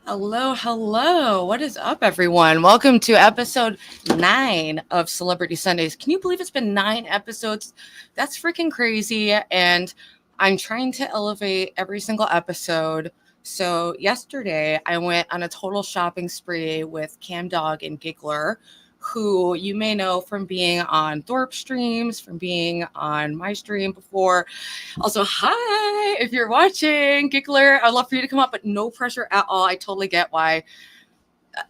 Hello, hello. What is up, everyone? Welcome to episode 9 of Celebrity Sundays. Can you believe it's been 9 episodes? That's freaking crazy. And I'm trying to elevate every single episode. So, yesterday I went on a total shopping spree with Camdog and gigglr, who you may know from being on Thorpe streams, from being on my stream before. Also, hi, if you're watching, gigglr, I'd love for you to come up, but no pressure at all. I totally get why.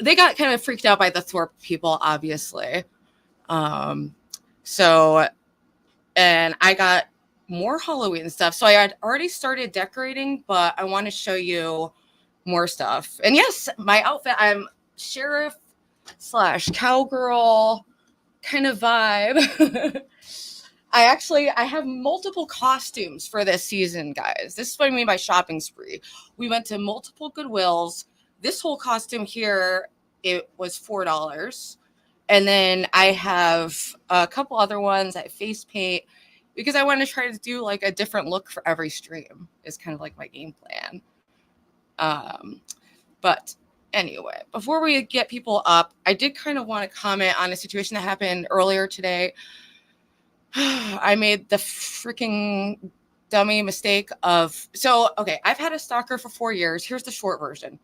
They got kind of freaked out by the Thorpe people, obviously. Um, so, and I got more Halloween stuff. So I had already started decorating, but I want to show you more stuff. And yes, my outfit, I'm sheriff slash cowgirl kind of vibe. I have multiple costumes for this season, guys. This is what I mean by shopping spree. We went to multiple Goodwills. This whole costume here, it was $4. And then I have a couple other ones. I face paint because I want to try to do like a different look for every stream. Is kind of like my game plan. But anyway, before we get people up, I did kind of want to comment on a situation that happened earlier today. I made the freaking dummy mistake of, I've had a stalker for 4 years. Here's the short version.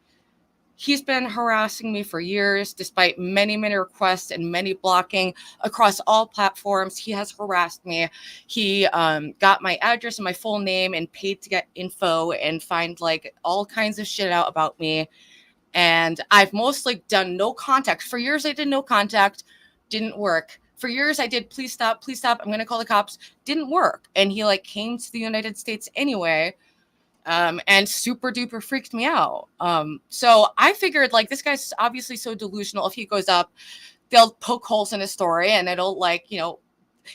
He's been harassing me for years, despite many, many requests and many blocking across all platforms. He has harassed me. He got my address and my full name and paid to get info and find like all kinds of shit out about me. And I've mostly done no contact. For years, I did no contact. Didn't work. For years, I did please stop, I'm going to call the cops. Didn't work. And he like came to the United States anyway. And super duper freaked me out. So I figured like this guy's obviously so delusional. If he goes up, they'll poke holes in his story and it'll like,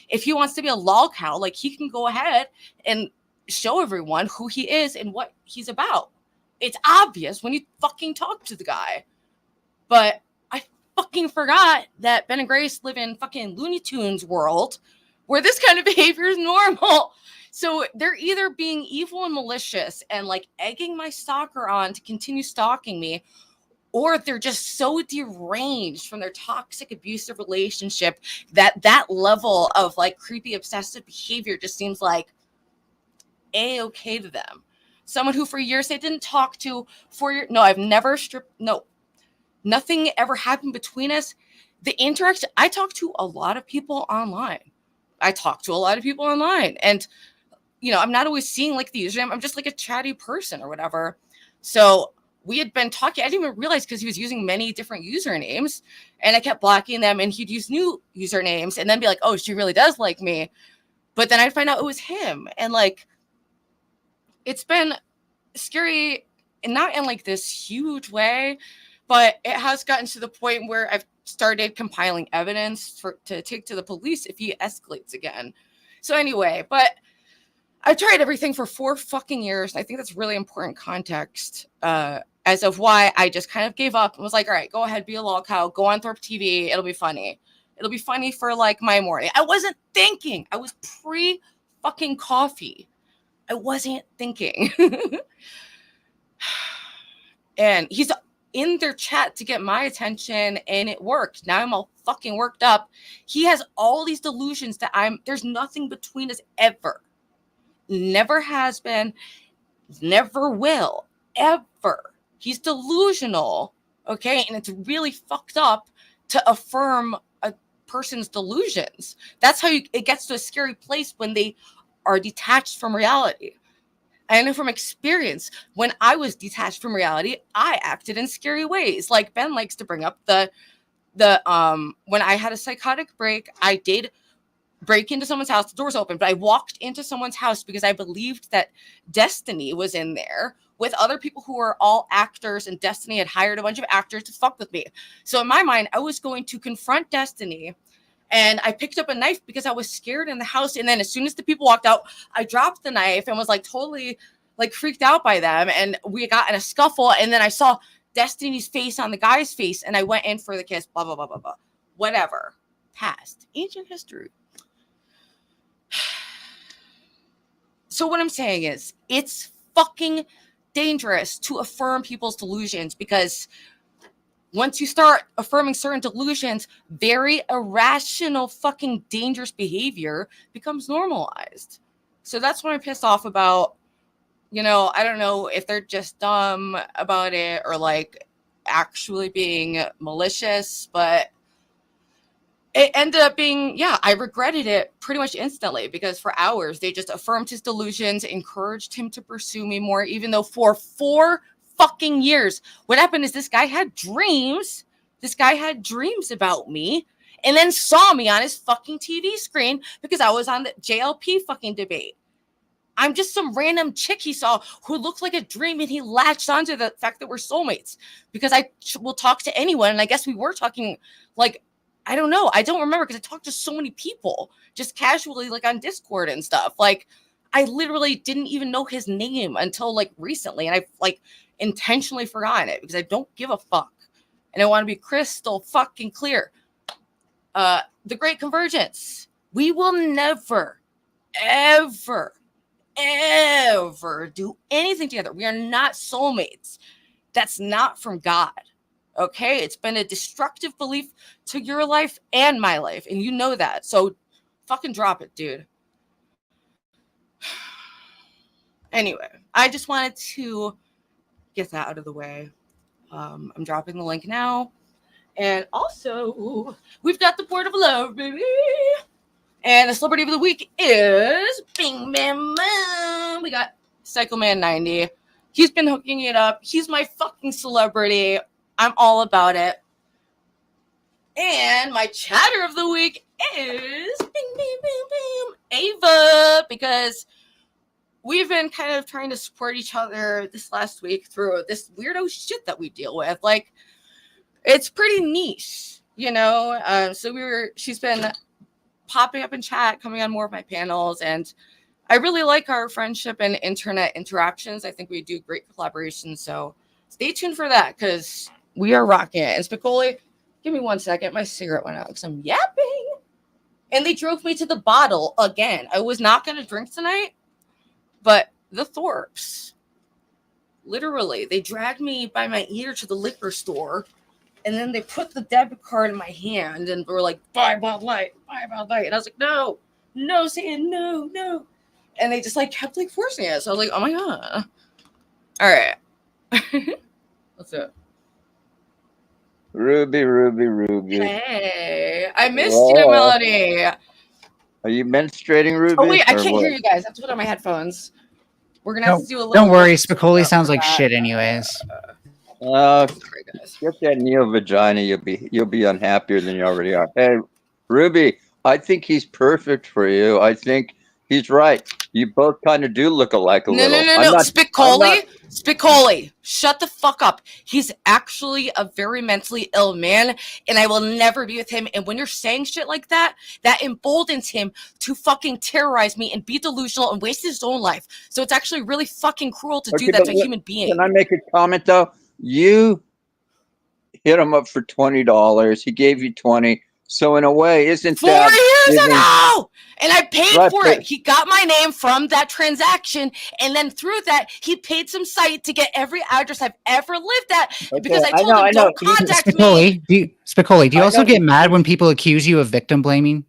if he wants to be a lol cow, like he can go ahead and show everyone who he is and what he's about. It's obvious when you fucking talk to the guy. But I fucking forgot that Ben and Grace live in fucking Looney Tunes world where this kind of behavior is normal. So they're either being evil and malicious and like egging my stalker on to continue stalking me, or they're just so deranged from their toxic abusive relationship that level of like creepy obsessive behavior just seems like a-okay to them. Someone who for years they didn't talk to I've never nothing ever happened between us. The interaction, I talk to a lot of people online. And I'm not always seeing like the username. I'm just like a chatty person or whatever. So we had been talking. I didn't even realize because he was using many different usernames and I kept blocking them and he'd use new usernames and then be like, oh, she really does like me. But then I'd find out it was him. And like, it's been scary, and not in like this huge way, but it has gotten to the point where I've started compiling evidence to take to the police if he escalates again. So anyway, but I've tried everything for 4 fucking years. And I think that's really important context as of why I just kind of gave up and was like, all right, go ahead, be a lol cow, go on Thorpe TV. It'll be funny. It'll be funny for like my morning. I wasn't thinking. I was pre-fucking coffee. I wasn't thinking. And he's in their chat to get my attention and it worked. Now I'm all fucking worked up. He has all these delusions that there's nothing between us ever. Never has been, never will, ever. He's delusional, okay? And it's really fucked up to affirm a person's delusions. That's how it gets to a scary place when they are detached from reality. I know from experience, when I was detached from reality, I acted in scary ways. Like Ben likes to bring up the when I had a psychotic break, I did break into someone's house, the door's open, but I walked into someone's house because I believed that Destiny was in there with other people who were all actors, and Destiny had hired a bunch of actors to fuck with me. So in my mind, I was going to confront Destiny. And I picked up a knife because I was scared in the house. And then as soon as the people walked out, I dropped the knife and was like totally like freaked out by them. And we got in a scuffle. And then I saw Destiny's face on the guy's face. And I went in for the kiss, blah, blah, blah, blah, blah. Whatever. Past. Ancient history. So what I'm saying is, it's fucking dangerous to affirm people's delusions, because once you start affirming certain delusions, very irrational, fucking dangerous behavior becomes normalized. So that's what I'm pissed off about. You know, I don't know if they're just dumb about it or like actually being malicious, but it ended up being, yeah, I regretted it pretty much instantly, because for hours they just affirmed his delusions, encouraged him to pursue me more, even though for 4 fucking years, what happened is this guy had dreams. This guy had dreams about me and then saw me on his fucking TV screen because I was on the JLP fucking debate. I'm just some random chick he saw who looked like a dream, and he latched onto the fact that we're soulmates because I will talk to anyone. And I guess we were talking like, I don't know. I don't remember because I talked to so many people just casually, like on Discord and stuff. Like, I literally didn't even know his name until like recently. And I like intentionally forgotten it because I don't give a fuck. And I want to be crystal fucking clear. The Great Convergence. We will never, ever, ever do anything together. We are not soulmates. That's not from God. Okay, it's been a destructive belief to your life and my life, and you know that. So fucking drop it, dude. Anyway, I just wanted to get that out of the way. I'm dropping the link now. And also, we've got the Port of Love, baby. And the celebrity of the week is Bing Bam Boom. We got Psycho Man 90. He's been hooking it up. He's my fucking celebrity. I'm all about it. And my chatter of the week is bing, bing, bing, bing, Ava, because we've been kind of trying to support each other this last week through this weirdo shit that we deal with. Like, it's pretty niche, you know? She's been popping up in chat, coming on more of my panels, and I really like our friendship and internet interactions. I think we do great collaborations, so stay tuned for that, because we are rocking it. And Spicoli, give me 1 second. My cigarette went out because I'm yapping. And they drove me to the bottle again. I was not going to drink tonight, but the Thorps, literally, they dragged me by my ear to the liquor store, and then they put the debit card in my hand and were like, buy Bud Light, buy Bud Light. And I was like, no, Sam, no. And they just like kept like forcing it. So I was like, oh my God. All right. Let's do it. Ruby. Hey, I missed you, Melody. Are you menstruating, Ruby? Oh, wait, I can't hear you guys. I have to put on my headphones. We're going to have to do a little... Don't worry, Spicoli sounds like shit anyways. Sorry, guys. Get that neo vagina. You'll be unhappier than you already are. Hey, Ruby, I think he's perfect for you. I think he's right. You both kind of do look alike a little. No. Spicoli, shut the fuck up. He's actually a very mentally ill man, and I will never be with him. And when you're saying shit like that, that emboldens him to fucking terrorize me and be delusional and waste his own life. So it's actually really fucking cruel to do that to a human being. Can I make a comment, though? You hit him up for $20. He gave you $20. So in a way, isn't 4 that years ago? And I paid for it. He got my name from that transaction, and then through that, he paid some site to get every address I've ever lived at, because I told him, don't contact me. Spicoli, do you also get mad when people accuse you of victim blaming?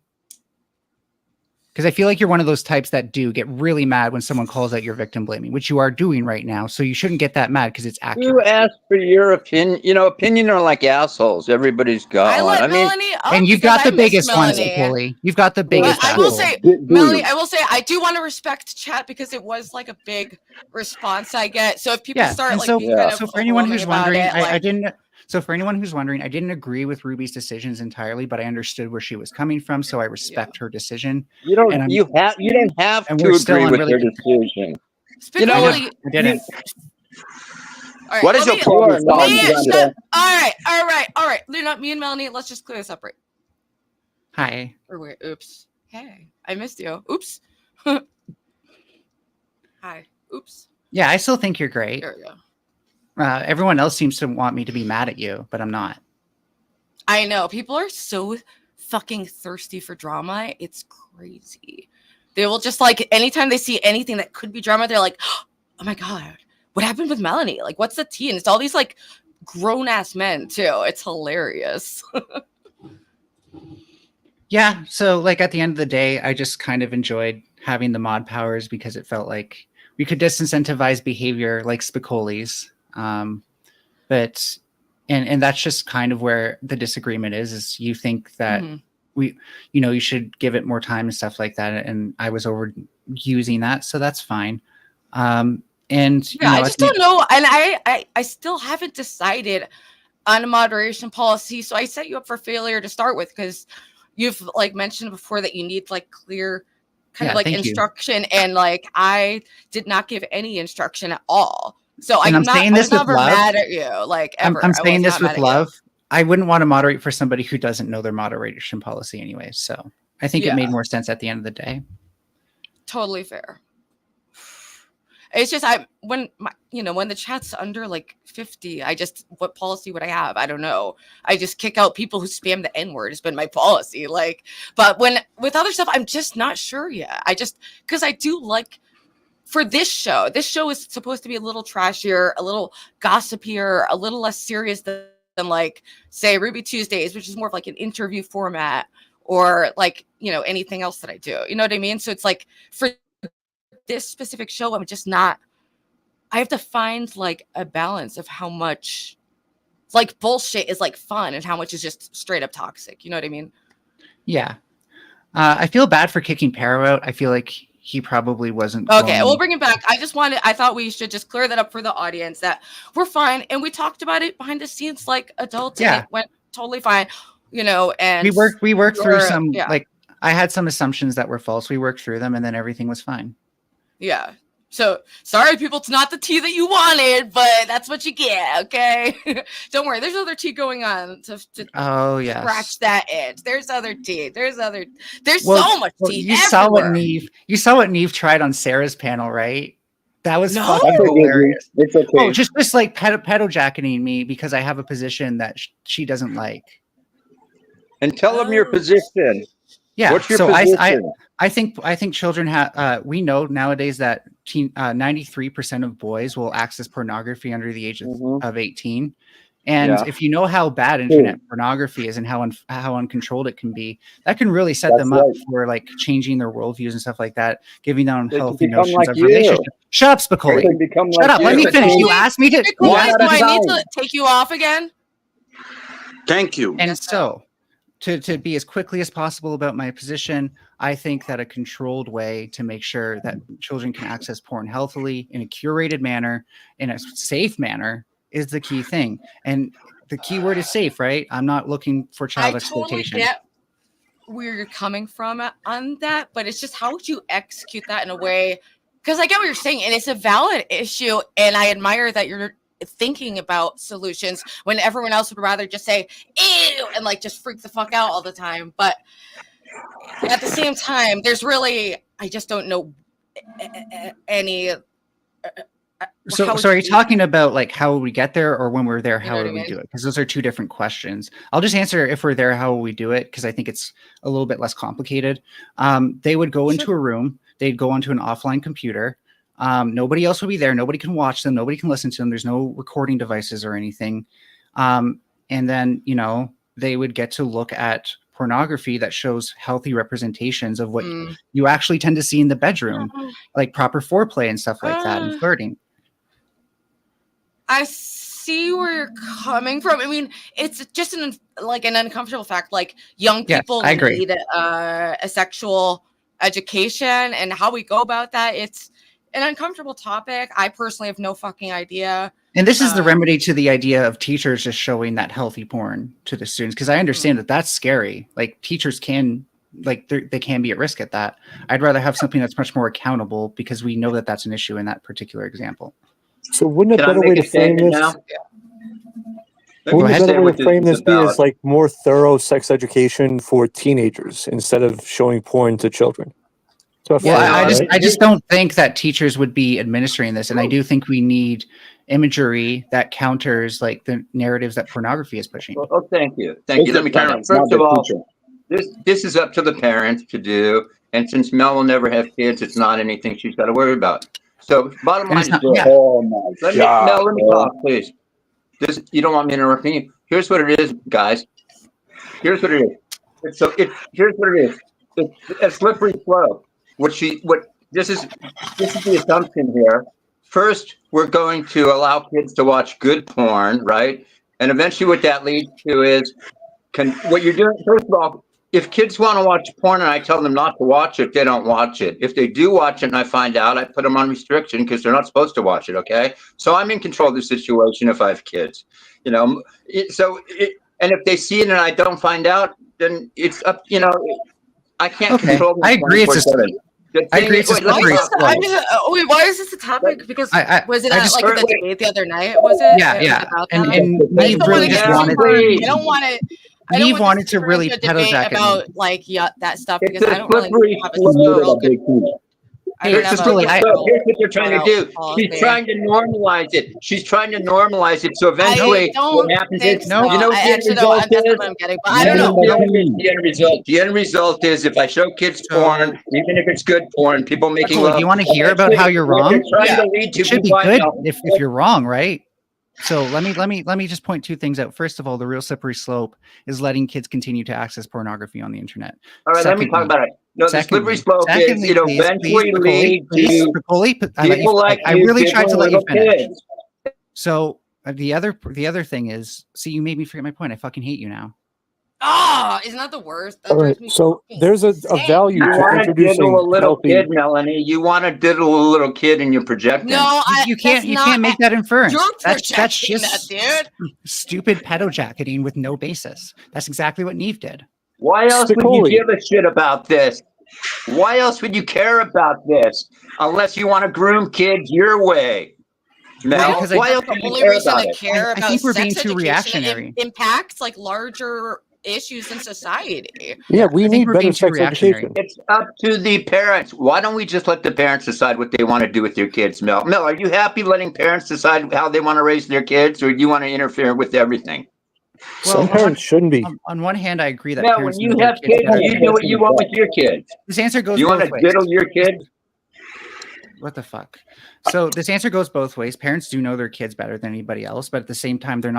Because I feel like you're one of those types that do get really mad when someone calls out your victim blaming, which you are doing right now. So you shouldn't get that mad because it's accurate. You asked for your opinion. You know, opinion are like assholes. Everybody's got one. And you've got the biggest one, Spicoli. You've got the biggest. I will say, Melanie, I do want to respect chat because it was like a big response I get. So if people start like being kind of so for anyone who's wondering, I didn't. So for anyone who's wondering, I didn't agree with Ruby's decisions entirely, but I understood where she was coming from, so I respect her decision. You don't have to agree with her decision. You know what? I didn't. Right, what is your problem? All right. Luna, me and Melanie, let's just clear this up right. Hi. Or wait, oops. Hey, I missed you. Oops. Hi. Oops. Yeah, I still think you're great. There we go. Everyone else seems to want me to be mad at you, but I'm not. I know. People are so fucking thirsty for drama. It's crazy. They will just like, anytime they see anything that could be drama, they're like, oh my God, what happened with Melanie? Like, what's the tea? And it's all these like grown ass men too. It's hilarious. Yeah. So like at the end of the day, I just kind of enjoyed having the mod powers because it felt like we could disincentivize behavior like Spicoli's. But that's just kind of where the disagreement is you think that you should give it more time and stuff like that. And I was overusing that. So that's fine. And I just don't know. And I still haven't decided on a moderation policy. So I set you up for failure to start with, because you've like mentioned before that you need like clear kind of like instruction. And like, I did not give any instruction at all. So I was never mad at you, like ever. I'm saying this with love. I wouldn't want to moderate for somebody who doesn't know their moderation policy anyway. So I think it made more sense at the end of the day. Totally fair. It's just when the chat's under like 50, what policy would I have? I don't know. I just kick out people who spam the N-word. It's been my policy. Like, but with other stuff, I'm just not sure yet. Because I do like, for this show is supposed to be a little trashier, a little gossipier, a little less serious than like, say, Ruby Tuesdays, which is more of like an interview format, or like, anything else that I do. You know what I mean? So it's like, for this specific show, I'm just not, I have to find like a balance of how much like bullshit is like fun and how much is just straight up toxic. You know what I mean? Yeah. I feel bad for kicking Pero out. I feel like he probably wasn't. Okay, we'll bring him back. I thought we should just clear that up for the audience, that we're fine. And we talked about it behind the scenes like adults. Yeah. And it went totally fine, and we worked through some, like, I had some assumptions that were false. We worked through them and then everything was fine. Yeah. So sorry, people, it's not the tea that you wanted, but that's what you get. Okay. Don't worry. There's other tea going on to scratch that itch. There's other tea. There's so much tea. You saw what Neve tried on Sarah's panel, right? That was fucking hilarious. It's okay. Oh, just like pedo jacketing me because I have a position that she doesn't like. And tell them your position. Yeah. What's your position? I think children have. We know nowadays that 93% of boys will access pornography under the age of 18. And if you know how bad internet pornography is and how uncontrolled it can be, that can really set them up for like changing their worldviews and stuff like that, giving them healthy notions of relationship. Shut up, Spicoli. Shut up. Let me finish. You asked me to. Do I need to take you off again? Thank you. And so, to be as quickly as possible about my position, I think that a controlled way to make sure that children can access porn healthily in a curated manner, in a safe manner, is the key thing. And the key word is safe, right? I'm not looking for child exploitation. I totally get where you're coming from on that, but it's just how would you execute that in a way? Because I get what you're saying, and it's a valid issue, and I admire that you're thinking about solutions when everyone else would rather just say ew and like just freak the fuck out all the time. But at the same time, I just don't know any. So are you talking about like how we get there, or when we're there, how would we do it? Because those are two different questions. I'll just answer if we're there, how will we do it? Because I think it's a little bit less complicated. They would go into a room. They'd go onto an offline computer. Nobody else will be there. Nobody can watch them. Nobody can listen to them. There's no recording devices or anything. And then, they would get to look at pornography that shows healthy representations of what you actually tend to see in the bedroom, like proper foreplay and stuff like that, and flirting. I see where you're coming from. I mean, it's just an uncomfortable fact. Like young people need a sexual education, and how we go about that. It's an uncomfortable topic. I personally have no fucking idea. And this is the remedy to the idea of teachers just showing that healthy porn to the students, because I understand that that's scary. Like teachers can, like they can be at risk at that. I'd rather have something that's much more accountable, because we know that that's an issue in that particular example. So wouldn't a better way to frame this? Wouldn't a better way to frame this be as like more thorough sex education for teenagers instead of showing porn to children? So I just don't think that teachers would be administering this, and I do think we need imagery that counters like the narratives that pornography is pushing. Well, thank you. Let me turn it. First of all, this is up to the parents to do, and since Mel will never have kids, it's not anything she's got to worry about. So bottom And line it's is not- this. yeah. Oh my Let God. me talk, please. You don't want me interrupting you. Here's what it is, guys. Here's what it is. Here's what it is. It's a slippery slope. This is the assumption here. First, we're going to allow kids to watch good porn, right? And eventually what that leads to is what you're doing, first of all, if kids want to watch porn and I tell them not to watch it, they don't watch it. If they do watch it and I find out, I put them on restriction because they're not supposed to watch it, okay? So I'm in control of the situation if I have kids. You know, and if they see it and I don't find out, then it's up, you know, I can't Okay. control them. I agree. It's a, I agree. It's a Why slippery is this, slope. wait, why is this a topic? Because was it I at, just- like at the debate the other night? Was it? Yeah, It was yeah. about And that? and I Neve don't want really to just get wanted super. to- I don't want to. I Neve don't wanted want to really a pedo debate jacket about like that stuff It's because a I don't really slippery have a slope. super. I Hey, don't it's have just really- a Here's what they're trying to do. policy. She's trying to normalize it. She's trying to normalize it. So I eventually, don't what happens think is, so. you know what I the end actually don't. result That's is? not what I'm getting. But I don't know. The end result. The end result is if I show kids So- porn, even if it's good porn, people making Cool. love. Do you want to hear about how you're what wrong? they're trying Yeah. to lead to It should be find good out- if you're wrong, right? So let me just point two things out. First of all, the real slippery slope is letting kids continue to access pornography on the internet. All right, let me talk about it. No, the slippery slope is it eventually lead to people like I you really tried to let you little finish. kids. So the other thing is, see, you made me forget my point. I fucking hate you now. Ah, isn't that the worst? That All right, drives me so fucking there's a insane. value You to want to introducing diddle a little healthy. kid, Melanie. You want to diddle a little kid and you're projecting. No, You can't make that inference. You're That's projecting just that, dude. stupid pedo jacketing with no basis. That's exactly what Neve did. Why else would Spicoli. you give a shit about this? Why else would you care about this? Unless you want to groom kids your way. Mel, because why else The would you only care reason about to it? care I about think we're being sex too education reactionary. impacts like larger issues in society. Yeah, we I think need we're better being too sex reactionary. education. It's up to the parents. Why don't we just let the parents decide what they want to do with their kids, Mel? Mel, are you happy letting parents decide how they want to raise their kids, or do you want to interfere with everything? Some Well, parents shouldn't be. On one hand, I agree that Mel, parents when know you their have kids kids, better you than do what anyone you want with your kids. This answer goes You want both to ways. diddle your kids? What the fuck? So this answer goes both ways. Parents do know their kids better than anybody else, but at the same time, they don't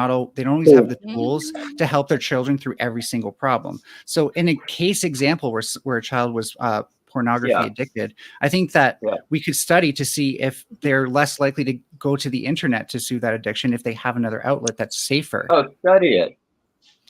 always have the tools to help their children through every single problem. So in a case example where a child was pornography addicted, I think that we could study to see if they're less likely to go to the internet to sue that addiction if they have another outlet that's safer. Oh, study it.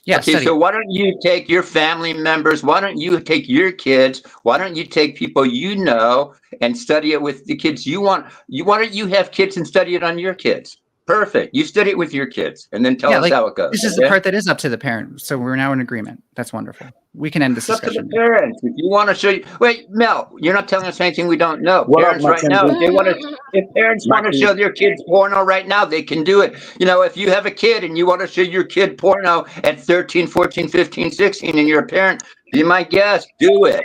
Yeah. Okay, so why don't you take your family members? Why don't you take your kids? Why don't you take people you know and study it with the kids you want? Why don't you have kids and study it on your kids? Perfect. You study it with your kids and then tell us how it goes. This is the part that is up to the parent. So we're now in agreement. That's wonderful. We can end this It's up to discussion. the parents. If you want to show you, wait, Mel, you're not telling us anything we don't know. What up, Parents my right now, if parents want to Mikey? show their kids porno right now, they can do it. You know, if you have a kid and you want to show your kid porno at 13, 14, 15, 16, and you're a parent, be my guest, do it.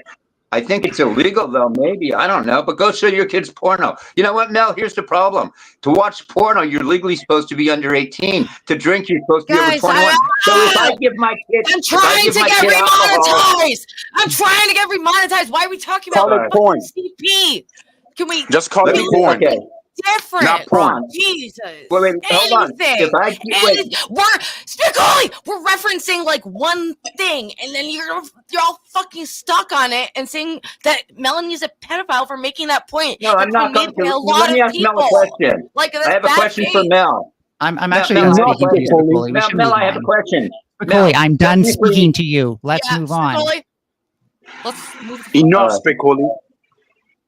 I think it's illegal though, maybe. I don't know. But go show your kids porno. You know what, Mel? Here's the problem. To watch porno, you're legally supposed to be under 18. To drink, you're supposed to be over 21. So if I give my kid, I'm trying to get remonetized. I'm trying to get remonetized. Why are we talking about Call it porn. CP? Can we Just call it porn. Okay. different? Not porn. Jesus. Wait, hold on. Anything. Wait. We're referencing like one thing, and then you're all fucking stuck on it and saying that Melanie's a pedophile for making that point. No, I'm not going to. Let me ask Mel a question. Like I have a question for Mel. I'm actually Mel, done speaking to you, Spicoli. We should Mel, move I have a on. question. Spicoli, I'm done technically- speaking to you. Let's move on. Spicoli, let's move. Enough, Spicoli. All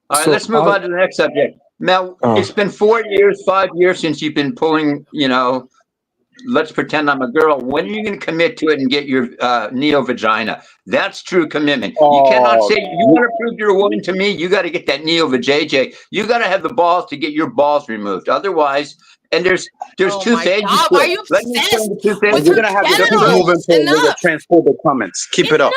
right, So, let's move on to the next subject. Mel, it's been 4 years, 5 years since you've been pulling, let's pretend I'm a girl. When are you going to commit to it and get your neo-vagina? That's true commitment. You cannot say, you want to prove you're a woman to me, you got to get that neo-vajayjay. You got to have the balls to get your balls removed. Otherwise, and there's two phases. Why are you Let me explain the two obsessed phases. with We're gonna have to keep genitals? moving forward with the transphobic comments. Keep it up.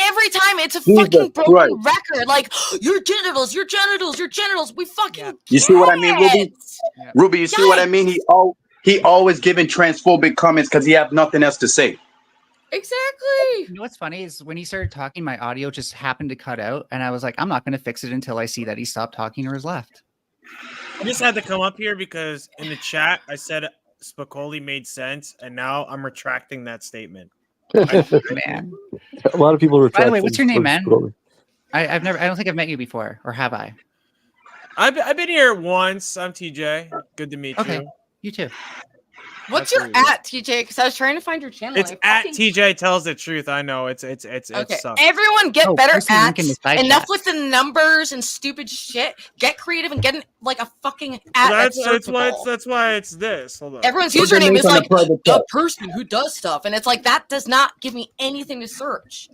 Every time it's a Jesus fucking broken Christ. record. Like your genitals, your genitals, your genitals. We fucking. You see what I mean, Ruby? get it. Ruby, you see what I mean? He always giving transphobic comments because he have nothing else to say. Exactly. You know what's funny is when he started talking, my audio just happened to cut out, and I was like, I'm not going to fix it until I see that he stopped talking or is left. I just had to come up here because in the chat I said Spicoli made sense, and now I'm retracting that statement. Man. A lot of people retract. By the way, what's your name, things man? slowly. I don't think I've met you before, or have I? I've been here once. I'm TJ. Good to meet Okay. you. You too. What's That's your what it is. at, TJ? Because I was trying to find your channel. It's and at fucking- TJ tells the truth. I know it Okay, sucks. everyone get Oh, better post the link at in the side enough chat. with the numbers and stupid shit. Get creative and get like a fucking at. That's why searchable. that's why it's this. Hold on. Everyone's Put your username link is on the like private a chat. person who does stuff, and it's like that does not give me anything to search.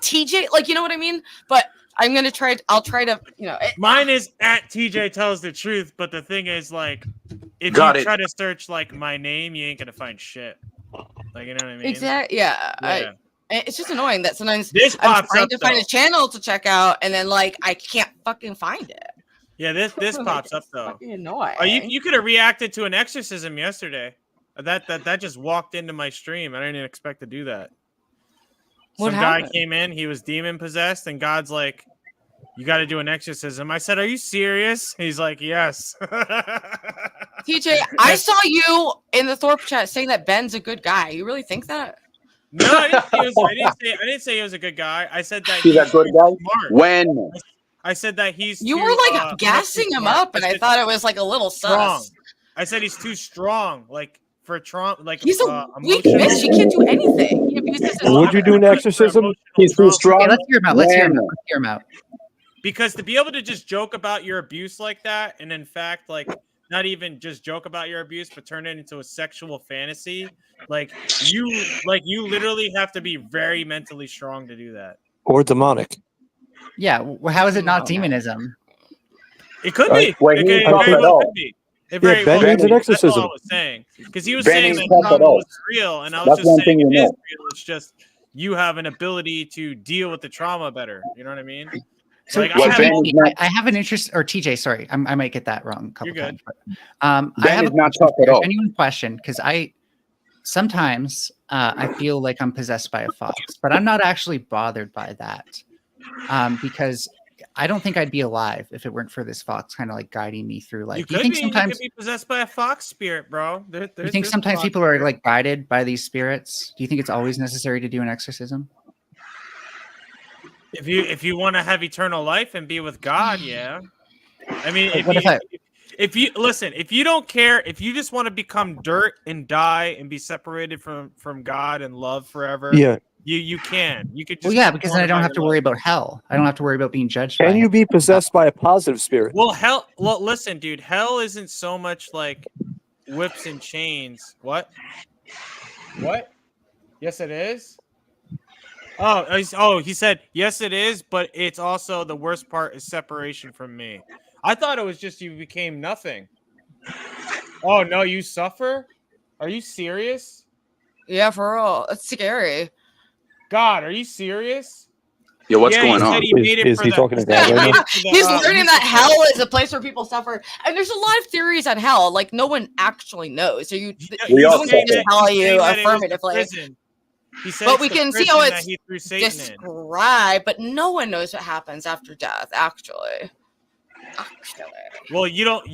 TJ, like you know what I mean? But I'm gonna try. I'll try to, Mine is at TJ tells the truth, but the thing is, like, if Got you it. try to search like my name, you ain't gonna find shit. Like, you know what I mean? exactly. Yeah, Yeah. it's just annoying that sometimes This I'm pops trying up to find though. a channel to check out, and then like I can't fucking find it. Yeah, this Like, pops up it's though. fucking annoying. Oh, you could have reacted to an exorcism yesterday. That just walked into my stream. I didn't expect to do that. What Some guy happened? came in. He was demon possessed, and God's like, "You got to do an exorcism." I said, "Are you serious?" He's like, "Yes." TJ, I saw you in the Thorpe chat saying that Ben's a good guy. You really think that? No, I didn't say he was a good guy. I said that He's a good guy. smart. When? I said that he's You too, were like gassing him smart. up, and I said thought it was like a little strong. sus. I said he's too strong, like for trauma. Like He's a weak emotional- bitch. He can't do anything. He abuses his Would you do an for exorcism? emotional He's too trauma. strong. Okay, let's hear him out. Let's hear him out. When? Let's hear him out. Because to be able to just joke about your abuse like that, and in fact, like not even just joke about your abuse, but turn it into a sexual fantasy, like you literally have to be very mentally strong to do that. Or demonic? Yeah. How is it not No. demonism? It could be. Well, It he very talked it well all. could be. It Yeah, very Ben well needs could an be. That's all I exorcism. was saying. Because he was Ben saying needs that to talk it trauma all. was real, and I was That's just one saying thing it you is know. real. It's just you have an ability to deal with the trauma better. You know what I mean? So Like, Well, I have Ben all- is not- I have an interest, or TJ, sorry, I might get that wrong a couple You're good. times. But, I Ben have is a not question, tough at all. a genuine question, because sometimes I feel like I'm possessed by a fox, but I'm not actually bothered by that, because I don't think I'd be alive if it weren't for this fox kind of like guiding me through life. you Do you could think be. sometimes? You could be possessed by a fox spirit, bro. Do you think sometimes people are like guided by these spirits? Do you think it's always necessary to do an exorcism? If you want to have eternal life and be with God, yeah. I mean, Like, what if if you listen, if you don't care, if you just want to become dirt and die and be separated from God and love forever, Yeah. you can. You could just Well, yeah, keep because going then I don't about have to your worry life. about hell. I don't have to worry about being judged. by Can you it. be possessed by a positive spirit? Well, listen, dude, hell isn't so much like whips and chains. What? Yes, it is. Oh, he said yes, it is, but it's also the worst part is separation from me. I thought it was just you became nothing. Oh no, you suffer? Are you serious? Yeah, for real. It's scary. God, are you serious? Yo, what's Yeah, going he said on? he made it Is for he the- talking to he said God he right made now? it for the, He's learning that Lucifer. hell is a place where people suffer, and there's a lot of theories on hell. Like no one actually knows. So We He's all no one say can just that. tell He's you saying that it was the affirmatively. prison. He said But it's we the can see prison how that it's he threw Satan in. described, but no one knows what happens after death. Actually. Well, you don't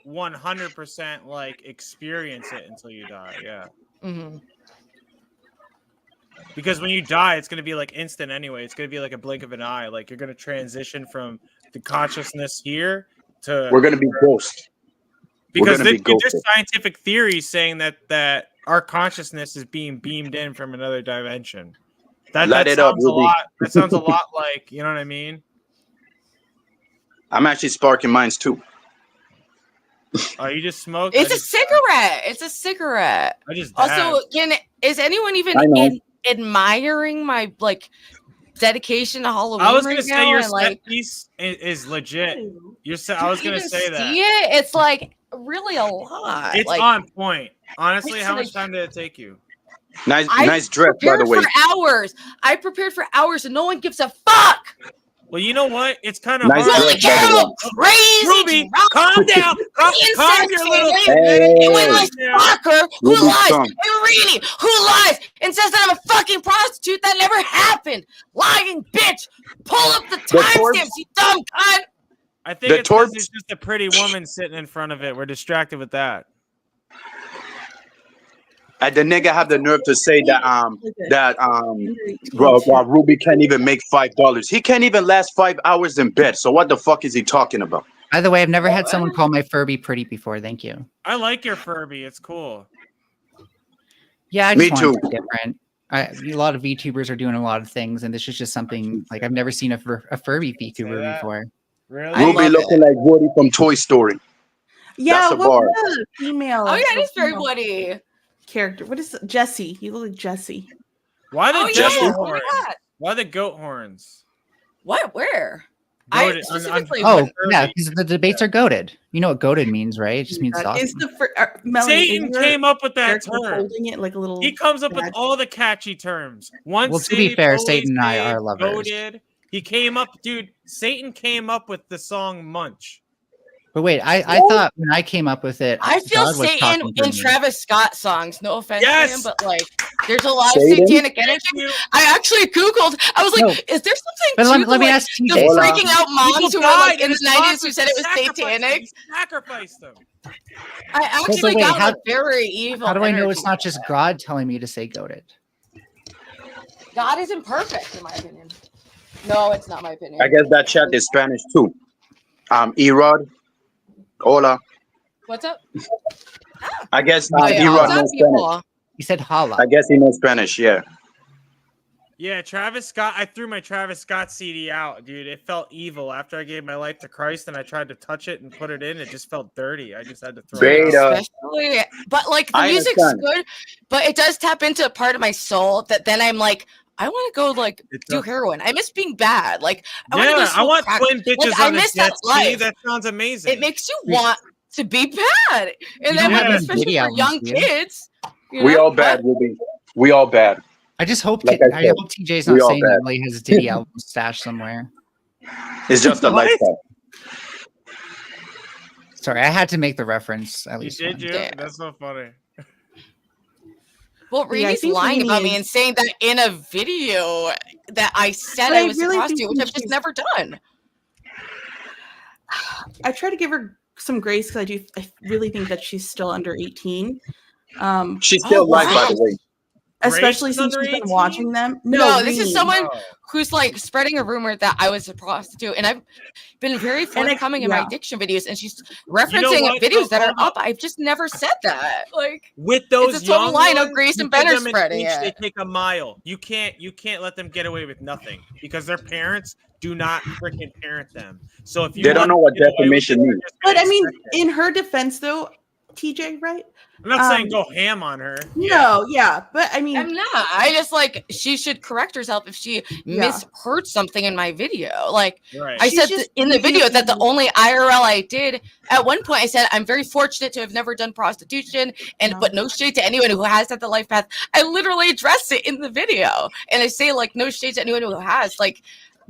100% like experience it until you die. Yeah. Mhm. Because when you die, it's going to be like instant anyway. It's going to be like a blink of an eye. Like you're going to transition from the consciousness here to We're gonna be ghosts. because gonna be there's ghosted. scientific theories saying that our consciousness is being beamed in from another dimension. That Light it up, sounds a Ruby. lot. That sounds a lot like, you know what I mean? I'm actually sparking mines too. Oh, you just smoked? It's a cigarette. It's a cigarette. I just Also, dabbed. is anyone even I know. admiring my like dedication to Halloween? I was right gonna say now your and, set like, piece is legit. I do was you gonna even say that. see it? It's like really a lot. It's like, on point. Honestly, how like- much time did it take you? Nice I dress, by the prepared way. for hours. I prepared for hours, and no one gives a fuck. Well, you know what? It's kind of Nice hard. Holy dress, by the cow! Crazy, Ruby, drunk, calm down. Calm insane, your little. Hey. and when my stalker who Ruby's lies, strong. and Rini who lies and says that I'm a fucking prostitute, that never happened. Lying bitch. Pull up the The corpse- timestamps, you dumb cunt. I think it's because there's just a pretty woman sitting in front of it. We're distracted with that. And the nigga have the nerve to say that Ruby can't even make $5. He can't even last 5 hours in bed. So what the fuck is he talking about? By the way, I've never had someone call my Furby pretty before. Thank you. I like your Furby. It's cool. Yeah, I Me just too. want it to be different. A lot of VTubers are doing a lot of things, and this is just something like I've never seen a Furby VTuber before. Really? Ruby looking like Woody from Toy Story. Yeah, That's a what bar. was the female? Oh yeah, it is very female Woody. character. What is Jesse? You look like Jesse. Why the Oh devil yeah. Oh my horns? God. Why the goat horns? What? Where? Goated- Specifically Oh, what- yeah, because the debates are goaded. You know what goaded means, right? It just means That is saucy. the Melanie, Satan is your came up with that character term. holding it like a little. He comes up with badge? all the catchy terms. Once Well, to be saved, fair, always Satan and I saved, are lovers. goated. He came up, dude. Satan came up with the song Munch. But wait, I thought when I came up with it, I feel God was Satan talking to in me. Travis Scott songs. No offense to Yes! him, but like, there's a lot of Satan? satanic energy. I actually Googled. I was like, No. is there something But to let me like, ask the TJ. Hola. freaking out moms People who were like died in the his 90s who fathers said it was sacrificed them. satanic? He sacrificed them. I actually wait, got how- like very evil. How do I know energy. it's not just God telling me to say goaded? God isn't perfect, in my opinion. No, it's not my opinion. I guess that chat is Spanish too. Erod. Hola. What's up? I guess Oh, yeah. Erod What's up, knows Spanish. people? He said holla. I guess he knows Spanish, yeah. Yeah, Travis Scott. I threw my Travis Scott CD out, dude. It felt evil after I gave my life to Christ and I tried to touch it and put it in. It just felt dirty. I just had to throw it out. Beta. Especially, but like the I music's understand. good, but it does tap into a part of my soul that then I'm like, I want to go like It do does. heroin. I miss being bad. Like I wanna go Yeah, I smoke want crack. twin bitches Like, I on a miss jet that ski. life. That sounds amazing. It makes you want to be bad, and You then don't have when, any especially video for young albums, do you? kids. You We know? all bad, Ruby. We all bad. I just hope Like I I said, hope TJ's we not all saying bad. that Willie has his Diddy album stashed somewhere. It's just a What? lifestyle. Sorry, I had to make the reference at You least. did once. you? Yeah. That's so funny. Well, Yeah, I Reedy's think lying about Reedy me is- and saying that in a video that I said But I I was really a think prostitute, which I've just she's- never done. I try to give her some grace because I really think that she's still under 18. She's still Oh, alive, by wow. the way. Especially Grace is since under she's been 18? watching them. No, this is Reedy. someone No. who's like spreading a rumor that I was a prostitute, and I've been very forthcoming in my addiction videos, and she's referencing what? videos that are Hold up. I've just never said that. Like, With those It's a total young line of ones, Grace you and give Ben are them an spreading inch, it. They take a mile. You can't let them get away with nothing because their parents do not freaking parent them. So if you They don't want know to what get away with defamation it, they're means. just But gonna I mean, expect it. in her defense, though, TJ, right? I'm not saying um, go ham on her. No, yeah, but I mean, I'm not. I just like she should correct herself if she misheard something in my video. Like, Right. I She's said just in the video that the really- only IRL I did at one point, I said I'm very fortunate to have never done prostitution, and No. but no shade to anyone who has had the life path. I literally address it in the video, and I say like no shade to anyone who has like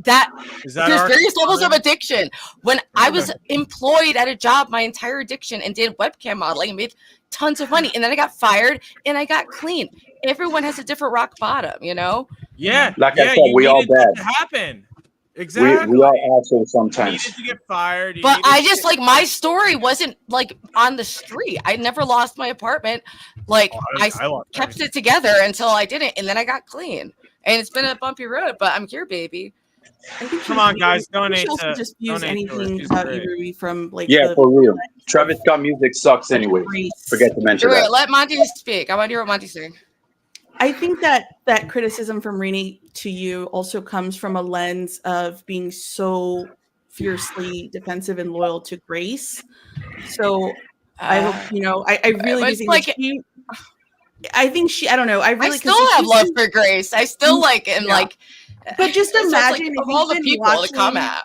that. Is that There's our various levels of time? addiction. When I was employed at a job my entire addiction and did webcam modeling and made tons of money, and then I got fired and I got clean. Everyone has a different rock bottom, you know. Yeah. Like I yeah, said, you we all needed that bad. to happen. Exactly. We all assholes You sometimes. needed to get fired. You But needed I to just get- like my story wasn't like on the street. I never lost my apartment. Like I lost kept everything. it together until I didn't, and then I got clean. And it's been a bumpy road, but I'm here, baby. I think Come she- on, guys, I think donate she also to- just use donate to her. anything She's about great. you, Ruby, from like Yeah, the for real. Travis Scott music sucks anyway. Grace. Forget to mention Wait, that. let Monty speak. I want to hear what Monty's saying. I think that criticism from Rini to you also comes from a lens of being so fiercely defensive and loyal to Grace. So I hope I really do it's think like- that she. I think she. I don't know. I I really still 'cause have she's love been- for Grace. I still like and Yeah. like. But just so it's like, imagine if of all the you've been people to come watching- at.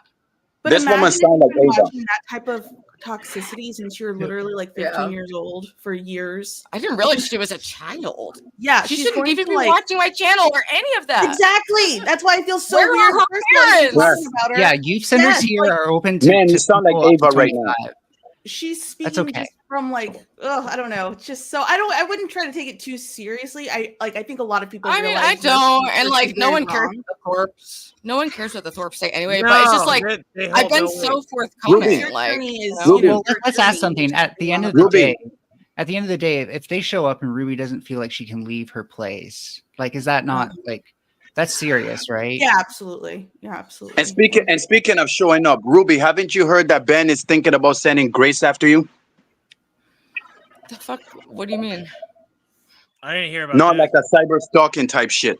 But This woman imagine if sound you've like been Ava. watching that type of toxicity since you were literally like 15 Yeah. years old for years. I didn't realize she was a child. Yeah, She she's shouldn't going even to, be like- watching my channel or any of that. Exactly. That's why I feel so Where are weird. her First of all, you're parents? talking about her. Yeah, youth centers Yes, here like- are open to Man, you to sound like people up to Ava right now. 25. she's speaking That's okay. just from like, I don't know. It's just so I wouldn't try to take it too seriously. I think a lot of people. I mean, I realize that don't, this and is like no very one cares wrong. what the Thorps. No one cares what the Thorps say anyway. But it's just like I've been so forthcoming. Your Like, journey is, Ruby. Well, let's ask something. At the end of the Ruby. day, if they show up and Ruby doesn't feel like she can leave her place, like, is that not like that's serious, right? Yeah, absolutely. Yeah, absolutely. And speaking of showing up, Ruby, haven't you heard that Ben is thinking about sending Grace after you? the fuck? What do you mean? I didn't hear about No, that. like a cyber stalking type shit.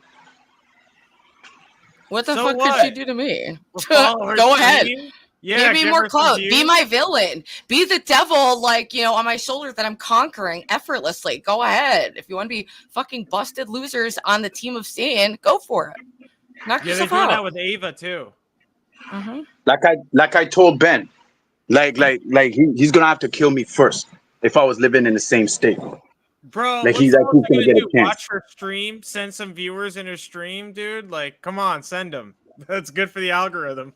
What the So fuck what? could she do to me? We'll follow her Go ahead. stream? Yeah, Give me give more her some clout. Be views. my villain. Be the devil, like, you know, on my shoulder that I'm conquering effortlessly. Go ahead. If you want to be fucking busted losers on the team of Satan, go for it. Knock Yeah, they're yourself doing that out. with Ava too. Like I told Ben, like he's gonna have to kill me first if I was living in the same state. Bro, Like, what's he's the worst gonna thing get a do? chance. Watch her stream, send some viewers in her stream, dude. Like, come on, send them. That's good for the algorithm.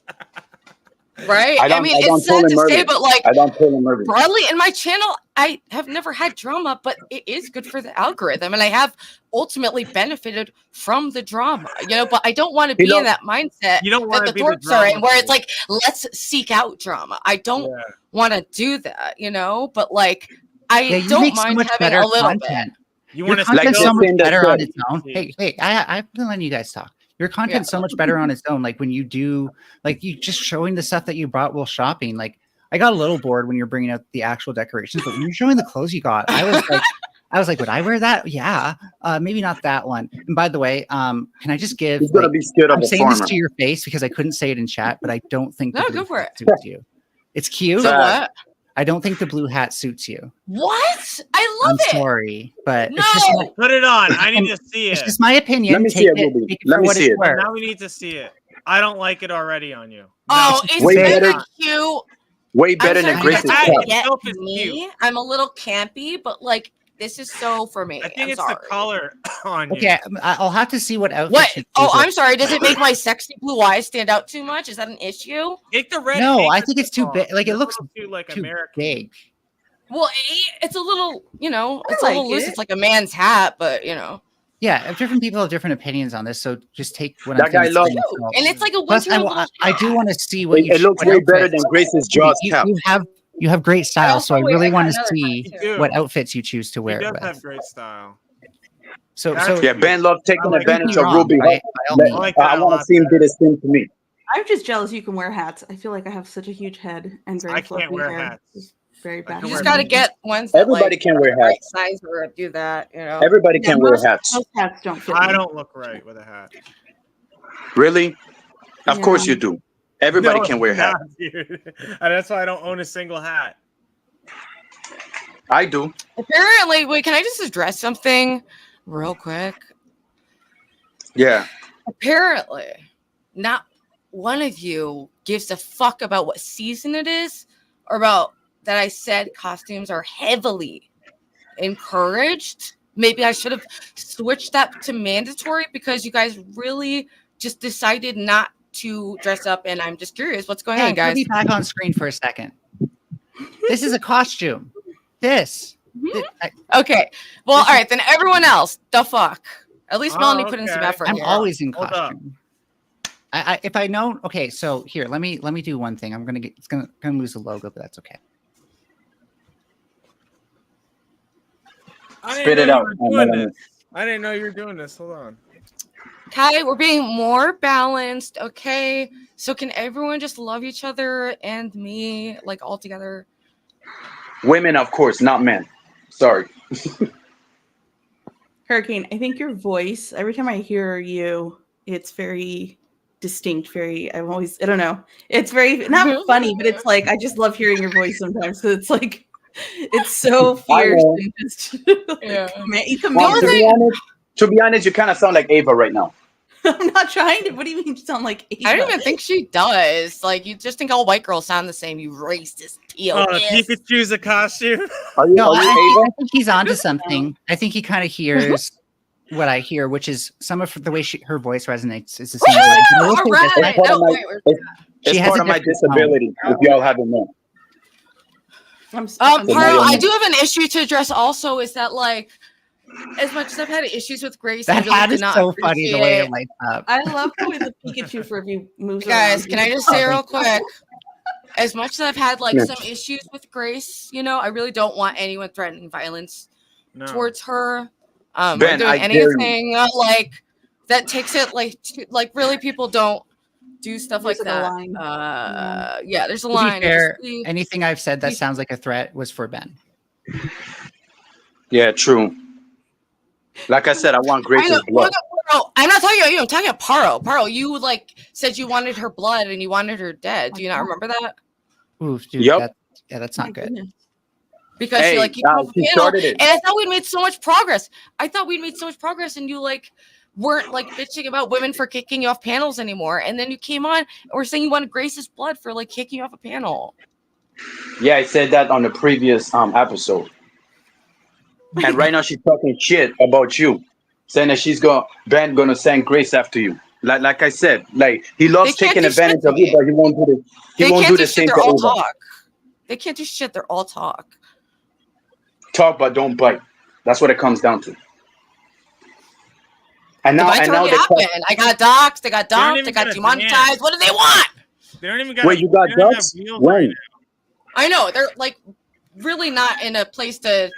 Right? I don't mean, pull it's sad him to murder. say, but like, I don't pull him murder. broadly in my channel, I have never had drama, but it is good for the algorithm. And I have ultimately benefited from the drama, you know, but I don't want to be in that mindset You don't that want the to be the Thorps are in, drama where it's queen. like, let's seek out drama. I don't Yeah. want to do that, you know, but like, Yeah, I you don't make so mind much having better a little content. You Your want to content's like so much Jacinda better on said. its own. Hey, I've been letting you guys talk. Your content's so much better on its own. Like when you do, like you just showing the stuff that you brought while shopping. Like I got a little bored when you're bringing out the actual decorations, but when you're showing the clothes you got, I was like, would I wear that? Yeah, maybe not that one. And by the way, can I just give? He's gonna be scared of I'm a saying this farmer. to your face because I couldn't say it in chat, but I don't think the No, blue go for hat it. suits you. It's cute. So what? I don't think the blue hat suits you. What? I love I'm it. sorry, but No. it's just my, Put it on. I need to see it's it. just my opinion. Let me Take see it, it, Ruby. take it Let for me what see it's it. worth. Now we need to see it. I don't like it already on you. Oh, it's Way very better- cute. Way I'm better sorry, than you Grace's guys cat. can't cat. get Itself is me. cute. I'm a little campy, but like this is so for me. I think I'm it's sorry. the color on you. Okay, I'll have to see what outfit. What? you Oh, choose. I'm sorry. Does it make my sexy blue eyes stand out too much? Is that an issue? Take the red. No, I handkerchief think it's too off. big. Like, it You're a looks little too like too American. big. Well, it's a little, you know, it's a like little loose. it. It's like a man's hat, but you know. Yeah, different people have different opinions on this, so just take what That I'm guy saying. loves- And it's like a Plus, winter little I do hat. want to see what It looks what way better outfits- than Grace's Jaws cap. You have great style, so I also wear really want to another see hat, too. what outfits you choose to He wear it does with. have great style. So Yeah, Ben loves taking I like advantage me of wrong, Ruby. right? By all Let- means. I like that I a want lot to see him do the same to me. I'm just jealous you can wear hats. I feel like I have such a huge head and very I can't fluffy wear hair. hats. It's very I bad. can You wear just got to them. get ones that Everybody like can wear are the right hats. size or do that, you know. Everybody can wear hats. Most hats don't fit I me. don't look right with a hat. Really? Of Yeah. course you do. Everybody No, can wear it's hats. not, dude. And that's why I don't own a single hat. I do. Apparently, wait, can I just address something real quick? Yeah. Apparently, not one of you gives a fuck about what season it is or about that I said costumes are heavily encouraged. Maybe I should have switched that to mandatory because you guys really just decided not to dress up, and I'm just curious what's going Hey, on, guys. be back on screen for a second. This is a costume. This. Okay, well, all right, then everyone else, the fuck. At least Oh, Melanie put in some okay. effort. I'm here. always in Hold up. costume. If I know, okay. So here, let me do one thing. It's gonna lose the logo, but that's okay. I didn't Spit it know out. you were doing this. I didn't know you were doing this. Hold on. Kai, we're being more balanced, okay? So can everyone just love each other and me like all together? Women, of course, not men. Sorry. Hurricane, I think your voice, every time I hear you, it's very distinct, I don't know. It's very, not funny, but it's like, I just love hearing your voice sometimes. So it's like, it's so fierce. know. And just, Yeah. you can Well, make to be honest, you kind of sound like Ava right now. I'm not trying to, what do you mean you sound like Ava? I don't even think she does. Like, you just think all white girls sound the same, you racist Oh, POS. Pikachu's a costume. Are you, No, are you I Ava? think he's onto something. I think he kind of hears what I hear, which is some of the way her voice resonates is the same. way. I will say All this, right. right? Part of No, my- wait, It's She has part a of my different tone. disability, if y'all haven't known. I'm Paro, I do have an issue to address also, is that like, as much as I've had issues with Grace, I That really hat did is not so funny the way it appreciate- lights up. I love the way the Pikachu Furby moves Guys, around. can I just say real quick? As much as I've had like Yeah. some issues with Grace, you know, I really don't want anyone threatening violence towards her. Or Ben, doing I dare you. anything like that takes it like really people don't do stuff There's like like a that. line. Yeah, there's a To line. be fair, Just anything I've said that please- sounds like a threat was for Ben. Yeah, true. Like I said, I want I Grace's know, blood. Paro, I'm not talking about you. I'm talking about Paro. Paro, you like said you wanted her blood and you wanted her dead. Do you not remember that? Oof, dude. Yep. That's My not good. goodness. Because Hey, she like keep off the she panel, started it. and I thought we'd made so much progress. And you like weren't like bitching about women for kicking you off panels anymore. And then you came on and were saying you wanted Grace's blood for like kicking you off a panel. Yeah, I said that on the previous episode. And right now she's talking shit about you, saying that Ben gonna send Grace after you. Like I said, like he loves They can't taking do advantage shit of you, to me. but he won't do this. He They won't can't do the shit. same They're to all Ava. talk. They can't do shit. They're all talk. Talk but don't bite. That's what it comes down to. And The now, bites and now already they happened. I got doxxed. They got dumped. They even got got a demonetized. What do they want? They don't even got. Wait, you got they don't even have ducks? wheels When? right now. I know they're like really not in a place to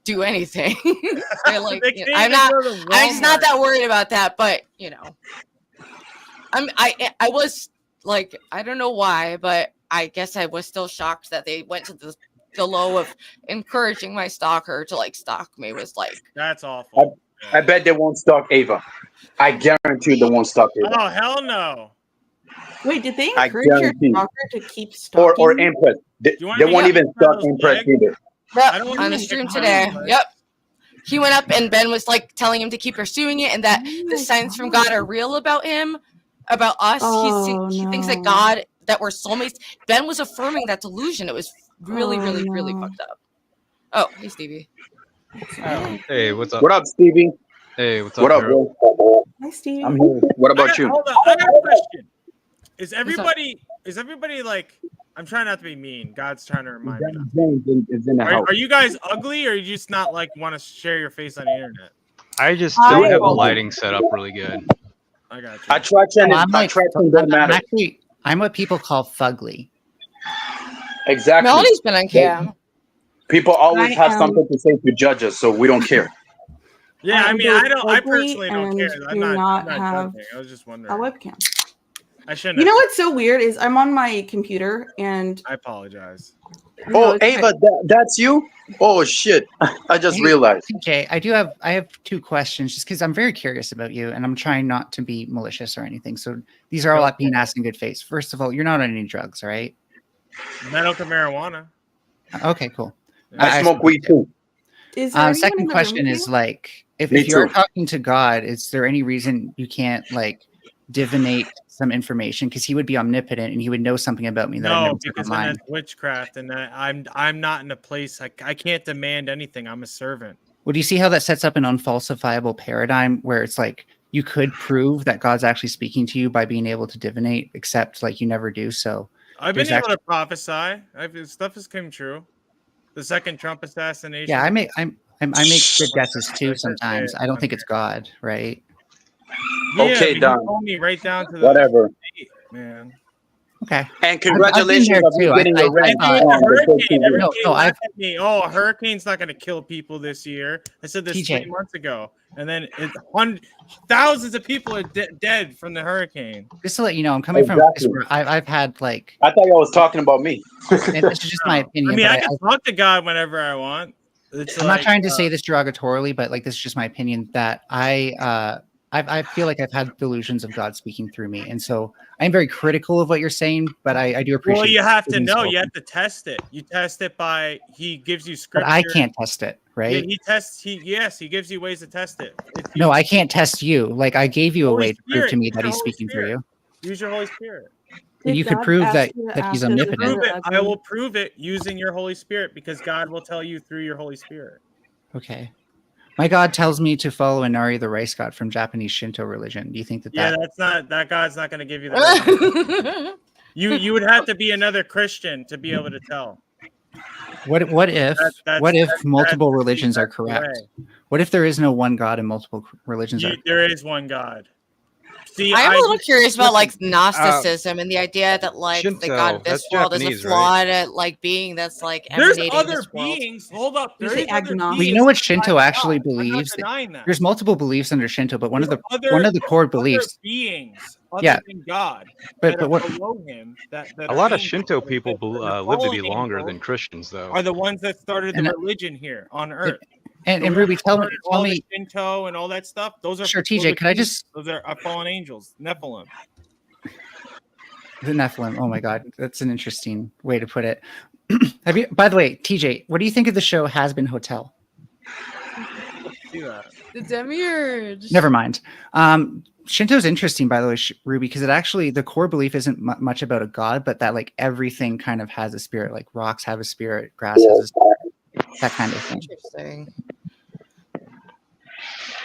do anything. They're like, They you can't know, I'm even not. go to I'm just not Walmart. that worried about that. But you know, I was like, I don't know why, but I guess I was still shocked that they went to the low of encouraging my stalker to like stalk me. Was like, That's awful. I bet they won't stalk Ava. I guarantee they won't stalk Ava. Oh hell no! Wait, did they I encourage your guarantee. stalker to keep stalking? Or Empress. They You wanna won't be even on stalk those Empress legs? either. I don't on wanna the be stream kicked today. out, right? Yep. He went up and Ben was like telling him to keep pursuing it and that Oh the my signs from God. God are real about him, about us. Oh, He thinks that no. God, that we're soulmates. Ben was affirming that delusion. It was really, Oh, really no. fucked up. Oh, hey Stevie. Hey, what's up? What up, Stevie? Hey, what's up? What up, Harold? bro? Hi, Steve. I'm here. What about you? Hold on, I got a question. Is everybody like? I'm trying not to be mean. God's trying to remind me. James is in the house. Are you guys ugly, or you just not like want to share your face on the internet? I just Hi. don't have the lighting set up really good. I got you. Attraction Well, don't matter. I'm what people call fugly. Exactly. Melody's been on cam. People always I have am- something to say to judge us, so we don't care. Yeah, I I'm mean, I don't. I ugly personally don't and care. I'm do not not I'm have judging. I was just A wondering. webcam. I shouldn't. You know have- what's so weird is I'm on my computer and I apologize. no, Oh, it's Ava, that's you? Oh shit! I just Hey, realized. Jay, I have two questions just because I'm very curious about you and I'm trying not to be malicious or anything. So these are all being asked in good faith. First of all, you're not on any drugs, right? Medical marijuana. Okay, cool. I smoke weed too. Is there anyone in Second the room question with is you? like, if Me you are too. talking to God, is there any reason you can't like divinate some information? Because he would be omnipotent and he would know something about me that I No, never said because then online. that's witchcraft, and I'm not in a place. I can't demand anything. I'm a servant. Well, do you see how that sets up an unfalsifiable paradigm where it's like you could prove that God's actually speaking to you by being able to divinate, except like you never do. So I've been There's able to prophesy. Stuff has come true. The second Trump assassination. yeah, I make good guesses too That's it. sometimes. I don't think it's God, right? Yeah, Okay, but you Don. told me right down to the Whatever. man. Okay. And I've been congratulations there on you too. getting I- your rent I- And Uh, the hurricane, on everybody No, laughed at me. Oh, a hurricane's not going to kill people this year. I said this TJ. 3 months ago, and then thousands of people are dead from the hurricane. Just to let you know, I'm coming from a place Exactly. where I've had like, I thought y'all was talking about me. and this is just my opinion. I mean, but I can talk to God whenever I want. It's I'm like, not trying to say this derogatorily, but like this is just my opinion that I feel like I've had delusions of God speaking through me, and so I'm very critical of what you're saying. But I do appreciate. well, you have to being know. spoken. You have to test it. You test it by he gives you scripture. But I can't test it, Yeah, right? he tests. He gives you ways to test it. No, I can't test you. Like I gave you a Holy way to prove to Spirit, me use that your he's Holy speaking through Spirit. you. Use your Holy Spirit. And Did you can God prove ask that you to that he's ask us omnipotent. Prove it. a I will prove it using your Holy Spirit because God will tell you through your Holy Spirit. Okay. My God tells me to follow Inari the rice god from Japanese Shinto religion. Do you think that Yeah, that that's not that God's not going to give you that. You would have to be another Christian to be able to tell. What if multiple religions are correct? What if there is no one God and multiple religions are correct? There is one God. See, I'm a little curious about like listen, Gnosticism and the idea that like the Shinto, God of this that's world is a Japanese, right? flawed like being that's like there's emanating other this world. beings. Hold up. You There say is other agnostic. Well, you beings know what besides Shinto God. actually I'm not believes? denying that. There's multiple beliefs under Shinto, but one of the There's core other beliefs. beings other Yeah. than God But that what? are below him. That A lot of angels, Shinto that people are live to fallen be longer angels than Christians, though. are the ones that started the And- religion here on Earth. And The Ruby, ones that tell started me. the Shinto and all that stuff. Those are Sure, those TJ, are could I demons. just Those are fallen angels, Nephilim. the Nephilim? Oh my God, that's an interesting way to put it. Have you? By the way, TJ, what do you think of the show Has Been Hotel? See that? The demiurge. Never mind. Shinto's interesting, by the way, Ruby, because it actually the core belief isn't much about a god, but that like everything kind of has a spirit. Like rocks have a spirit, grass has a spirit, that kind of thing. Interesting.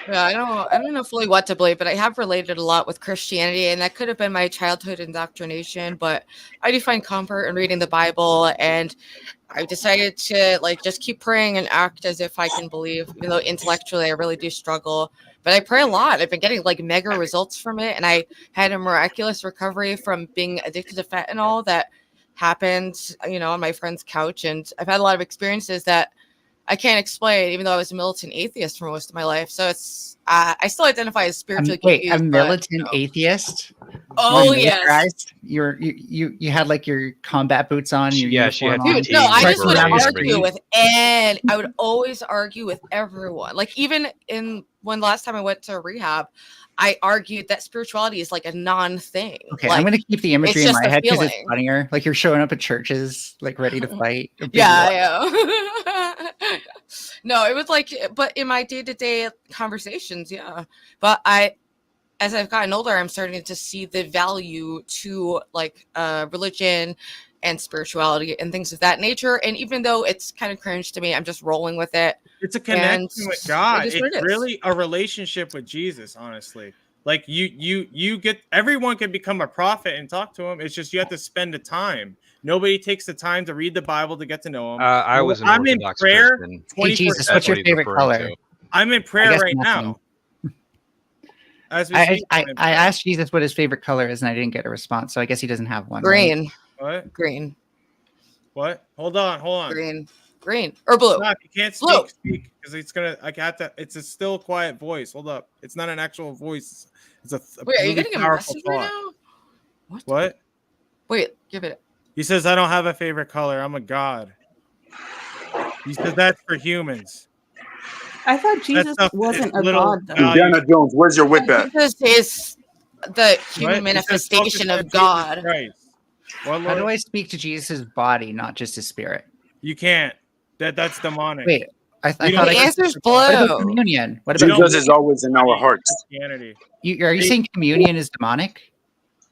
Yeah, I don't know fully what to believe, but I have related a lot with Christianity, and that could have been my childhood indoctrination. But I do find comfort in reading the Bible, and I decided to like just keep praying and act as if I can believe, even though intellectually I really do struggle. But I pray a lot. I've been getting like mega results from it, and I had a miraculous recovery from being addicted to fentanyl that happened, on my friend's couch, and I've had a lot of experiences that I can't explain, even though I was a militant atheist for most of my life. So it's I still identify as spiritually confused. A militant atheist? Oh yes. You had like your combat boots on. Your Yeah, she had uniform on. Dude, no, I just would Right. argue with, and I would always argue with everyone. Like even when last time I went to rehab, I argued that spirituality is like a non-thing. Okay, like, I'm gonna keep the imagery in just my a head because it's feeling. funnier. Like you're showing up at churches, like ready to fight. A big war. Yeah. No, it was like, but in my day-to-day conversations, yeah. But as I've gotten older, I'm starting to see the value to like religion and spirituality and things of that nature. And even though it's kind of cringe to me, I'm just rolling with it. It's a connection with God. It is It's what it is. really a relationship with Jesus, honestly. Like you get, everyone can become a prophet and talk to him. It's just you have to spend the time. Nobody takes the time to read the Bible to get to know him. I was an I'm in Orthodox prayer. Christian. Hey Jesus, That's what's your what he's favorite referring color? to. I'm in I prayer guess right nothing. now. As we I speak, I'm in prayer. asked Jesus what his favorite color is, and I didn't get a response. So I guess he doesn't have one. right? Green, What? green, What? Hold on. green, or blue. Stop. You can't Blue. speak because it's gonna. I got to. It's a still, quiet voice. Hold up. It's not an actual voice. It's a Wait, are you really getting a powerful message thought. right now? What? Wait, give it. He says, I don't have a favorite color. I'm a god. He says that's for humans. I thought Jesus stuff wasn't is a little god, though. value. Indiana Jones, where's your whip at? Jesus is the human What? He says, focus manifestation on of Jesus God. Christ. What, How do Lord? I speak to Jesus' body, not just his spirit? You can't. That's demonic. Wait, I You thought don't- The I answer's What about blue. communion? What You about don't- Jesus is always in our hearts. Christianity. are you saying communion is demonic?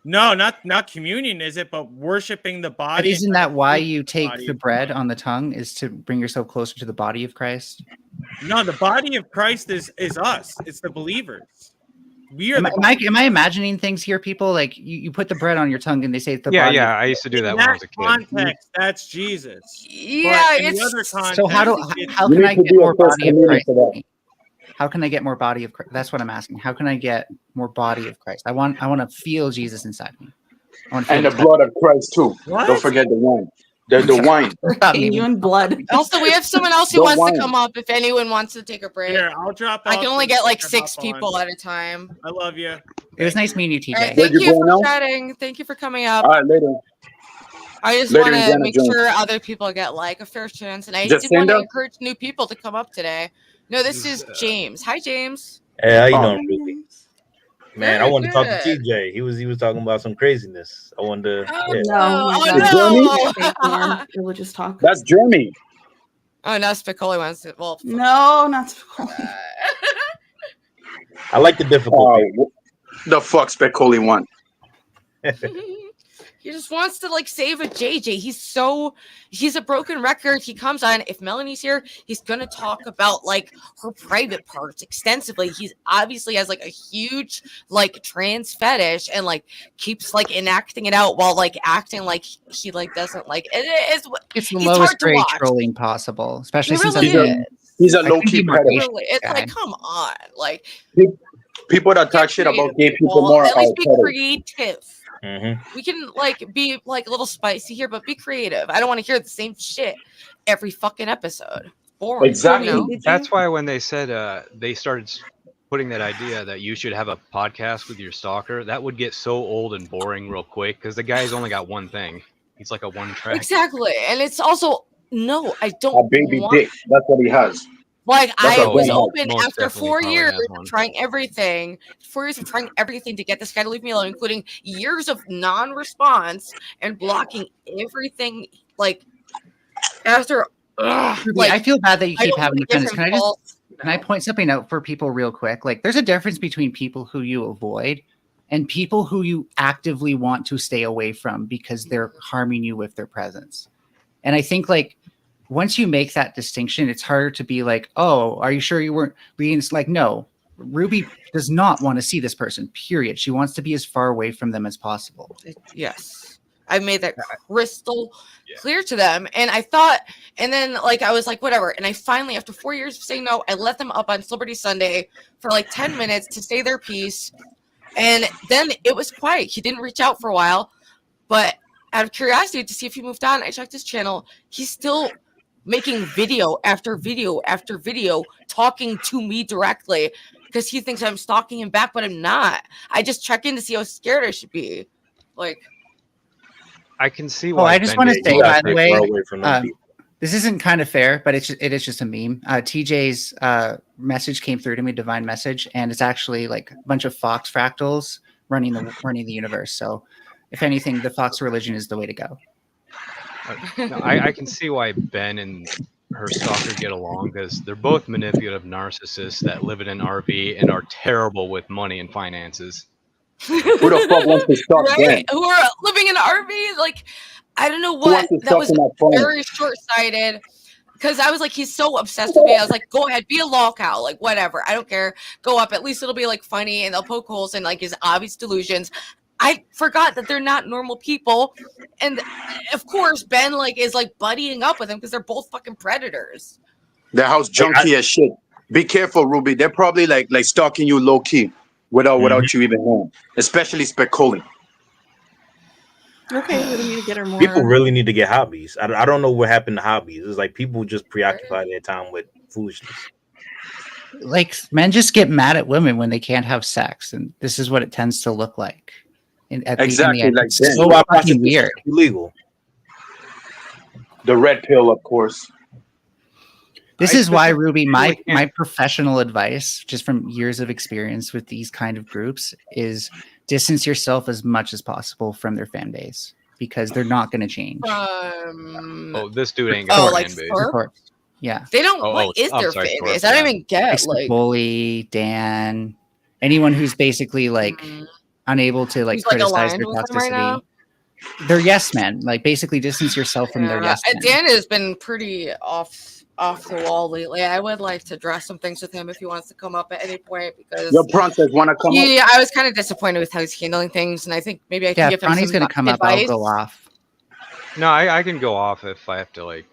No, not communion, is it? But worshiping the But body. isn't that why you take body the of bread Christ. on the tongue? Is to bring yourself closer to the body of Christ? No, the body of Christ is us. It's the believers. We are Am the I imagining things here, people? Like you put the bread on your tongue and they say it's the Yeah, body. yeah. I used to do that in when I that was a kid. context, that's Jesus. Yeah, But in the other it's context, So how You can need I to get be a more first body of communion Christ? for that. in me? How can I get more body of Christ? That's what I'm asking. How can I get more body of Christ? I want to feel Jesus inside me. I want to feel And the his touch. blood of Christ too. What? Don't forget the wine. The wine. Stop Hey, me. you in blood. also we have someone else who Don't wants whine. to come up if anyone wants to take a break. Here, I'll drop I off can only and get like hop 6 on. people at a time. I love you. It was nice meeting you, All right, TJ. thank Where'd you you go for now? chatting. Thank you for coming up. All right, later. I just Later, want to Indiana make Jones. sure other people get like a fair chance, and I did want to Jacinda? encourage new people to come up today. No, this is James. Hi, James. Hey, how you Oh. doing, Ruby? Man, I Very wanted to talk to good. TJ. He was talking about some craziness. I wanted to. Oh, Yeah. No, he's oh, not. no. Fake man. Religious talk. That's Jeremy. Oh, now Spicoli wants to. Well, No, not I like the difficult. The fuck Specoli one. He just wants to like save a JJ. He's a broken record. He comes on. If Melanie's here, he's gonna talk about like her private parts extensively. He's obviously has like a huge like trans fetish and like keeps like enacting it out while like acting like he like doesn't like it. It's the It's lowest hard to grade watch. trolling possible, especially It since really I'm is. He's a I low couldn't key be more predator. patient. Really, it's guy. like come on, like People that talk get shit about creative, gay people Paul. more At least are be predators. creative. Mhm. We can like be like a little spicy here, but be creative. I don't want to hear the same shit every fucking episode. Boring. Exactly. You know? Did That's you- why when they said they started putting that idea that you should have a podcast with your stalker, that would get so old and boring real quick because the guy's only got one thing. He's like a one track. Exactly. And it's also no, I A don't baby want dick. That's what he has. like That's I what was he open most after definitely 4 probably years has of one. trying everything. 4 years of trying everything to get this guy to leave me alone, including years of non-response and blocking everything like after Ruby, like I feel bad that you I keep don't having wanna give defendants. him Can I just false- Can I point something out for people real quick? Like, there's a difference between people who you avoid and people who you actively want to stay away from because they're harming you with their presence. And I think, like, once you make that distinction, it's harder to be like, oh, are you sure you weren't being? It's like, no, Ruby does not want to see this person, period. She wants to be as far away from them as possible. Yes. I made that crystal clear to them. And I thought, and then like I was like, whatever. And I finally, after 4 years of saying no, I let them up on Celebrity Sunday for like 10 minutes to say their piece. And then it was quiet. He didn't reach out for a while. But out of curiosity to see if he moved on, I checked his channel. He's still making video after video after video talking to me directly because he thinks I'm stalking him back, but I'm not. I just check in to see how scared I should be. Like, I can see Oh, why. I just Ben want to did say, You that. gotta by the stay far way, away from them people. this isn't kind of fair, but it is just a meme. TJ's message came through to me, divine message, and it's actually like a bunch of Fox fractals running the universe. So, if anything, the Fox religion is the way to go. No, I can see why Ben and her stalker get along because they're both manipulative narcissists that live in an RV and are terrible with money and finances. Who the fuck wants to stalk right? Ben? Who are living in RVs? Like, I don't know Who what wants to that stalk was in that phone? very short-sighted. Because I was like, he's so obsessed with me. I was like, go ahead, be a lol cow, like whatever. I don't care. Go up. At least it'll be like funny, and they'll poke holes in like his obvious delusions. I forgot that they're not normal people, and of course Ben like is like buddying up with him because they're both fucking predators. Their house junky as shit. Be careful, Ruby. They're probably like stalking you low key without you even knowing. Especially speculate. Okay, we need to get her more. People really need to get hobbies. I don't know what happened to hobbies. It's like people just preoccupy their time with foolishness. Like, men just get mad at women when they can't have sex, and this is what it tends to look like. Exactly, like it's Ben. so Why fucking prostitution weird. is illegal? The red pill, of course. This I is why, specifically Ruby, feel my like- my professional advice, just from years of experience with these kind of groups, is distance yourself as much as possible from their fan base because they're not going to change. Oh, this dude ain't got Oh, a like fan base. Thor? Yeah, They don't. Oh, What is I'm their sorry, fan Thor, base? I don't yeah. even get it's the like. bully, Dan, anyone who's basically like Mm. unable to like Who's, like, criticize aligned their with them right now? toxicity. They're yes men. Like, basically distance yourself from their Yeah, yes men. Dan has been pretty off the wall lately. I would like to address some things with him if he wants to come up at any point because Your princess wanna come up? yeah, I was kind of disappointed with how he's handling things, and I think maybe I can Yeah, give him Ronnie's some going to come up. I'll advice. go off. No, I can go off if I have to, like,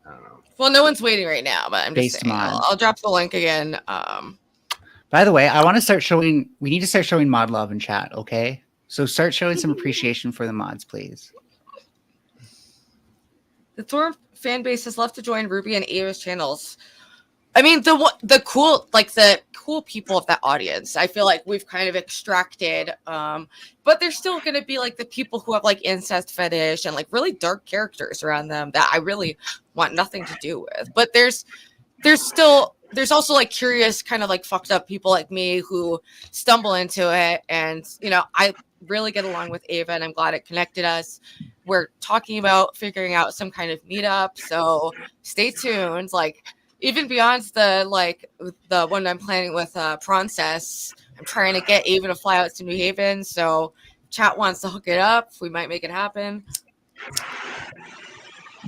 I don't know. Well, no one's waiting right now, but I'm just Based saying. mod. I'll drop the link again. By the way, I want to start showing. We need to start showing mod love in chat. Okay, so start showing some appreciation for the mods, please. The Thor fan base has left to join Ruby and Ava's channels. I mean, the cool people of that audience. I feel like we've kind of extracted, but there's still going to be like the people who have like incest fetish and like really dark characters around them that I really want nothing to do with. But there's also like curious, kind of like fucked up people like me who stumble into it, and I really get along with Ava, and I'm glad it connected us. We're talking about figuring out some kind of meetup, so stay tuned. Like, even beyond the one I'm planning with Princess, I'm trying to get Ava to fly out to New Haven. So chat wants to hook it up, we might make it happen.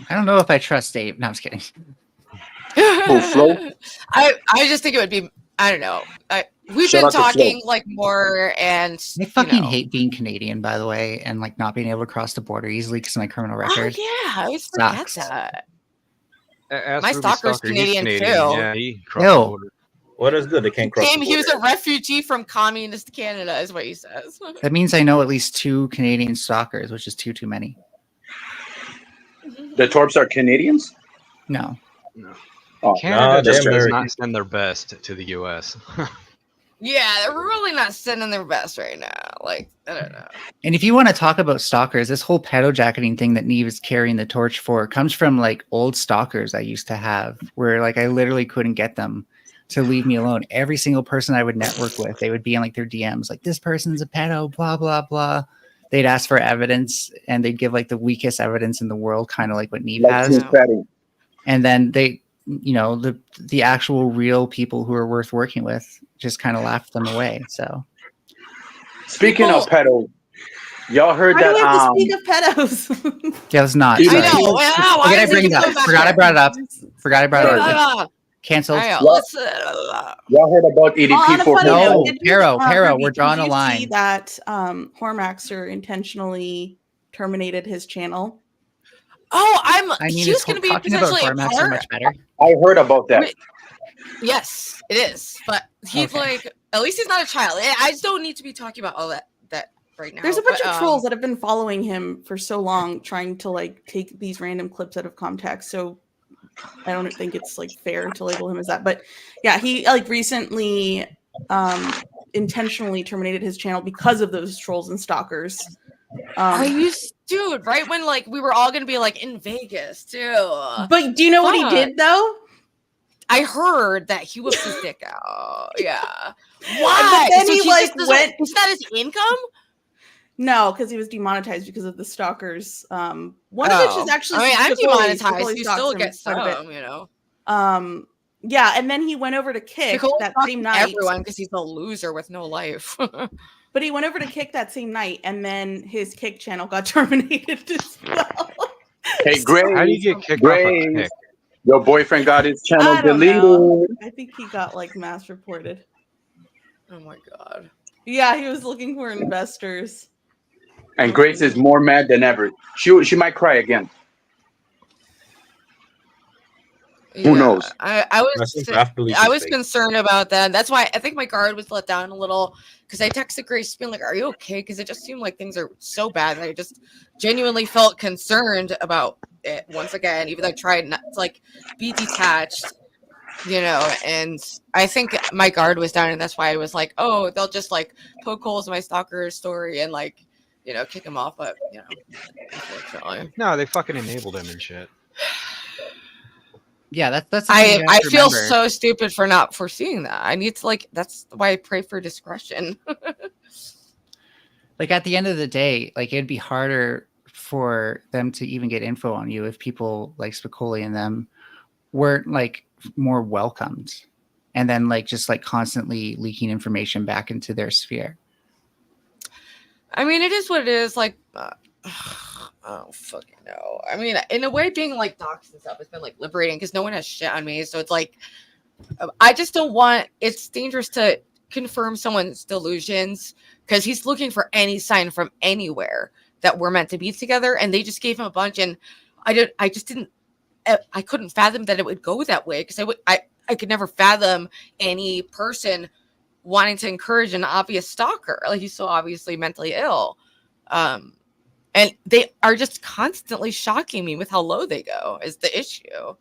I don't know if I trust Dave. No, I'm just kidding. Flo? I just think it would be, I don't know. We've Shout been out to Flo. talking like more, and I fucking hate being Canadian, by the way, and like not being able to cross the border easily because of my criminal record. Oh yeah, I always forget Sucks. that. Ask My Ruby stalker's Stalker, he's Canadian, too. Yeah, he crossed Ew. the border. Well, that's good. They can't cross. Damn, the he was border. a refugee from communist Canada, is what he says. That means I know at least 2 Canadian stalkers, which is too many. The Torps are Canadians? No. Oh, Canada they're just does American. not send their best to the U.S. Yeah, they're really not sending their best right now. Like, I don't know. And if you want to talk about stalkers, this whole pedo jacketing thing that Neve is carrying the torch for comes from like old stalkers I used to have, where like I literally couldn't get them to leave me alone. Every single person I would network with, they would be in like their DMs, like this person's a pedo, blah, blah, blah. They'd ask for evidence and they'd give like the weakest evidence in the world, kind of like what Neve has. And then they, you know, the actual real people who are worth working with just kind of laughed them away. So Speaking of pedo, y'all heard Why do that? we have to speak of pedos? yeah, it's not. I Sorry. know. Wow, Forgot I bring it up. Forgot I brought it up. Forgot I brought it up. Canceled. Let's, Y'all heard about EDP for No, Did you, Hero, Ruby, we're drawing did a you line. see that Hormaxer intentionally terminated his channel? oh, I mean, he was going to be talking about potentially a formats so part. much better. I heard about that. Wait. Yes, it is. But he's Okay. like, at least he's not a child. I just don't need to be talking about all that right now. There's a bunch but, of trolls that have been following him for so long, trying to like take these random clips out of context. So I don't think it's like fair to label him as that. But yeah, he like recently intentionally terminated his channel because of those trolls and stalkers. Dude, right when like we were all gonna be like in Vegas too. But do you know what he Fuck. did though? I heard that he whipped his dick out. Yeah. But Why? then So he like went. Is that his income? No, because he was demonetized because of the stalkers. One of which is actually. I mean, I'm Spicoli. demonetized. Spicoli You stalks still him get quite a bit. some, you know. Yeah, and then he went over to Kick Nicole that talks same to night. everyone because he's a loser with no life. But he went over to Kick that same night, and then his Kick channel got terminated as well. Hey, Grace. How do you get kicked off Grace. a Kick? Your boyfriend got his channel I don't deleted. know. I think he got like mass reported. Oh my god. Yeah, he was looking for investors. And Grace is more mad than ever. She might cry again. Who knows? I was concerned about that. That's why I think my guard was let down a little because I texted Grace being like, "Are you okay?" Because it just seemed like things are so bad that I just genuinely felt concerned about it once again. Even though I tried not to like be detached, you know. And I think my guard was down, and that's why I was like, "Oh, they'll just like poke holes in my stalker story and like, you know, kick him off." But you know, unfortunately, No, they fucking enabled him and shit. Yeah, that's. the thing you have I to feel remember. so stupid for not foreseeing that. I need to like. That's why I pray for discretion. Like at the end of the day, like it'd be harder for them to even get info on you if people like Spicoli and them weren't like more welcomed, and then like just like constantly leaking information back into their sphere. I mean, it is what it is. Like, I don't fucking know. I mean, in a way, being like doxxed and stuff has been like liberating because no one has shit on me. So it's like, I just don't want. It's dangerous to confirm someone's delusions because he's looking for any sign from anywhere that we're meant to be together, and they just gave him a bunch. And I just didn't. I couldn't fathom that it would go that way because I could never fathom any person wanting to encourage an obvious stalker. Like he's so obviously mentally ill. And they are just constantly shocking me with how low they go is the issue.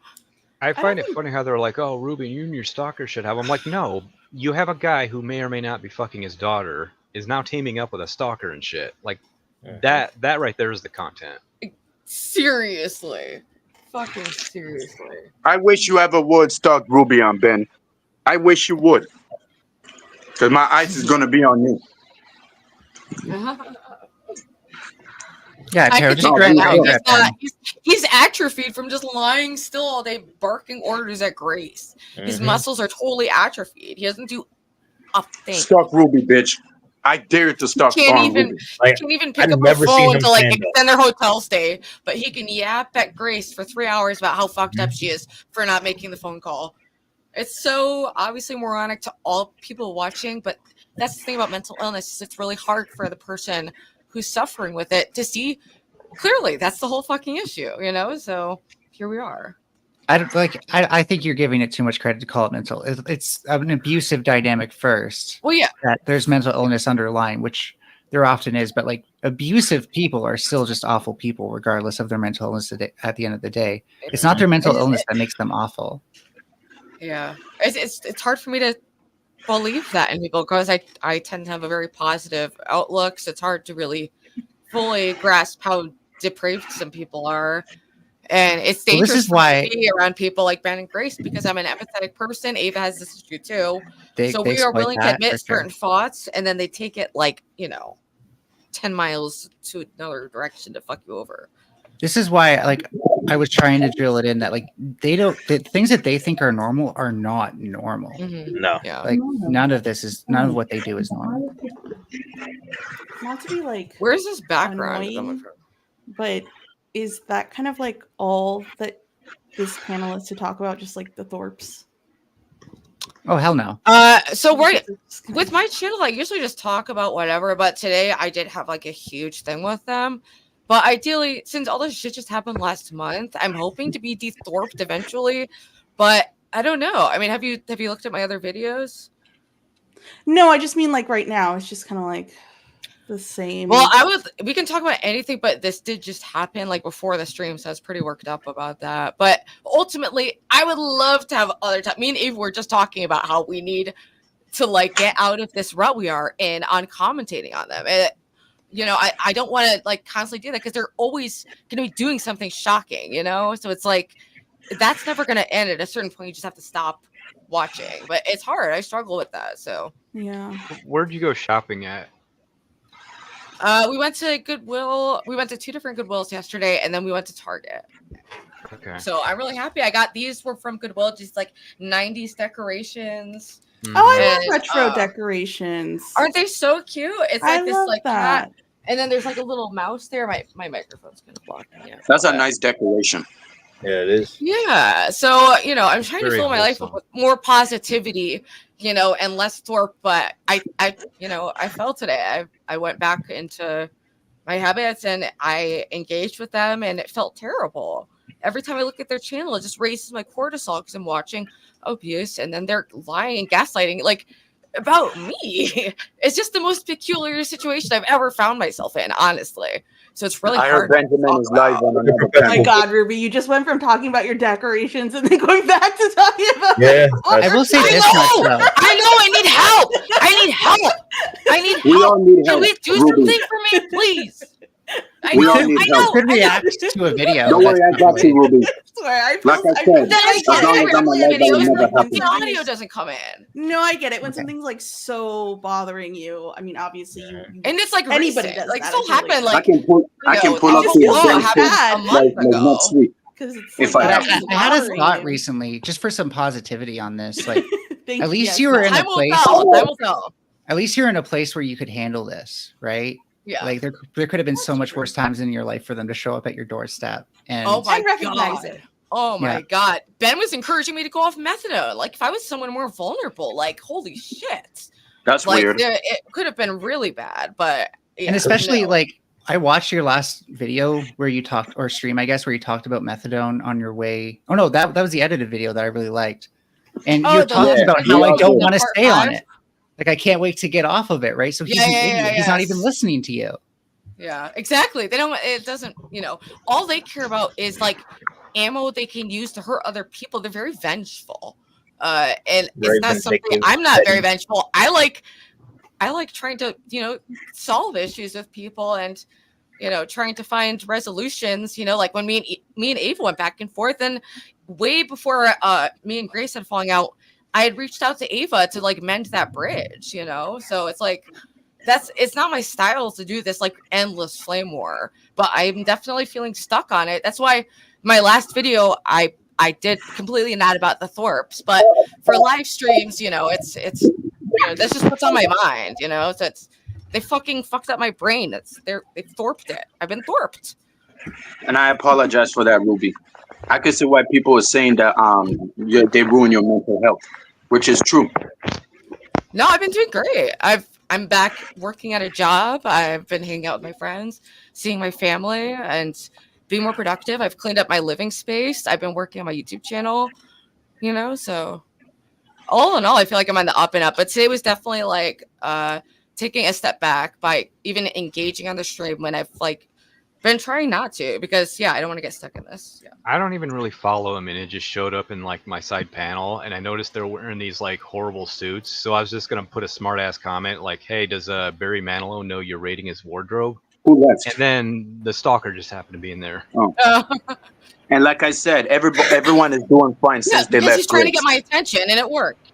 I find it funny how they're like, "Oh, Ruby, you and your stalker should have." I'm like, no, you have a guy who may or may not be fucking his daughter is now teaming up with a stalker and shit. Like that right there is the content. Seriously. Fucking seriously. I wish you ever would stalk Ruby on Ben. I wish you would. Because my eyes is going to be on you. Yeah, I Tara, could just take grab that out. grab He's atrophied from just lying still all day, barking orders at Grace. His muscles are totally atrophied. He doesn't do a thing. Stalk Ruby, bitch. I dare to stalk Can't foreign even women. Like, can't even pick I've up a never seen phone him to like stand up. extend their hotel stay, but he can yap at Grace for 3 hours about how fucked up she is for not making the phone call. It's so obviously moronic to all people watching, but that's the thing about mental illness is it's really hard for the person who's suffering with it to see clearly. That's the whole fucking issue, you know? So here we are. I think you're giving it too much credit to call it mental. It's an abusive dynamic first. Well, yeah. That there's mental illness underlying, which there often is, but like abusive people are still just awful people, regardless of their mental illness at the end of the day. It's not their mental illness that makes them awful. Yeah. It's hard for me to believe that in people because I tend to have a very positive outlook. So it's hard to really fully grasp how depraved some people are. And it's dangerous this is for why me to be around people like Ben and Grace because I'm an empathetic person. Ava has this issue too. So we are willing to admit certain thoughts and then they take it like, 10 miles to another direction to fuck you over. This is why I was trying to drill it in that the things that they think are normal are not normal. Mm-hmm. No. Yeah. Like none of what they do is normal. Not to be like where's this background annoying, but is that kind of like all that this panel is to talk about, just like the Thorps? Oh hell no. So with my channel, I usually just talk about whatever, but today I did have like a huge thing with them. But ideally, since all this shit just happened last month, I'm hoping to be de-thorped eventually. But I don't know. I mean, have you looked at my other videos? No, I just mean like right now. It's just kind of like the same. Well, we can talk about anything, but this did just happen like before the stream, so I was pretty worked up about that. But ultimately, I would love to have other time. Me and Eve were just talking about how we need to like get out of this rut we are in on commentating on them. I don't want to like constantly do that because they're always going to be doing something shocking, So it's like that's never going to end. At a certain point, you just have to stop watching. But it's hard. I struggle with that. So yeah. Where'd you go shopping at? We went to Goodwill. We went to 2 different Goodwills yesterday, and then we went to Target. Okay. So I'm really happy. I got these were from Goodwill, just like 90s decorations. Oh, I love retro decorations. Aren't they so cute? It's like this like that. cat, and then there's like a little mouse there. My microphone's gonna block me. Yeah. That's a nice decoration. Yeah, it is. Yeah. So I'm trying to fill my life up with more positivity, and less Thorpe. But I felt today. I went back into my habits and I engaged with them, and it felt terrible. Every time I look at their channel, it just raises my cortisol because I'm watching abuse, and then they're lying and gaslighting like about me. It's just the most peculiar situation I've ever found myself in, honestly. So it's really I hard. heard Benjamin is live on another. Oh my God, Ruby, you just went from talking about your decorations and then going back to talking about. Yeah, I will say this much though. I know. I need help. I need help. We all need Can help. we do Ruby. something for me, please? I We know. all need I help. know. Could react to a video. Don't worry, I got you, Ruby. I Like I said, Then I as get long it. as I'm Every alive, that video will is never like when happen. the audio doesn't come in. No, I get it. When Okay. something's like so bothering you, I mean, obviously, you And it's like anybody recent. does like that. still It's really happened. I Like can pull up this to whole your law damn happened bad. a like month ago. next week. because it's If like, I I, have I had a bothering thought you. recently, just for some positivity on this. Like, Thank at least yes, you were in a Time will place. tell. Time will tell. At least you're in a place where you could handle this, right? Yeah. Like there could have been so much worse times in your life for them to show up at your doorstep. And Oh my And recognize God. it. Oh my Yeah. God. Ben was encouraging me to go off methadone. Like if I was someone more vulnerable, like holy shit. That's Like weird. it could have been really bad, but yeah, and especially no. like I watched your last video where you talked, or stream, I guess, where you talked about methadone on your way. Oh no, that was the edited video that I really liked. And Oh, you're the talking last about video how I was don't good. want to Part stay on 5? it. Like I can't wait to get off of it, right? So he's an idiot. He's not even yes. listening to you. Yeah, exactly. They don't. It doesn't. All they care about is like ammo they can use to hurt other people. They're very vengeful, and Very it's not something. vindictive. I'm not very vengeful. I like trying to solve issues with people and trying to find resolutions. Like when me and Ava went back and forth, and way before me and Grace had falling out, I had reached out to Ava to like mend that bridge. So it's like. It's not my style to do this like endless flame war, but I'm definitely feeling stuck on it. That's why my last video I did completely not about the Thorpes, but for live streams, it's that's just what's on my mind, so They fucking fucked up my brain. They thorped it. I've been thorped. And I apologize for that, Ruby. I can see why people are saying that they ruin your mental health, which is true. No, I've been doing great. I'm back working at a job. I've been hanging out with my friends, seeing my family, and being more productive. I've cleaned up my living space. I've been working on my YouTube channel, you know, so all in all, I feel like I'm on the up and up. But today was definitely like taking a step back by even engaging on the stream when I've like been trying not to, because I don't want to get stuck in this. Yeah. I don't even really follow him, and it just showed up in like my side panel, and I noticed they're wearing these like horrible suits. So I was just gonna put a smart ass comment like, "Hey, does Barry Manilow know you're raiding his wardrobe?" Who left? And then the stalker just happened to be in there. Oh. And like I said, everyone is doing fine since they left. He's trying to get my attention, and it worked.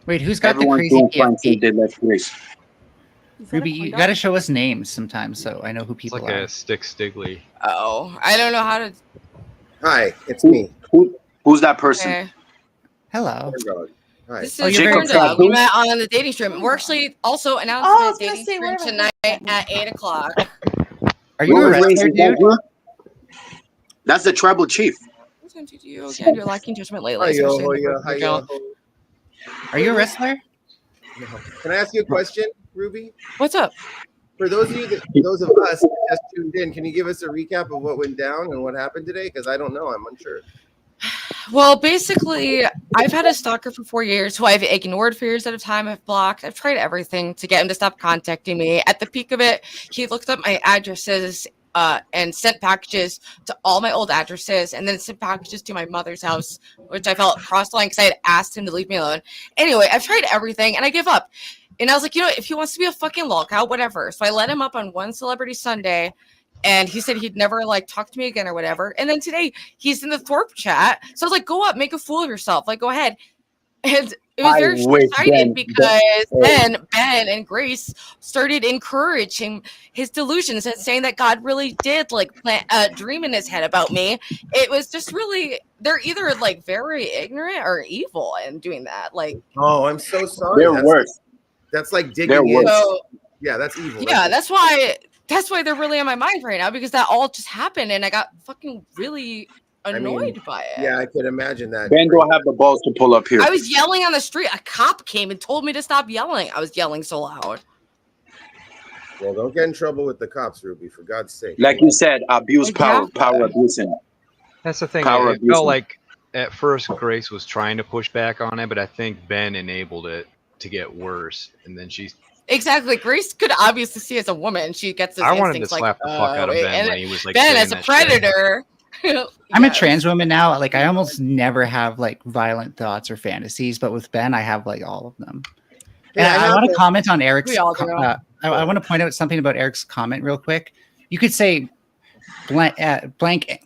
Wait, who's got Everyone's the doing crazy fine since PFP? they left Grace. Ruby, you got to show us names sometimes so I know who It's people like are. a stick stiggly. Oh, I don't know how to. Hi, it's me. Who's that person? Okay. Hello. Hi. This Oh, is you're Corn very Dog. We met on the dating stream. We're actually also Oh, I announcing was the gonna dating say, stream whatever. tonight at 8:00. Are you a wrestler, dude? That's the tribal chief. You again, you're lacking judgment lately. especially in the Hi, group yo. Are you a wrestler? No. Can I ask you a question, Ruby? What's up? For those of us that just tuned in, can you give us a recap of what went down and what happened today? Because I don't know, I'm unsure. Well, basically, I've had a stalker for 4 years who I've ignored for years at a time. I've blocked. I've tried everything to get him to stop contacting me. At the peak of it, he looked up my addresses and sent packages to all my old addresses, and then sent packages to my mother's house, which I felt crossed the line because I had asked him to leave me alone. Anyway, I've tried everything, and I give up. And I was like, you know, if he wants to be a fucking lolcow, whatever. So I let him up on one Celebrity Sunday, and he said he'd never like talk to me again or whatever. And then today he's in the Thorpe chat. So I was like, go up, make a fool of yourself. Like, go ahead. And it was very short-sighted because then Ben and Grace started encouraging his delusions and saying that God really did like plant a dream in his head about me. It was just really, they're either like very ignorant or evil in doing that. Like, oh, I'm so sorry. They're worse. That's like digging in. So, Yeah, that's evil. yeah, that's why they're really on my mind right now, because that all just happened and I got fucking really annoyed by it. Yeah, I could imagine that. Ben don't have the balls to pull up here. I was yelling on the street. A cop came and told me to stop yelling. I was yelling so loud. Well, don't get in trouble with the cops, Ruby, for God's sake. Like you said, abuse Exactly. power abusing. That's the thing. Power It abuse. felt like at first Grace was trying to push back on it, but I think Ben enabled it to get worse, and then she's. Exactly. Grace could obviously see as a woman. She gets this I wanted to instincts slap like, the fuck out of wait, Ben and when he was like. Ben saying as a that shit. predator. I'm a Yes. trans woman now. Like I almost never have like violent thoughts or fantasies, but with Ben, I have like all of them. And Yeah, I want to comment on Eric's. We all do. I want to point out something about Eric's comment real quick. You could say blank,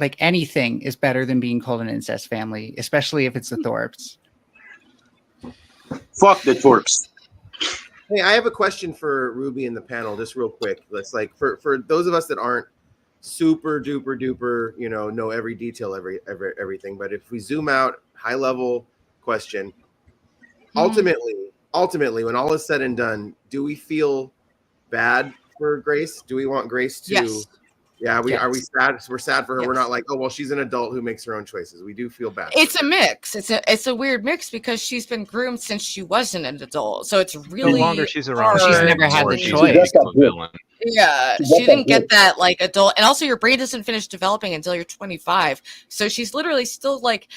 like anything is better than being called an incest family, especially if it's the Thorpes. Fuck the Thorpes. Hey, I have a question for Ruby in the panel, just real quick. Let's like for those of us that aren't super duper duper, you know every detail, everything. But if we zoom out, high level question. Ultimately, when all is said and done, do we feel bad for Grace? Do we want Grace to? Yes. Yeah, Yes. Are we sad? We're sad for her. Yes. We're not like, oh well, she's an adult who makes her own choices. We do feel bad. It's a mix. It's a weird mix because she's been groomed since she wasn't an adult. So it's The really longer she's around, hard. She's never had more the she's choice. a villain. Yeah, She she got didn't that get that like adult, and also your brain doesn't finish developing until you're 25. So she's literally still like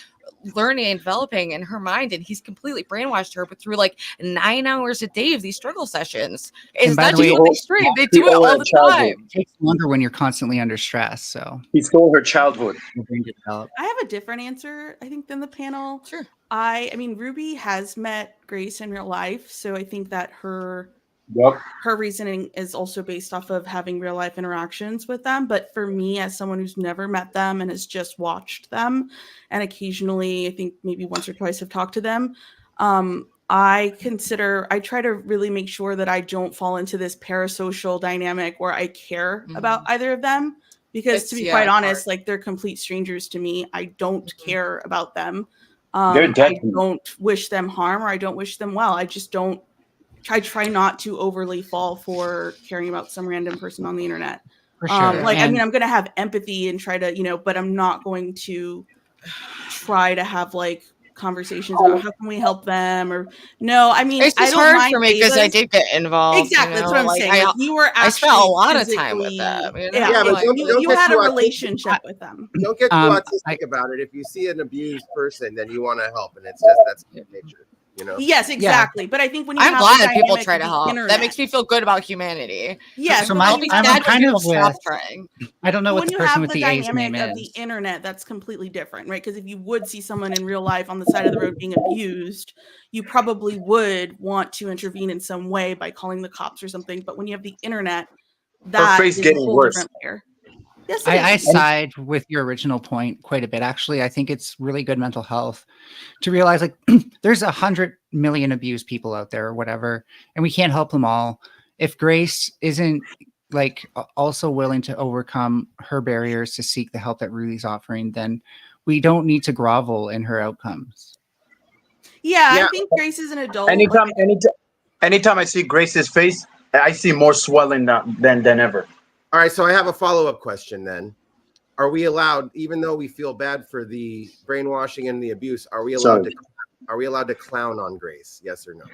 learning and developing in her mind, and he's completely brainwashed her. But through like 9 hours a day of these struggle sessions, it's by not the just way, what they stream; they do it all the time. It takes longer when you're constantly under stress. So He stole her childhood. your brain develops. I have a different answer, I think, than the panel. Sure. I mean, Ruby has met Grace in real life, so I think that her Yep. reasoning is also based off of having real life interactions with them. But for me, as someone who's never met them and has just watched them, and occasionally, I think maybe once or twice have talked to them, I try to really make sure that I don't fall into this parasocial dynamic where I care about either of them. Because to be quite honest, like they're complete strangers to me. I don't care about them. They're dead I don't wish them harm or I don't wish them well. I just don't try not to overly fall for caring about some random person on the internet. For sure. Like, I mean, I'm going to have empathy and try to, you know, but I'm not going to try to have like conversations about how can we help them or no. I mean, It's I just don't hard mind for me because I divas. did get involved. Exactly, you that's know? what I'm like, saying. Like, you were I actually spent a lot of time with physically- them. You know? Yeah, Yeah, but like, don't you get had too a autistic. relationship with them. Don't get too autistic about it. If you see an abused person, then you want to help, and it's just that's nature, you know. Yes, exactly. But I think when you I'm have glad the that people dynamic try of to the help. internet, That makes me feel good about humanity. yes, So but my, when you I'm have- kind of stop with. trying. I don't know what when the you person have with the the A's dynamic name of the is. internet, that's completely different, right? Because if you would see someone in real life on the side of the road being abused, you probably would want to intervene in some way by calling the cops or something. But when you have the internet, that face is a getting whole worse. different layer. Yes, it I is. side with your original point quite a bit. Actually, I think it's really good mental health to realize like there's 100 million abused people out there or whatever, and we can't help them all. If Grace isn't like also willing to overcome her barriers to seek the help that Rudy's offering, then we don't need to grovel in her outcomes. Yeah, Yeah. I think Grace is an adult. Anytime I see Grace's face, I see more swelling than ever. All right, so I have a follow-up question then. Are we allowed, even though we feel bad for the brainwashing and the abuse, are we allowed to clown on Grace? Yes or no?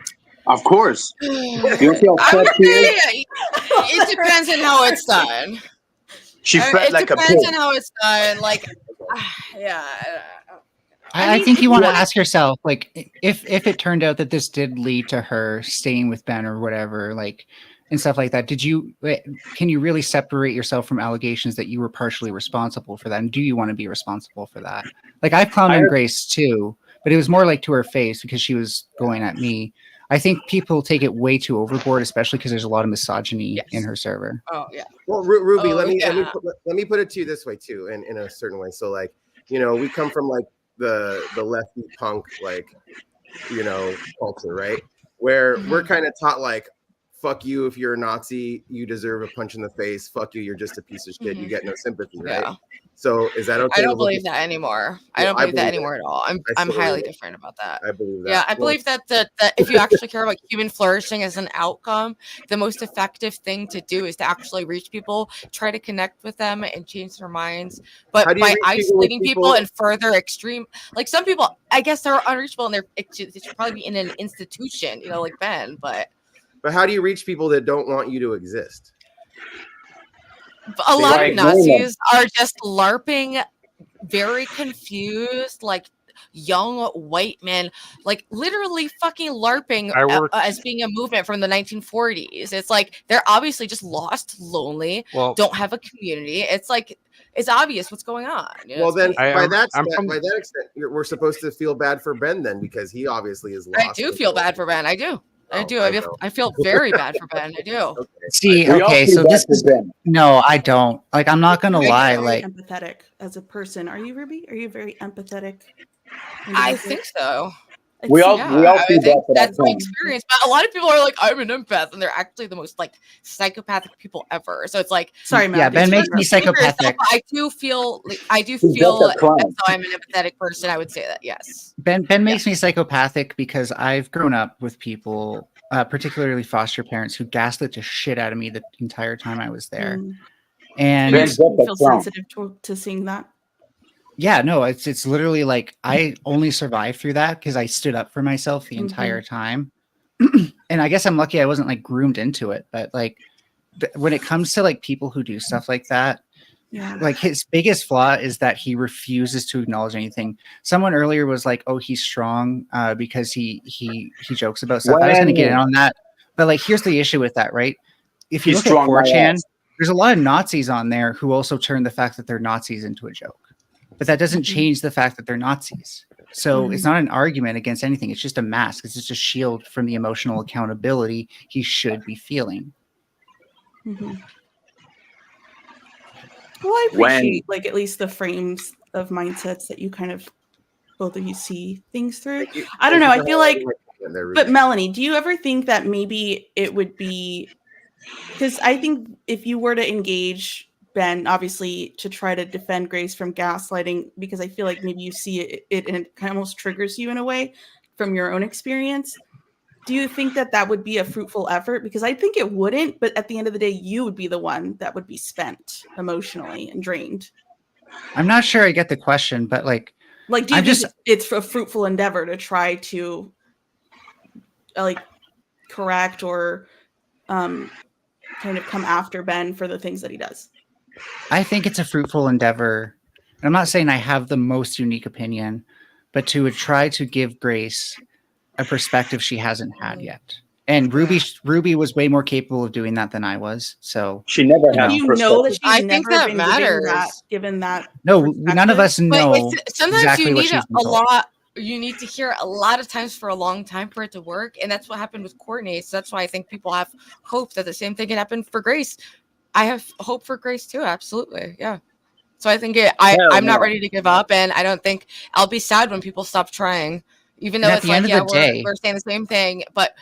Of course. I would say it depends on how it's done. She felt It like a depends pig. on how it's done. Like, yeah. I think you want to ask yourself, like, if it turned out that this did lead to her staying with Ben or whatever, like, and stuff like that, can you really separate yourself from allegations that you were partially responsible for that? And do you want to be responsible for that? Like, I've clowned on Grace too, but it was more like to her face because she was going at me. I think people take it way too overboard, especially because there's a lot of misogyny in her server. Oh yeah. Well, Ruby, Oh, let yeah. me put it to you this way too, in a certain way. So, like, you know, we come from like the lefty punk, like, you know, culture, right? Where we're kind of taught like, fuck you if you're a Nazi, you deserve a punch in the face. Fuck you, you're just a piece of shit. You get no sympathy, right? Yeah. So is that okay? I don't believe that anymore. I don't believe that anymore at all. I'm highly different about that. I believe that. Yeah, I believe that if you actually care about human flourishing as an outcome, the most effective thing to do is to actually reach people, try to connect with them, and change their minds. But How do you by reach people with isolating people people- and further extreme, like some people, I guess they're unreachable and they should probably be in an institution, you know, like Ben. But how do you reach people that don't want you to exist? A lot of Nazis are just LARPing, very confused, like young white men, like literally fucking LARPing as being a movement from the 1940s. It's like they're obviously just lost, lonely, don't have a community. It's like it's obvious what's going on. You know, Well, then by that extent, we're supposed to feel bad for Ben then because he obviously is lost. I do feel bad for Ben. I do. I feel very bad for Ben. I do. See, okay, so this is no, I don't. Like, I'm not gonna lie. Like, empathetic as a person. Are you, Ruby? Are you very empathetic? I think so. We all feel bad for that's that my thing. experience. But a lot of people are like, I'm an empath, and they're actually the most like psychopathic people ever. So it's like, sorry, Matt. Yeah, Ben makes me psychopathic. I do feel as though I'm an empathetic person. I would say that, yes. Ben makes me psychopathic because I've grown up with people, particularly foster parents, who gaslit the shit out of me the entire time I was there. And you feel sensitive to seeing that. Yeah, no, it's literally like I only survived through that because I stood up for myself the entire time. And I guess I'm lucky I wasn't like groomed into it. But like when it comes to like people who do stuff like that, like his biggest flaw is that he refuses to acknowledge anything. Someone earlier was like, "Oh, he's strong because he jokes about stuff." I was going to get in on that, but like here's the issue with that, right? If you look at 4chan, there's a lot of Nazis on there who also turn the fact that they're Nazis into a joke. But that doesn't change the fact that they're Nazis. So it's not an argument against anything. It's just a mask. It's just a shield from the emotional accountability he should be feeling. Well, I appreciate like at least the frames of mindsets that you kind of both of you see things through. I don't know. I feel like, but Melanie, do you ever think that maybe it would be, because I think if you were to engage Ben, obviously, to try to defend Grace from gaslighting, because I feel like maybe you see it and it kind of almost triggers you in a way from your own experience. do you think that that would be a fruitful effort? Because I think it wouldn't, but at the end of the day, you would be the one that would be spent emotionally and drained. I'm not sure I get the question, but like do you I'm think just it's a fruitful endeavor to try to like correct or kind of come after Ben for the things that he does? I think it's a fruitful endeavor. I'm not saying I have the most unique opinion, but to try to give Grace a perspective she hasn't had yet. And Ruby was way more capable of doing that than I was. So she never had. Do you know that she's I never think that been matters. given that? no, none of us know But sometimes exactly you what need she's a been told. lot. You need to hear a lot of times for a long time for it to work, and that's what happened with Courtney. So that's why I think people have hope that the same thing can happen for Grace. I have hope for Grace too. Absolutely, yeah. So I think I'm not ready to give up, and I don't think I'll be sad when people stop trying. Even though And at it's the like, end of yeah, the day, we're saying the same thing, but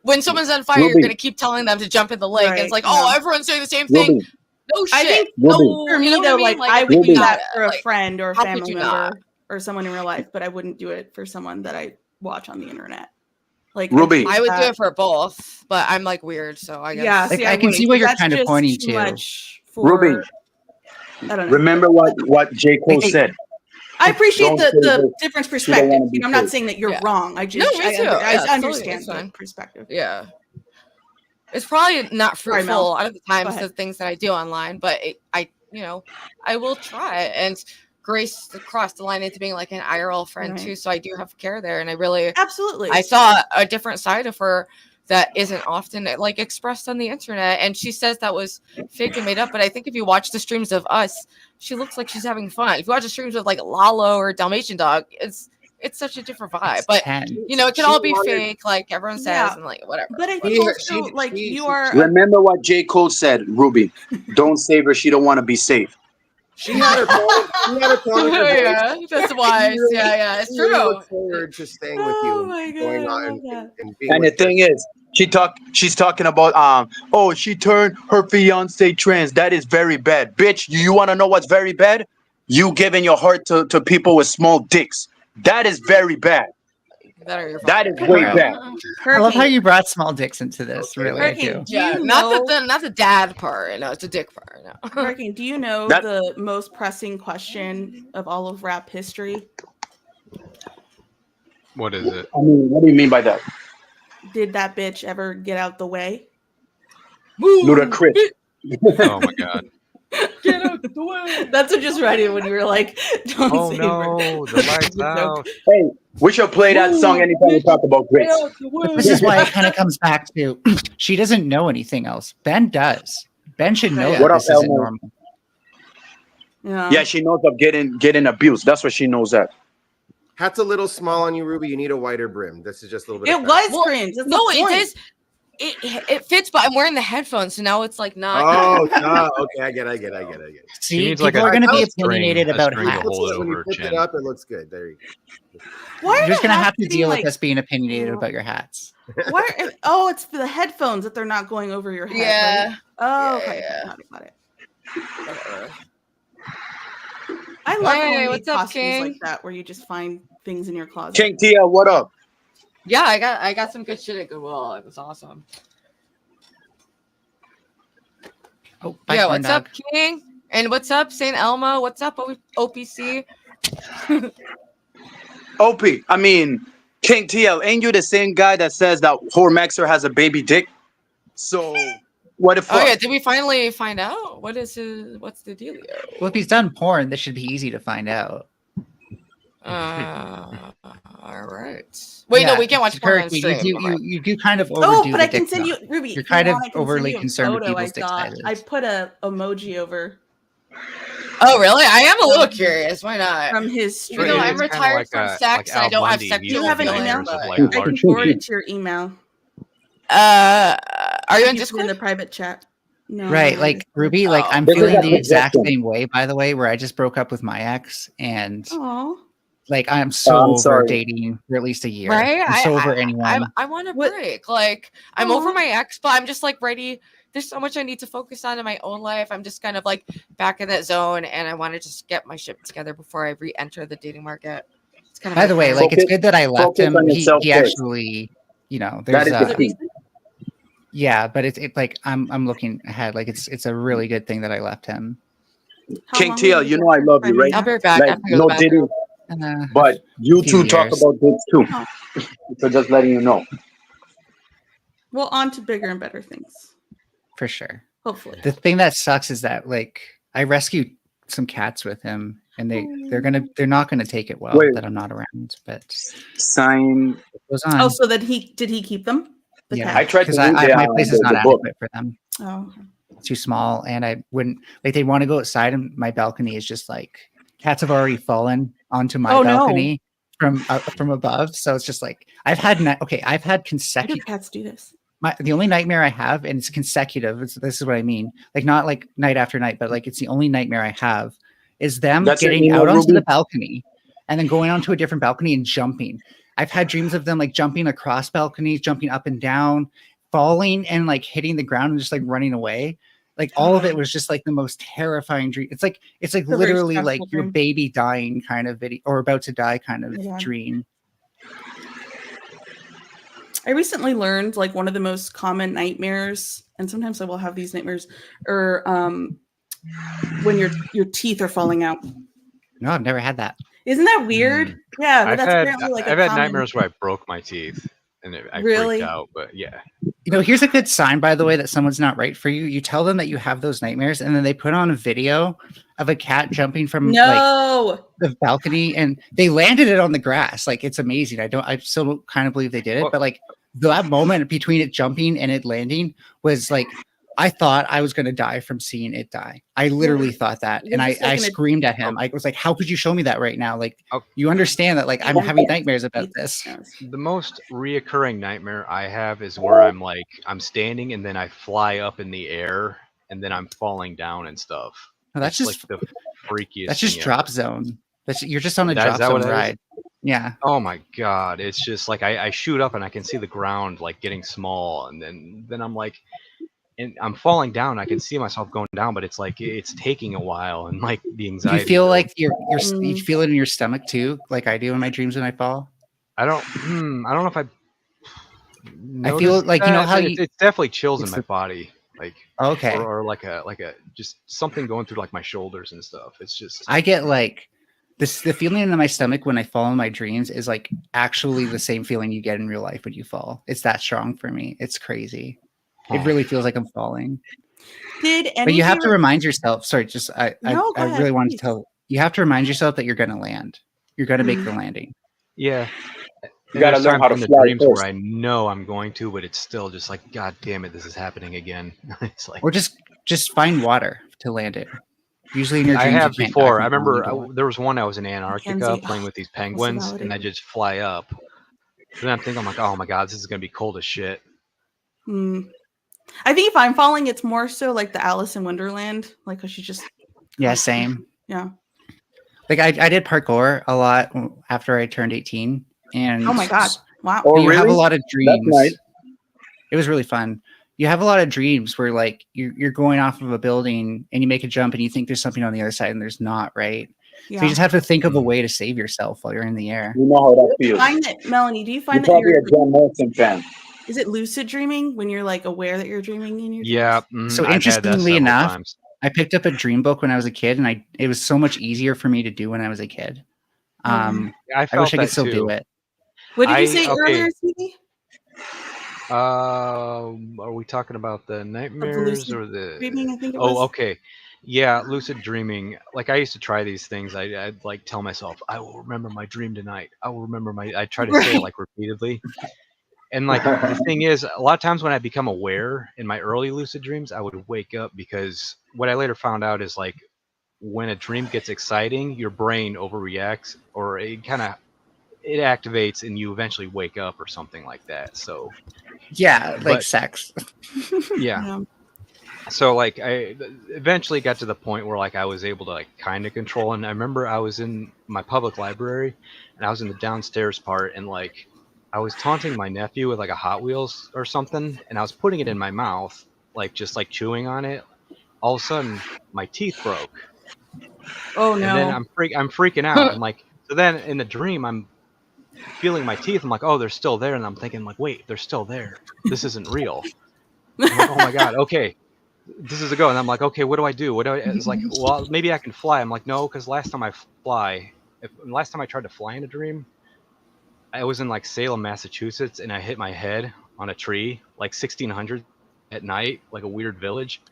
when someone's on fire, you're Ruby. gonna keep telling them to jump in the lake. And it's like, Right, oh, yeah. everyone's saying the same thing. Ruby. No shit. I think No, for me you know what though, I mean? like I would think do you that gotta, for a like, friend or a how could family you member not? or someone in real life, but I wouldn't do it for someone that I watch on the internet. Like Ruby. I would do it for both, but I'm like weird, so I guess. Yeah, like, see, I can wouldn't, see what 'cause you're that's kind of just pointing too to. much for, Ruby. I don't know. Remember what J. Cole Like, said. I appreciate Don't the say this. different She don't perspective. wanna be I'm not safe. saying that you're Yeah. wrong. I No, just me too. I Yeah, totally, understand it's the fine. perspective. Yeah. It's probably not Sorry, fruitful Mel. out of the times ahead. the things that I do online, but I will try it. And Grace crossed the line into being like an IRL friend Right. too, so I do have care there, and I really Absolutely. I saw a different side of her that isn't often like expressed on the internet, and she says that was fake and made up. But I think if you watch the streams of us, she looks like she's having fun. If you watch the streams of like Lalo or Dalmatian Dog, it's such a different vibe. But it can all be fake, like everyone says, Yeah. and like whatever. But I think also like you are Remember what J. Cole said, Ruby. Don't save her. She don't want to be safe. She had her tone. Yeah, that's wise. Yeah, it's She really true. looked forward to staying with you. Oh my going God, I on love and being And the with her. thing is, she's talking about she turned her fiance trans. That is very bad. Bitch, you want to know what's very bad? You giving your heart to people with small dicks. That is very bad. That is way bad. I love how you brought small dicks into this. Really, I do. Hurricane, do Yeah, you not know, the dad part. No, it's the dick part. No. Hurricane, do you know the most pressing question of all of rap history? What is it? I mean, what do you mean by that? Did that bitch ever get out the way? Ludacris. Oh my god. Get out the way. That's what just read it when you were like, don't Oh say no, the lights out. Hey, we should play that song anytime we talk about Grace. But this is why it kind of comes back to she doesn't know anything else. Ben does. Ben should know Right. that What up, this isn't Elmo? normal. Yeah, she knows of getting abused. That's what she knows that. Hat's a little small on you, Ruby. You need a wider brim. This is just a little bit. It was cringe. That's No, the it point. is. It fits, but I'm wearing the headphones, so now it's like not. Oh, no. Okay, I get it. See, needs people like are a going to be string- opinionated a about string to hats. hold it When over you her flip chin. it up, it looks good. There you go. Why You're are just the going to hats have to getting, deal like, with us being opinionated about your hats. Why? Oh, it's the headphones that they're not going over your head. Yeah. Right? Oh, okay. Yeah. Got it. I love Hey, homemade what's up, costumes King? like that where you just find things in your closet. King Tia, what up? Yeah, I got some good shit at Goodwill. It was awesome. Oh, bye, Yeah, corn what's dog. up, King? And what's up, St. Elmo? What's up, OPC? I mean, King TL, ain't you the same guy that says that Hormaxer has a baby dick? So, what the fuck? Oh yeah, did we finally find out? What's the dealio? Well, if he's done porn, this should be easy to find out. All right. Wait, no, Yeah, we can't watch porn on Kirk, stream. you do kind of overdo Oh, but the I can dick send you, suck. Ruby. You're if you kind of want, I can send overly you a concerned with photo people's I dick got. sizes. I put a emoji over Oh, really? I am a little curious. Why not? from his Even stream. though I'm It's kinda retired like from a- sex like and I Al don't have Bundy, sex. he Do you have an feels email? of, like, I can large forward feet. it to your email. Are you on It's in Discord? the private chat. No. Right, not like Discord. Ruby, like I'm This is feeling a the exact projection. same way, by the way, where I just broke up with my ex and Aw. like I'm so I'm over sorry. dating for at least a year. Right? I'm so over anyone. I want a What- break. Like, I'm Aw. over my ex, but I'm just like ready. There's so much I need to focus on in my own life. I'm just kind of like back in that zone, and I want to just get my shit together before I re-enter the dating market. It's kind of By the way, like it's Focus- good that I left focus him. on He yourself first. actually you know, That there's is the key. yeah, but it's like I'm looking ahead. Like it's a really good thing that I left him. How King long TL, was you it know I love you, right? I'll be right back. I Like, have to go to the no bathroom. dating, but you a few two talk years. about this too. Oh. So just letting you know. Well, on to bigger and better things. For sure. Hopefully. The thing that sucks is that like I rescued some cats with him, and they're not gonna take it well Wait. that I'm not around. But Sign. it goes on. Oh, so that did he keep them? The yeah, cat? I tried to because read my place is not the book. adequate for them. Oh. It's too small, and I wouldn't like. They want to go outside, and my balcony is just like cats have already fallen onto my Oh, no. balcony from above. So it's just like I've had I've had Why do consecutive. cats do this? The only nightmare I have, and it's consecutive. This is what I mean. Like not like night after night, but like it's the only nightmare I have is them That's getting it, out onto Ruby. the balcony and then going onto a different balcony and jumping. I've had dreams of them like jumping across balconies, jumping up and down, falling and like hitting the ground and just like running away. Like all of it was just like the most terrifying dream. It's like a very literally like stressful your dream. baby dying kind of video or about to die kind of Yeah. dream. I recently learned like one of the most common nightmares, and sometimes I will have these nightmares, or when your teeth are falling out. No, I've never had that. Isn't that weird? Yeah, but I've that's had apparently like I've a had common... nightmares where I broke my teeth and I Really? freaked out. But yeah, You know, here's a good sign, by the way, that someone's not right for you. You tell them that you have those nightmares, and then they put on a video of a cat jumping from like No. the balcony, and they landed it on the grass. Like it's amazing. I still don't kind of believe they did it, Well- but like that moment between it jumping and it landing was like I thought I was going to die from seeing it die. I literally thought that, You're and I just like in a- screamed at him. I was like, "How could you show me that right now? Like, Oh. you understand that? Like, I'm Yeah. having nightmares about this." the most reoccurring nightmare I have is where I'm standing and then I fly up in the air and then I'm falling down and stuff. No, that's It's just like the freakiest. that's just thing drop zone. You're just on a Is drop that what zone it is? ride. Yeah. Oh my god, it's just like I shoot up and I can see the ground like getting small, and then I'm like, and I'm falling down. I can see myself going down, but it's like it's taking a while, and like the Do anxiety. you feel builds. like you feel it in your stomach too, like I do in my dreams when I fall? I don't know if I. I feel noticed like, you know that, how but it's definitely chills in it's my the- body, like Okay. or like a just something going through like my shoulders and stuff. It's just I get like this the feeling in my stomach when I fall in my dreams is like actually the same feeling you get in real life when you fall. It's that strong for me. It's crazy. It really feels like I'm falling. Did any But you of have to your- remind yourself. Sorry, just I No, go I ahead, really wanted please. to tell you have to remind yourself that you're gonna land. You're gonna make the landing. yeah. You gotta There's learn times how to in the fly dreams first. where I know I'm going to, but it's still just like, God damn it, this is happening again. It's like Or just find water to land it. Usually in your I dreams, have you can't before. dive I in remember the water. there was one I was in Antarctica Mackenzie, playing with these also penguins, and I validated. just fly up. And then I'm thinking, I'm like, oh my god, this is gonna be cold as shit. Hmm. I think if I'm falling, it's more so like the Alice in Wonderland, like 'cause she just Yeah, same. yeah. Like I did parkour a lot after I turned 18, and Oh my god! Wow. Oh, you have a really? lot of dreams. nice. It was really fun. You have a lot of dreams where like you're going off of a building and you make a jump and you think there's something on the other side and there's not, right? Yeah. So you just have to think of a way to save yourself while you're in the air. You know how that Do you feels. find that, Melanie? Do you You're find that probably you're a John Morrison fan. is it lucid dreaming when you're like aware that you're dreaming in your Yeah. dreams? So I've had that interestingly several enough, times. I picked up a dream book when I was a kid, and it was so much easier for me to do when I was a kid. Yeah, I I felt wish I that could still do too. it. What did you I- say okay. earlier, Stevie? Are we talking about the nightmares lucid or the? dreaming, I think it was. Oh, okay. Yeah, lucid dreaming. Like I used to try these things. I'd like tell myself, I will remember my dream tonight. I will remember my. I try to say it Right. like repeatedly. And like the thing is, a lot of times when I become aware in my early lucid dreams, I would wake up because what I later found out is like when a dream gets exciting, your brain overreacts or it activates and you eventually wake up or something like that. So Yeah, like But- sex. yeah. So like I eventually got to the point where like I was able to like kind of control, and I remember I was in my public library and I was in the downstairs part, and like I was taunting my nephew with like a Hot Wheels or something, and I was putting it in my mouth, like just like chewing on it. All of a sudden my teeth broke. Oh And no! then I'm freaking out, and like so then in the dream I'm feeling my teeth. I'm like, oh, they're still there, and I'm thinking like, wait, they're still there. This isn't real. I'm like, oh my god, okay, this is a go. And I'm like, okay, what do I do? What do I? It's like, well, maybe I can fly. I'm like, no, because last time I tried to fly in a dream, I was in like Salem, Massachusetts, and I hit my head on a tree like 1600 at night, like a weird village.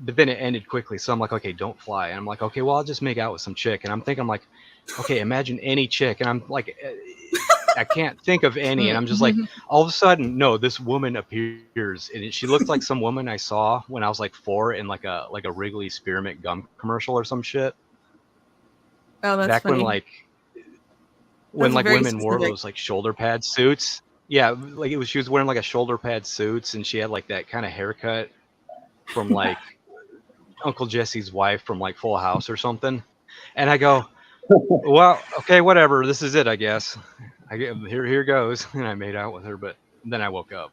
But then it ended quickly, so I'm like, okay, don't fly. And I'm like, okay, well, I'll just make out with some chick. And I'm thinking, I'm like, okay, imagine any chick. And I'm like, I can't think of any. And I'm just like, all of a sudden, no, this woman appears, and she looked like some woman I saw when I was like 4 in like a Wrigley Spearmint gum commercial or some shit. Oh, that's Back funny. when That's very women wore specific. those like shoulder pad suits. Yeah, like she was wearing like a shoulder pad suits, and she had like that kind of haircut from like Uncle Jesse's wife from like Full House or something. And I go, well, okay, whatever. This is it, I guess. Here goes. And I made out with her, but then I woke up.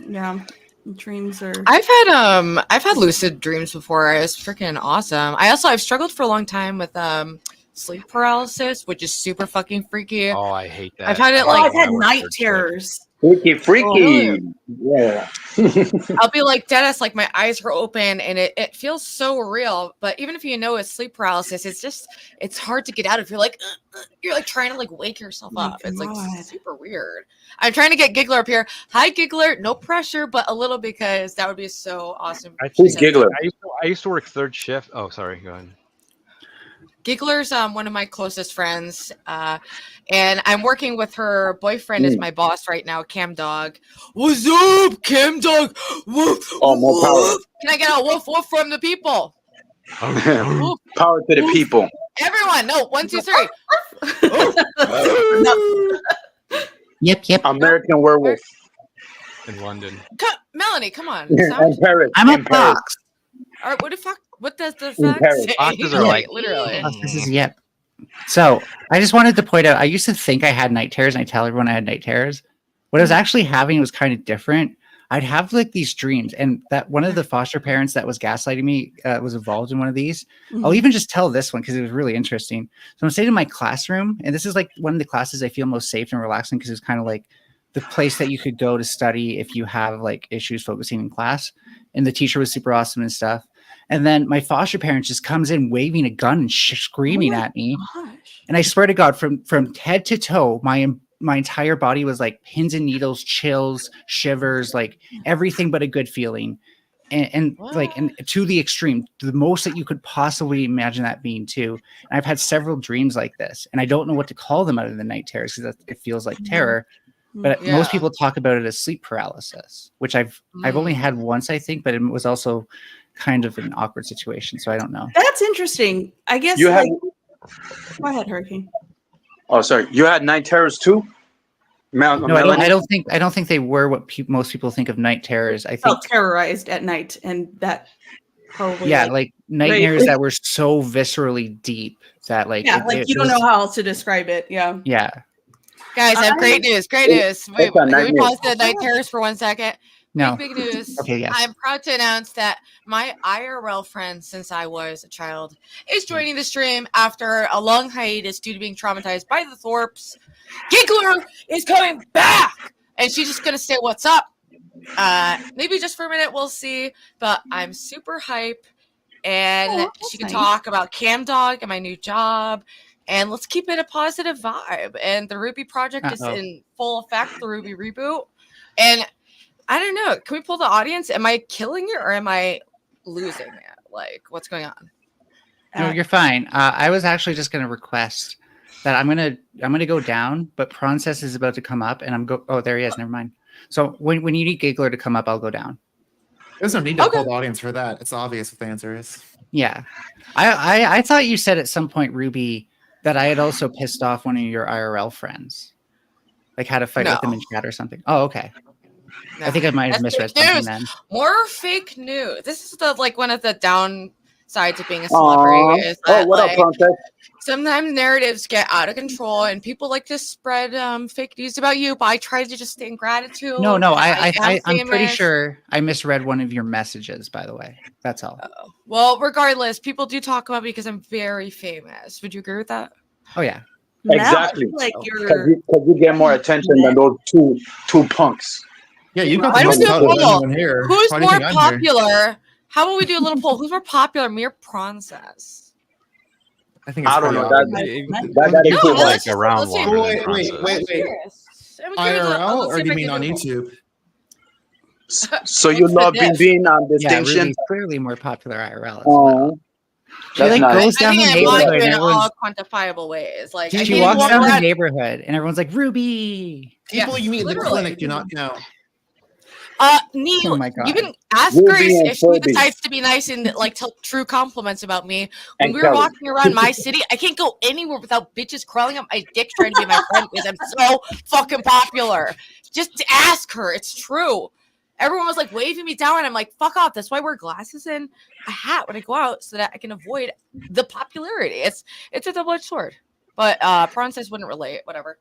Yeah, dreams are. I've had lucid dreams before. It's freaking awesome. I've struggled for a long time with sleep paralysis, which is super fucking freaky. Oh, I hate that. I've had it Oh, like I've had night terrors. Freaky. Yeah. I'll be like deadass, like my eyes are open and it feels so real. But even if you know it's sleep paralysis, it's hard to get out of. You're like trying to like wake yourself up. It's like super weird. I'm trying to get Giggler up here. Hi, Giggler. No pressure, but a little, because that would be so awesome. Who's Giggler? I used to work third shift. Oh, sorry. Go ahead. Giggler's one of my closest friends, and I'm working with her boyfriend as my boss right now, Camdog. What's up, Camdog? Woof, Oh, more power. woof. Can I get a woof woof from the people? Woof. Power to the people. Everyone, no, 1, 2, 3. Yep. American werewolf. In London. Melanie, come on. And Paris. I'm a and Paris. fox. All right, what the fuck? What does the In fuck Paris. say? Foxes are like, literally. This is yep. So I just wanted to point out, I used to think I had night terrors, and I tell everyone I had night terrors. What I was actually having was kind of different. I'd have like these dreams, and that one of the foster parents that was gaslighting me was involved in one of these. I'll even just tell this one because it was really interesting. So I'm sitting in my classroom, and this is like one of the classes I feel most safe and relaxing, because it's kind of like the place that you could go to study if you have like issues focusing in class. And the teacher was super awesome and stuff. And then my foster parent just comes in waving a gun and screaming at me. Gosh. And I swear to God, from head to toe, my entire body was like pins and needles, chills, shivers, like everything but a good feeling. And to the extreme, the most that you could possibly imagine that being too. And I've had several dreams like this, and I don't know what to call them other than night terrors, because it feels like terror. But most people talk about it as sleep paralysis, which I've only had once, I think, but it was also kind of an awkward situation, so I don't know. That's interesting. I guess You had. go ahead, Hurricane. Oh, sorry. You had night terrors too. No, I don't think they were what most people think of night terrors. I think Felt terrorized at night, and that probably like nightmares that were so viscerally deep that like you don't know how else to describe it. Yeah. Guys, I have great news. Great news. Wait, What's that can we nightmare? pause the night terrors for 1 second? No. Big news. Okay, yes. I'm proud to announce that my IRL friend since I was a child is joining the stream after a long hiatus due to being traumatized by the Thorps. Gigglr is coming back, and she's just gonna say what's up. Maybe just for a minute, we'll see. But I'm super hype, and she can talk about camdog and my new job. And let's keep it a positive vibe. And the Ruby project is in full effect, the Ruby reboot. And I don't know. Can we pull the audience? Am I killing it or am I losing it? Like, what's going on? No, you're fine. I was actually just going to request that I'm gonna go down, but Princess is about to come up, and oh, there he is. Never mind. So when you need Giggler to come up, I'll go down. There's no need to pull the audience for that. It's obvious what the answer is. Yeah, I thought you said at some point, Ruby, that I had also pissed off one of your IRL friends, like had a fight with them in chat or something. Oh, okay. No. I think I might have misread something then. More fake news. This is one of the downsides of being a celebrity. Is that, what up, Princess? Sometimes narratives get out of control and people like to spread fake news about you, but I try to just stay in gratitude. No, I'm pretty sure I misread one of your messages, by the way. That's all. Well, regardless, people do talk about me because I'm very famous. Would you agree with that? Oh yeah. Mel, I Exactly. feel like Because you get more attention than those two punks. Yeah, you got Why the don't most we do a votes of poll? anyone here. Who's Why do you more think I'm here? popular? How about we do a little poll? Who's more popular, me or Princess? I think it's I don't pretty know. obvious. That You is put cool. like let's just- around let's see. longer Wait, than wait, Princess. wait, wait. I'm curious. IRL, Let's or see do you if I mean can on do a poll. YouTube? So you What's the love diff? being Yeah, distinction? Ruby's clearly more popular IRL as well. Oh, She that's like nice. goes I down think the I mod neighborhood you and in everyone's all quantifiable ways. Like I she can't walks walk down the around. neighborhood and everyone's like Ruby. People you meet in the literally. clinic do not count. Neil, Oh my God. you can ask Ruby Grace and if she Phoebe. decides to be nice and like tell true compliments about me. When And we were Kelly. walking around my city, I can't go anywhere without bitches crawling up my dick trying to be my friend because I'm so fucking popular. Just ask her. It's true. Everyone was like waving me down, and I'm like, fuck off. That's why I wear glasses and a hat when I go out so that I can avoid the popularity. It's a double-edged sword. But Princess wouldn't relate. Whatever.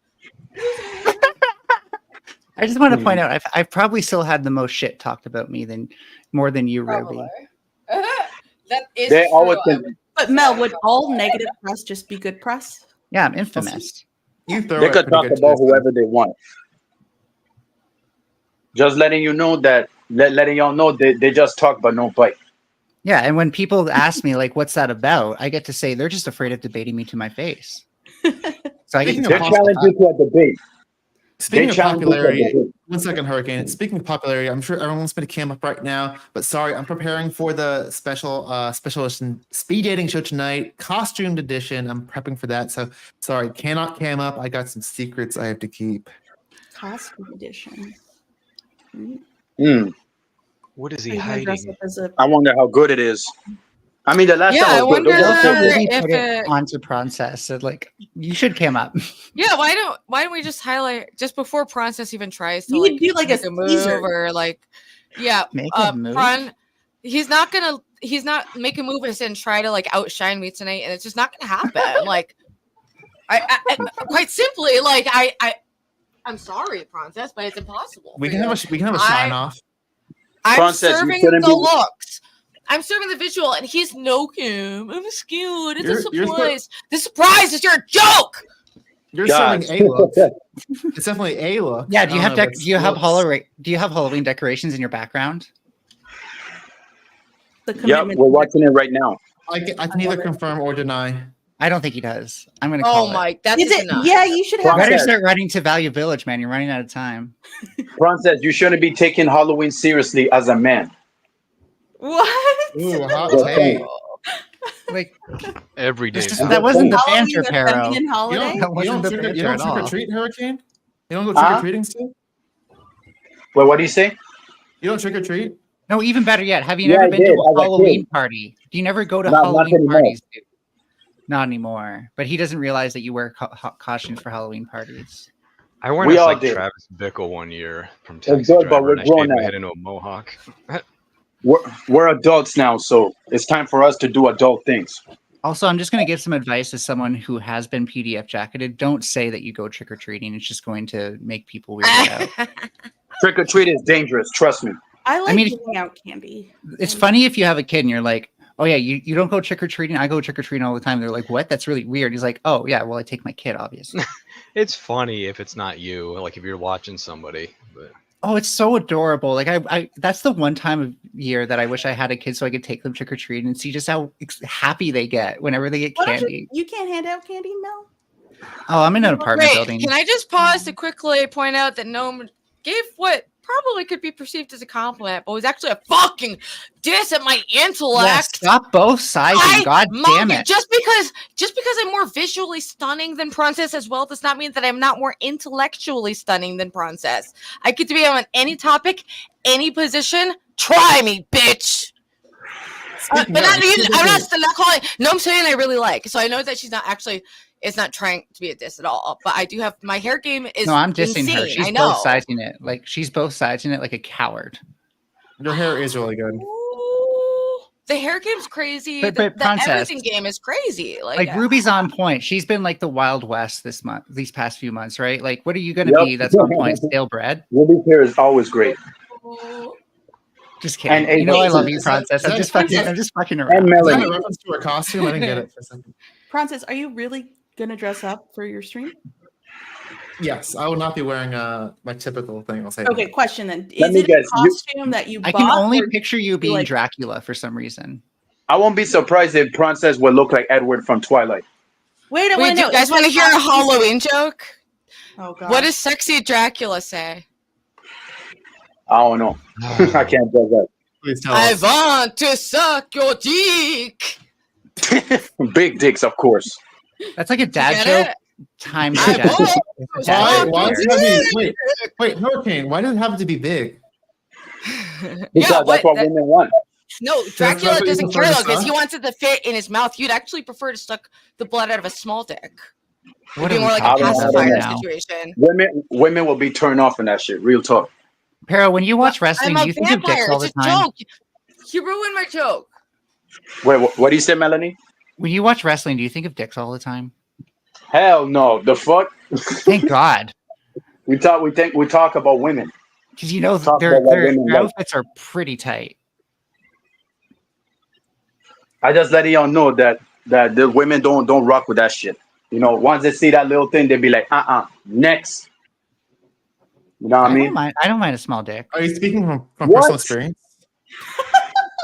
I just want to point out I've probably still had the most shit talked about me more than you, Ruby. Probably. That is They true. always I think would- But Mel, would all negative press just be good press? Yeah, I'm infamous. You throw they it could pretty talk good about too, so. whoever they want. Just letting you know that, letting y'all know they just talk but no bite. Yeah, and when people ask me like, "What's that about?" I get to say they're just afraid of debating me to my face. So I get Speaking to of They talk challenge you to a debate. Speaking They of challenge you to a popularity, debate. 1 second, Hurricane. Speaking of popularity, I'm sure everyone's going to cam up right now, but sorry, I'm preparing for the special edition speed dating show tonight, costumed edition. I'm prepping for that, so sorry, cannot cam up. I got some secrets I have to keep. Costume edition. What is Are he you gonna dress hiding? up as a I wonder how good it is. I mean, the last Yeah, I time was good. wonder Those also are good. really if put it it- onto Princess. So like, you should cam up. Yeah, why don't we just highlight just before Princess even tries to You like could do like make a move teaser. or like Make a move? He's not make a move and try to like outshine me tonight, and it's just not gonna happen. Like I quite simply, like I'm sorry, Princess, but it's impossible. We for can you. have a sign off. I'm Princess, you serving shouldn't the be- looks. I'm serving the visual, and he's no Kim. I'm skewed. It's a You're surprise. The surprise is your joke. You're God. serving a look. It's definitely a look. Yeah, do you I have don't know if do you have it's do you have Halloween decorations in your background? The Yep, commitment. we're watching it right now. looks. I can either confirm or deny. I don't think he does. I'm gonna call Oh it. my, that's Is a it? deny. Yeah, you should have. You better Princess. start running to Value Village, man. You're running out of time. Princess, you shouldn't be taking Halloween seriously as a man. What? Ooh, hot Just take. saying. Like Every day. Just- that wasn't the Halloween, banter, a Pero. feminine You holiday? That don't, you wasn't don't the trick, banter you don't at trick or all. treat, Hurricane? You don't go trick or treating still? Well, what do you say? You don't trick or treat? No, even better yet. Have you Yeah, never I been to did, a as a Halloween kid. party? Do you never go to Not Halloween anymore. parties, dude? Not anymore. But he doesn't realize that you wear costumes for Halloween parties. I went We as all like did. Travis Bickle one year from It's Taxi good, but Driver, we're and I shaved grown my now. head into a mohawk. We're adults now, so it's time for us to do adult things. Also, I'm just going to give some advice as someone who has been PDF jacketed. Don't say that you go trick or treating. It's just going to make people weirded out. Trick or treat is dangerous. Trust me. I like mean, giving out candy. It's funny if you have a kid and you're like, oh yeah, you don't go trick or treating. I go trick or treating all the time. They're like, what? That's really weird. He's like, oh yeah, well I take my kid, obviously. It's funny if it's not you, like if you're watching somebody. But Oh, it's so adorable. Like I that's the one time of year that I wish I had a kid so I could take them trick or treating and see just how happy they get whenever they get Why don't candy. you can't hand out candy, Mel? Oh, I'm in an apartment Wait, building. can I just pause to quickly point out that Gnome gave what probably could be perceived as a compliment, but was actually a fucking diss at my Yeah, intellect. stop both sides. God damn it. Just because I'm more visually stunning than Princess as well does not mean that I'm not more intellectually stunning than Princess. I get to be on any topic, any position. Try me, bitch. But not even. I'm not calling. No, I'm saying I really like. So I know that she's not actually. It's not trying to be a diss at all. But I do have my hair game is. No, I'm dissing insane. her. She's I know. both siding it. Like she's both siding it like a coward. Your hair is really good. Ooh, the hair game's crazy. But the Princess, everything game is crazy. Like Ruby's on point. She's been like the Wild West these past few months, right? Like, what are you gonna Yep. be that's on point? Stale bread? Ruby's hair is always great. Just kidding. And You know I love you, is that- Princess. is I'm that- just fucking is around. And Is that Melanie. a reference to her costume? I didn't get it for a second. Princess, are you really gonna dress up for your stream? Yes, I will not be wearing my typical thing. I'll say. Okay, that. question then. Let Is me it guess, a costume that you I bought? can only or picture you being like- Dracula for some reason. I won't be surprised if Princess would look like Edward from Twilight. Wait, Wait, do no. you guys want to hear a Halloween joke? Oh god. What does sexy Dracula say? I don't know. I can't judge that. Please tell I us. want to suck your dick. Big dicks, of course. That's like a dad Get joke it? times I dad. want It's a dad Why joke does there. it have to be, wait, Hurricane, why does it have to be big? Because Yeah, that's what that- women want. No, that's Dracula what you doesn't prefer care to though because suck? he wants it to fit in his mouth. You'd actually prefer to suck the blood out of a small dick. What It'd be are more we like a talking about pacifier now? situation. Women will be turned off in that shit. Real talk. Pero, when you watch wrestling, I'm do a you think of dicks vampire. all the It's a time? joke. You ruined my joke. Wait, what do you say, Melanie? When you watch wrestling, do you think of dicks all the time? Hell no. The fuck? Thank God. We talk about women. Because you know Talk their about what women like. outfits are pretty tight. I just let y'all know that the women don't rock with that shit. You know, once they see that little thing, they be like, next. You know what I mean? I don't mind a small dick. Are you speaking from What? personal experience?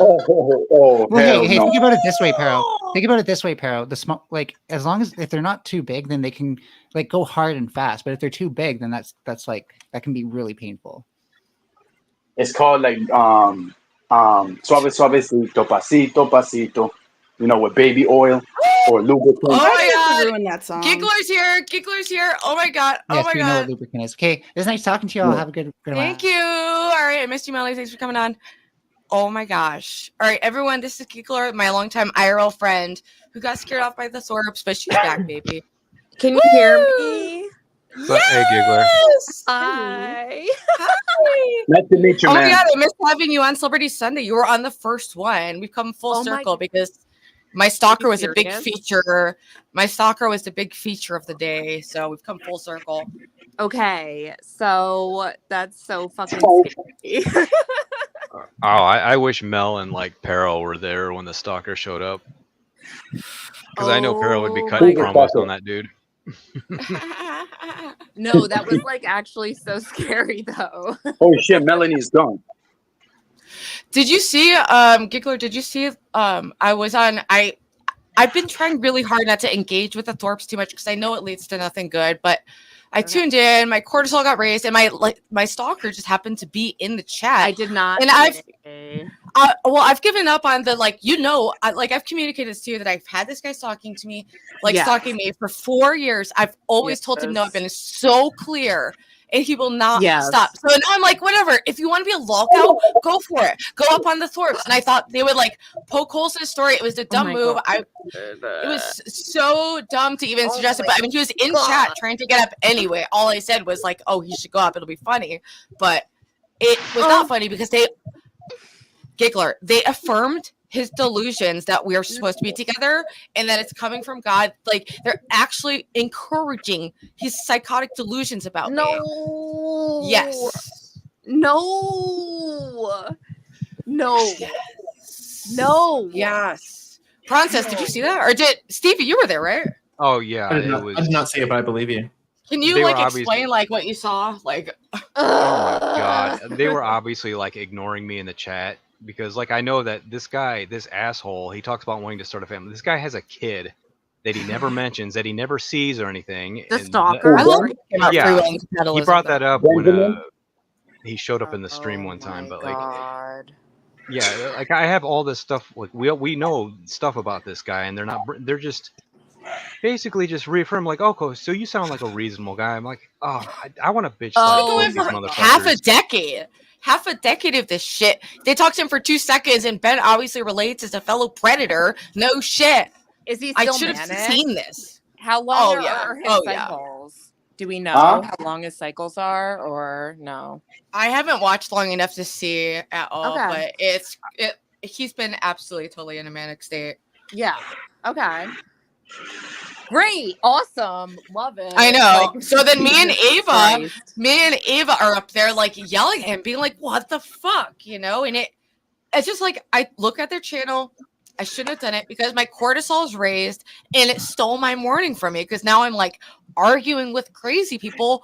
Oh, Well, hell hey, no. think about it this way, Pero. Think about it this way, Pero. The small, like, as long as if they're not too big, then they can like go hard and fast. But if they're too big, then that's like that can be really painful. It's called like suave suavecito, pasito pasito. You know, with baby oil or lubricant. Oh Why my do you have to god. ruin that song? Giggler's here. Giggler's here. Oh my god. Oh Yes, my we know what god. lubricant is. Okay, it's nice talking to you all. Have a good Thank you. All right. I missed you, Melly. Thanks for coming on. Oh my gosh. All right, everyone. This is Giggler, my longtime IRL friend who got scared off by the Thorps, but she's back, baby. Can you hear me? But, hey, Giggler. Yes. Hi. Hi. Nice to meet you, Oh my man. god, I missed having you on Celebrity Sunday. You were on the first one. We've come full Oh my circle because my stalker was a big serious? feature. My stalker was the big feature of the day. So we've come full circle. Okay, so that's so fucking scary. Oh, I wish Mel and like Peril were there when the stalker showed up. Because I know Peril would be Oh cutting my promos on that dude. No, that was like actually so scary though. Oh shit, Melanie's gone. Did you see Giggler, did you see I've been trying really hard not to engage with the Thorps too much because I know it leads to nothing good, but I tuned in, my cortisol got raised, and my stalker just happened to be in the chat. I did not. And I've given up on the I've communicated to you that I've had this guy stalking me for 4 years. I've always told him no. I've been so clear, and he will not stop. So now I'm like, whatever. If you want to be a lolcow, go for it. Go up on the Thorps. And I thought they would like poke holes in his story. It was a dumb move. It was so dumb to even suggest it. But I mean, he was in chat trying to get up anyway. All I said was like, oh, he should go up. It'll be funny. But it was not funny because Giggler, they affirmed his delusions that we are supposed to be together and that it's coming from God. Like they're actually encouraging his psychotic delusions about me. Yes. No. Yes. Princess, did you see that? Or did Stevie, you were there, right? Oh yeah, I did not see it, but I believe you. Can you They like were explain like what you saw? Like Oh my god, they were obviously like ignoring me in the chat because like I know that this guy, this asshole, he talks about wanting to start a family. This guy has a kid that he never mentions, that he never sees or anything. The and stalker? I love yeah, he capitalism, brought though. that up when he showed up in the stream one time, but like God. yeah, like I have all this stuff. Like we know stuff about this guy, and they're just basically just reaffirm like, oh, so you sound like a reasonable guy. I'm like, oh, I want to bitch slap all these motherfuckers. Half a decade of this shit. They talked to him for 2 seconds, and Ben obviously relates as a fellow predator. No shit. Is he I still should have manic? seen this. How long Oh, yeah. are his Oh, yeah. cycles? Do we know Huh? how long his cycles are, or no? I haven't watched long enough to see at all, Okay. but he's been absolutely totally in a manic state. Yeah. Okay. Great. Awesome. Love it. I know. Like, So then me and Jesus Ava Christ. are up there like yelling at him, being like, what the fuck? You know? And it's just like I look at their channel I shouldn't have done it because my cortisol is raised and it stole my morning from me because now I'm like arguing with crazy people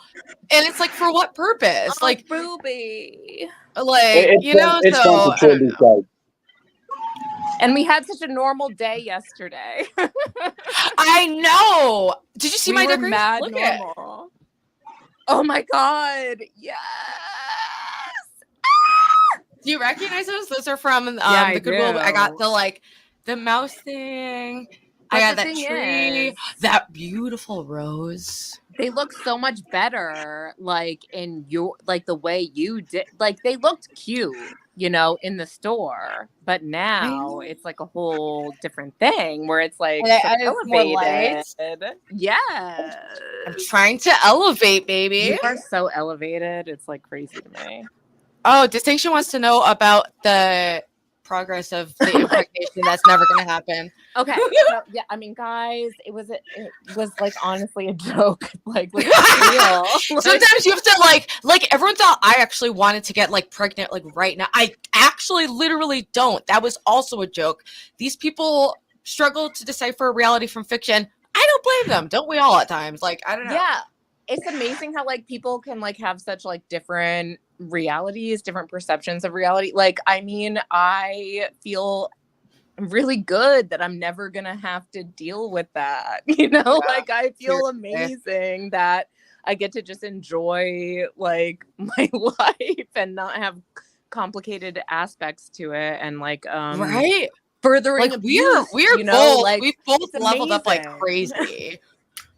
and it's like for what purpose? Oh, Like booby. you know, it's so fun to I chill don't these know. guys. And we had such a normal day yesterday. I know. Did you see We my were decorations? mad Look at it. normal. Oh my god. Yes. Do you recognize those? Those are from I the Goodwill. I got do. the mouse thing. But I got the that thing tree, is, that beautiful rose. they look so much better, like in your like the way you did. Like they looked cute, you know, in the store, but now it's like a whole different thing where it's like And I so added more elevated. lights. Yes, I'm trying to elevate, baby. you are so elevated. It's like crazy to me. Oh, Distinction wants to know about the progress of the impregnation. That's never going to happen. Okay, so, yeah, I mean, guys, it was like honestly a joke. Like, let's be real. Like, Sometimes you have to like everyone thought I actually wanted to get like pregnant like right now. I actually literally don't. That was also a joke. These people struggle to decipher reality from fiction. I don't blame them. Don't we all at times? Like, I don't know. yeah, it's amazing how like people can like have such like different realities, different perceptions of reality. Like, I mean, I feel really good that I'm never gonna have to deal with that. You know, like I feel amazing that I get to just enjoy like my life and not have complicated aspects to it and like Right? furthering Like abuse, we're you know, both like we both it's leveled up like amazing. crazy.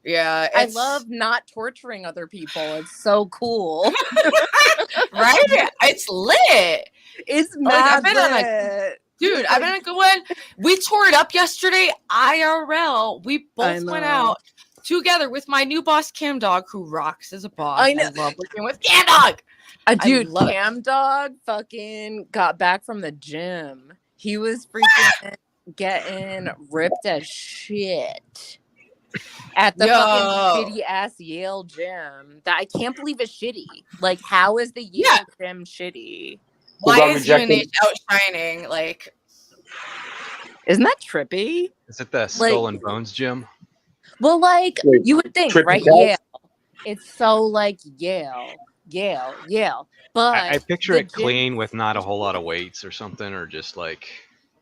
Yeah, I it's love not torturing other people. It's so cool. right. It's lit. It's Like, I've mad been on lit. Dude, I've been a good one. We tore it up yesterday. IRL. We I both went know. out together with my new boss, Camdog, who rocks as a boss. I know. I love working with Camdog. Dude, love it. Camdog fucking got back from the gym. He was freaking getting ripped as shit at the Yo. fucking shitty ass Yale gym. That I can't believe is shitty. Like, how is the Yale gym shitty? Why got is rejected. UNH outshining? Like, Isn't that trippy? Is it the Skull and Bones gym? Well, like Wait, you would think, trippy right? cats? Yale. It's so like Yale. But I picture the it gym- clean with not a whole lot of weights or something, or just like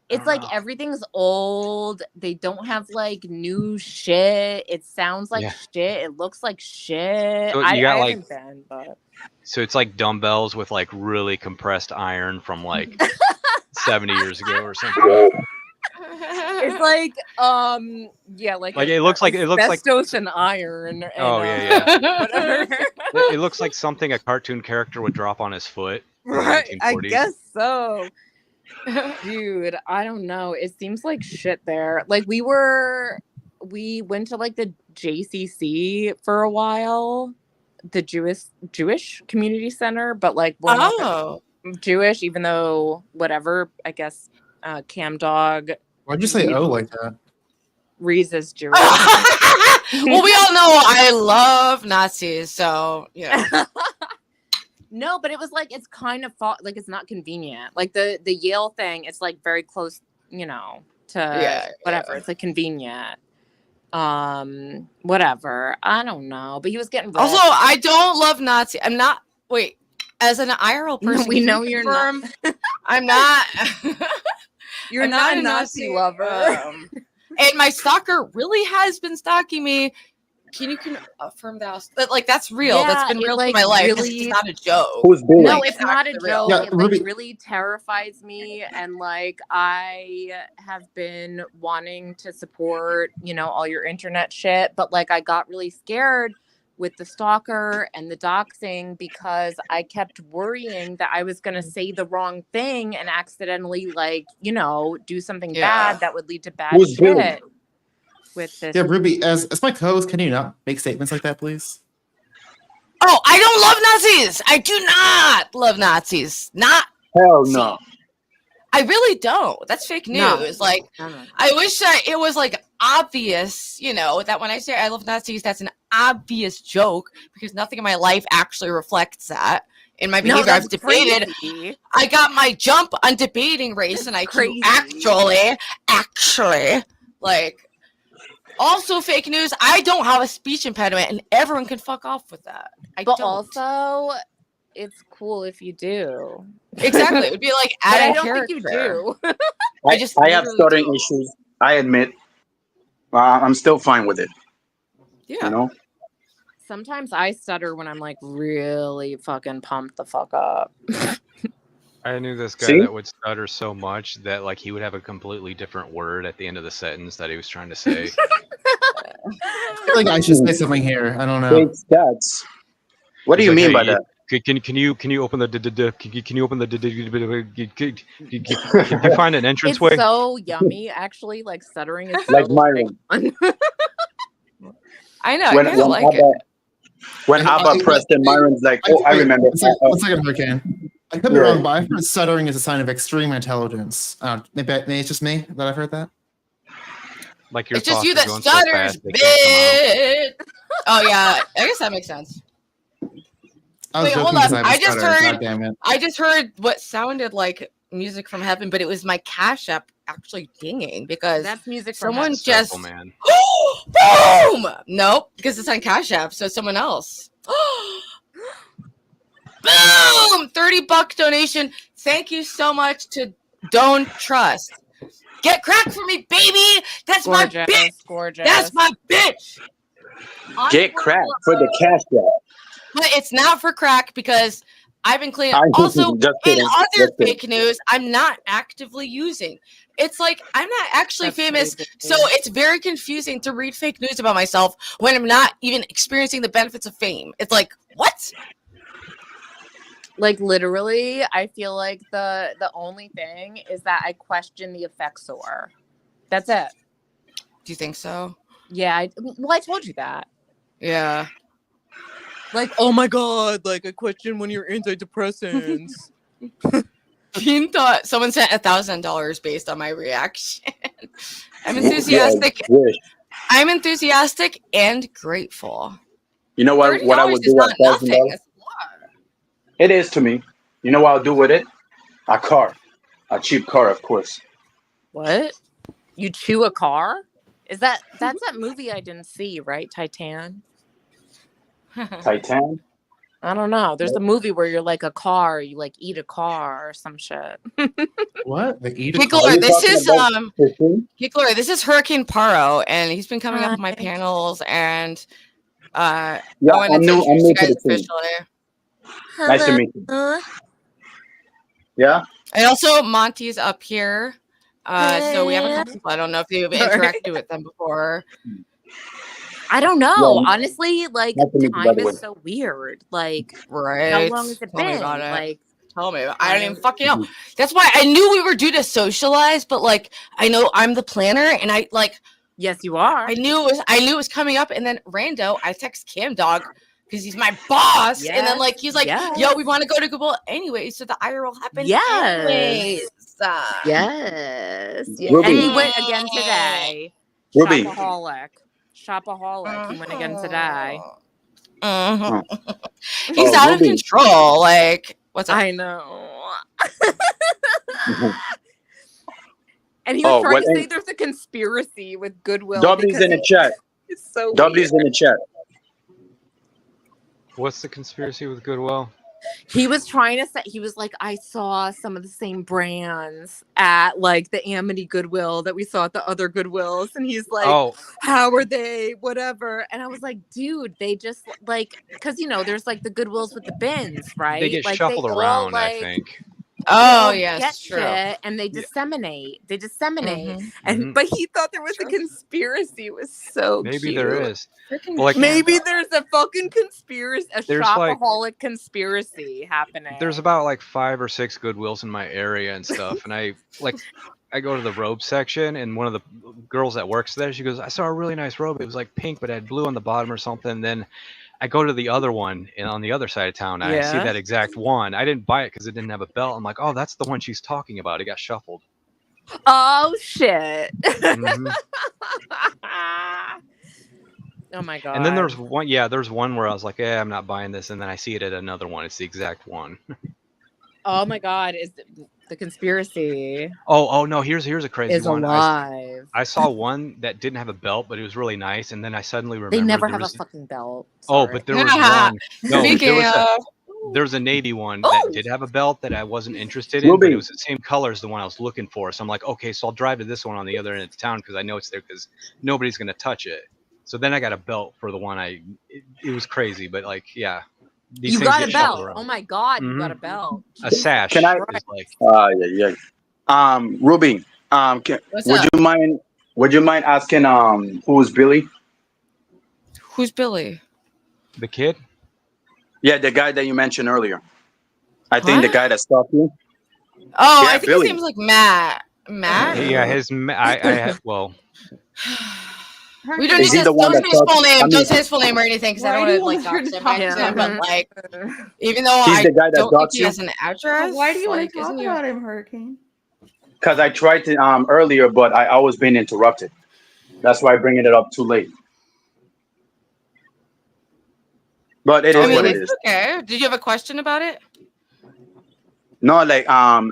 It's like everything's old. They don't have like new shit. It sounds like Yeah. shit. It looks like shit. So I you got, like- haven't been, but so it's like dumbbells with like really compressed iron from like 70 years ago or something. it's like like Like, it looks like asbestos and iron. And, Oh, yeah. whatever. It looks like something a cartoon character would drop on his foot. in the Right, I 1940s. guess so. Dude, I don't know. It seems like shit there. Like we went to like the JCC for a while, the Jewish community center, but like we're not Jewish, even though whatever, I guess Camdog Why'd you say oh like that? Reese is Jewish. well, we all know I love Nazis, so yeah. No, but it was like it's kind of like it's not convenient. Like the Yale thing, it's like very close, you know, to whatever. It's like convenient. Whatever. I don't know. But he was getting Also, I don't love Nazi. I'm not. Wait, as an IRL person, No, we can know you you're confirm not. I'm not. You're I'm not a Nazi lover. And my stalker really has been stalking me. Can you confirm that? Like that's real. Yeah, That's been it, real like, in my life. really- It's not a joke. Who's doing? No, Like, it's not a actually real. joke. Yeah, It like Ruby- really terrifies me, and like I have been wanting to support, you know, all your internet shit, but like I got really scared with the stalker and the doxing because I kept worrying that I was gonna say the wrong thing and accidentally, like, you know, do something bad that would lead to bad Who's doing? shit. With this, Yeah, Ruby, as my co-host, can you not make statements like that, please? Oh, I don't love Nazis. I do not love Nazis. Not. Hell no. I really don't. That's fake news. No. Like, No. I wish that it was like obvious, you know, that when I say I love Nazis, that's an obvious joke because nothing in my life actually reflects that. in my No, behavior. I've that's debated. crazy. I got my jump on debating race, and I Crazy. can actually, like, also fake news. I don't have a speech impediment, and everyone can fuck off with that. But don't. also, it's cool if you do. Exactly. It would be like But I adding don't character. think you do. I have stuttering issues. I admit. I'm still fine with it. Yeah. You know. Sometimes I stutter when I'm like really fucking pumped the fuck up. I knew this guy See? that would stutter so much that like he would have a completely different word at the end of the sentence that he was trying to say. I feel like I should say something here. I don't know. Big stats. What do He's you like, mean "Hey, by that? Can you open the can you open the can you find an It's entranceway? so yummy, actually. Like stuttering is Like so Myron. fun. I know. I When kind of like Abba, it. when Abba pressed and Myron's like, oh, I remember. One second, Hurricane. I could be wrong, but I've heard stuttering is a sign of extreme intelligence. Maybe it's just me that I've heard that. Like your It's just thoughts you are that going so stutters, fast they can't come out. bitch. Oh yeah, I guess that makes sense. I was Wait, joking hold because on. I have a stutter. God damn it. I just heard what sounded like music from heaven, but it was my Cash App actually dinging because That's music from someone heaven. just Oh man. boom. Nope, because it's on Cash App, so someone else. Boom! $30 donation. Thank you so much to Don't Trust. Get crack for me, baby. That's my bitch. Gorgeous. That's my bitch. Get cracked for the cash grab. But it's not for crack because I've been cleaning. I'm Also, just in kidding, other just kidding. fake news, I'm not actively using. It's like I'm not actually That's famous, crazy. so it's very confusing to read fake news about myself when I'm not even experiencing the benefits of fame. It's like, what? Like literally, I feel like the only thing is that I question the effexor. That's it. Do you think so? Yeah, I told you that. Yeah. Like, oh my god, like I question when you're antidepressants. Dean thought someone sent $1,000 based on my reaction. I'm enthusiastic. Yeah, wish. I'm enthusiastic and grateful. You know what? What I would $30 do is not at nothing. $1,000? It's a lot. It is to me. You know what I'll do with it? A car, a cheap car, of course. What? You chew a car? That's that movie I didn't see, right? Titan. Titan. I don't know. There's a movie where you're like a car, you like eat a car or some shit. What? They eat a Gigglr, this is Gigglr. Gigglr, this is Hurricane Paro, and he's been coming up on my panels, and Yeah, I wanted to introduce you guys officially. Nice to meet you. Yeah. And also Monty's up here. So we have a couple people. I don't know if you've interacted with them before. I don't know. Yeah. Honestly, like Nice to meet you, by time the way. is so weird. Like, Right. how long has it Tell me been? about it. Like, Tell me. I don't even fucking know. That's why I knew we were due to socialize, but like I know I'm the planner, and I like. Yes, you are. I knew it was coming up, and then Rando, I text Camdog because he's my boss, and then like he's like, "Yo, we want to go to Google anyway," so the IRL happened. Anyways. Yes. Ruby. And he went again today. Ruby. Shopaholic. He went again today. He's out of Ruby. control. Like, what's up? I know. And he was trying to say there's a conspiracy with Goodwill. W's in the chat. It's so W's in the chat. What's the conspiracy with Goodwill? He was trying to say, he was like, I saw some of the same brands at like the Amity Goodwill that we saw at the other Goodwills. And he's like, how are they? Whatever. And I was like, dude, they just like, because, you know, there's like the Goodwills with the bins, right? They get like, shuffled all, around, like, I think. Oh, yes, true. And they disseminate. And but he thought there was a conspiracy. It was so Maybe cute. there is. Like, maybe there's a fucking conspiracy, a There's, shopaholic conspiracy happening. There's about like 5 or 6 Goodwills in my area and stuff, and I go to the robe section, and one of the girls that works there, she goes, I saw a really nice robe. It was like pink, but it had blue on the bottom or something. Then I go to the other one, and on the other side of town, and I see that exact one. I didn't buy it because it didn't have a belt. I'm like, oh, that's the one she's talking about. It got shuffled. Oh shit. Oh my god. And then there's one where I was like, I'm not buying this, and then I see it at another one. It's the exact one. Oh my god, is the conspiracy Oh no, here's a crazy is one. alive. I saw one that didn't have a belt, but it was really nice, and then I suddenly remembered They never there have a was- fucking belt. Oh, Sorry. but there was one. No, Speaking of, there's a navy one that did have a belt that I wasn't interested in, but Ruby. it was the same color as the one I was looking for. So I'm like, okay, so I'll drive to this one on the other end of town because I know it's there because nobody's gonna touch it. So then I got a belt for the one it was crazy, but like, yeah. These You things got get a shuffled belt. around. Oh my god, you got a Mhm. belt. A sash. Can I- is like, Ruby, What's would up? you mind asking who's Billy? Who's Billy? the kid? Yeah, the guy that you mentioned earlier. I think the Huh? guy that stalked you. Oh, Yeah, I think Billy. his name's like Matt. Matt? Yeah, well, We don't Is need he to the one don't that say his full talks- name. I mean- Don't say his full name or anything because I don't Why do want you to like want her dox to him. talk I about him, but him? like, even though He's I the guy that don't think doxed he you? has an address. Why do you want like, to talk isn't he- about him, Hurricane? Because I tried to earlier, but I always been interrupted. That's why I'm bringing it up too late. But it is I mean, what it it's is. okay. Did you have a question about it? No, like,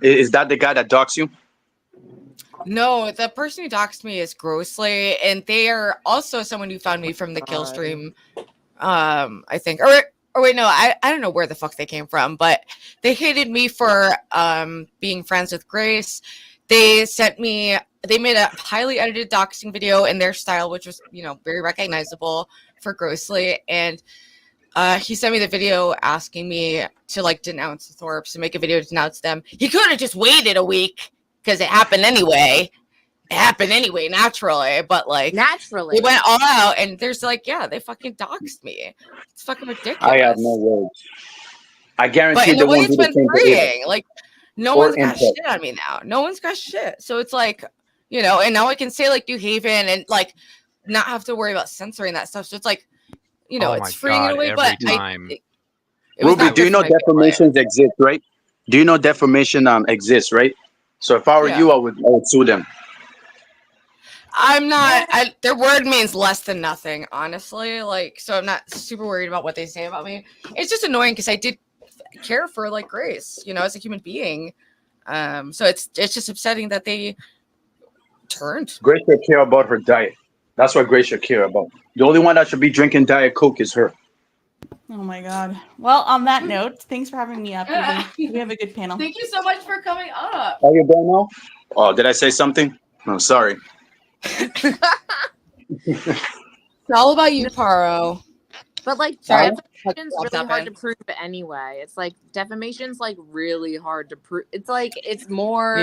is that the guy that doxed you? No, the person who doxed me is Grossly, and they are also someone who found me from the kill stream. I think, or wait, no, I don't know where the fuck they came from, but they hated me for being friends with Grace. They made a highly edited doxing video in their style, which was, very recognizable for Grossly, and he sent me the video asking me to like denounce the Thorps, to make a video to denounce them. He could have just waited a week because it happened anyway. It happened anyway, naturally, but like Naturally. they went all out, and there's like, yeah, they fucking doxed me. It's fucking ridiculous. I have no words. I But guarantee in they a way, won't do it's the been same to Ada. freeing. Like, no Or one's got input. shit on me now. No one's got shit. So it's like, and now I can say like New Haven and like not have to worry about censoring that stuff. So it's like, oh my it's freeing in a God, way. every But time. it was Ruby, not do you good know for my family. defamations exist, right? Do you know defamation exists, right? So if I were Yeah. you, I would sue them. I'm not. Their word means less than nothing, honestly. Like, so I'm not super worried about what they say about me. It's just annoying because I did care for like Grace, as a human being. So it's just upsetting that they turned. Grace should care about her diet. That's what Grace should care about. The only one that should be drinking Diet Coke is her. Oh my god. Well, on that note, thanks for having me up. We have a good panel. Thank you so much for coming up. Are you going now? Oh, did I say something? No, sorry. It's all about you, Paro. But like Sorry. defamation's really hard to prove anyway. It's like defamation's like really hard to prove. It's like it's more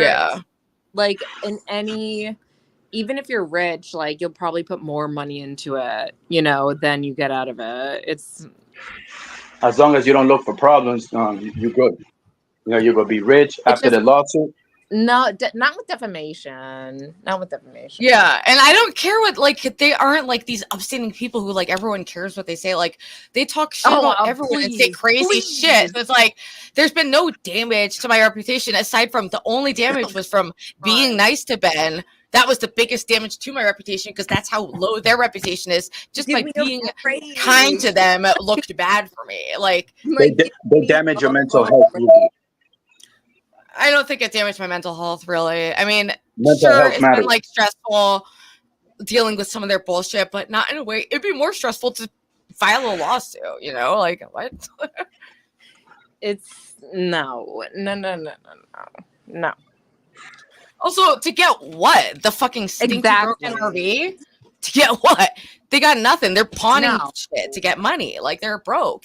like in any, even if you're rich, like you'll probably put more money into it, than you get out of it. It's As long as you don't look for problems, you're good. You're gonna be rich after the lawsuit. not with defamation. Not with defamation. Yeah, and I don't care what, like, they aren't like these upstanding people who like everyone cares what they say. Like, they talk shit about everyone and say crazy shit. So it's like there's been no damage to my reputation aside from the only damage was from being nice to Ben. That was the biggest damage to my reputation because that's how low their reputation is. Just by being kind to them looked bad for me. Like They damage your mental health. I don't think it damaged my mental health, really. I mean, Mental sure, health it's matters. been like stressful dealing with some of their bullshit, but not in a way. It'd be more stressful to file a lawsuit, Like, what? It's no. Also, to get what? The fucking stinky broken RV? To get what? They got nothing. They're pawning shit to get money. Like, they're broke.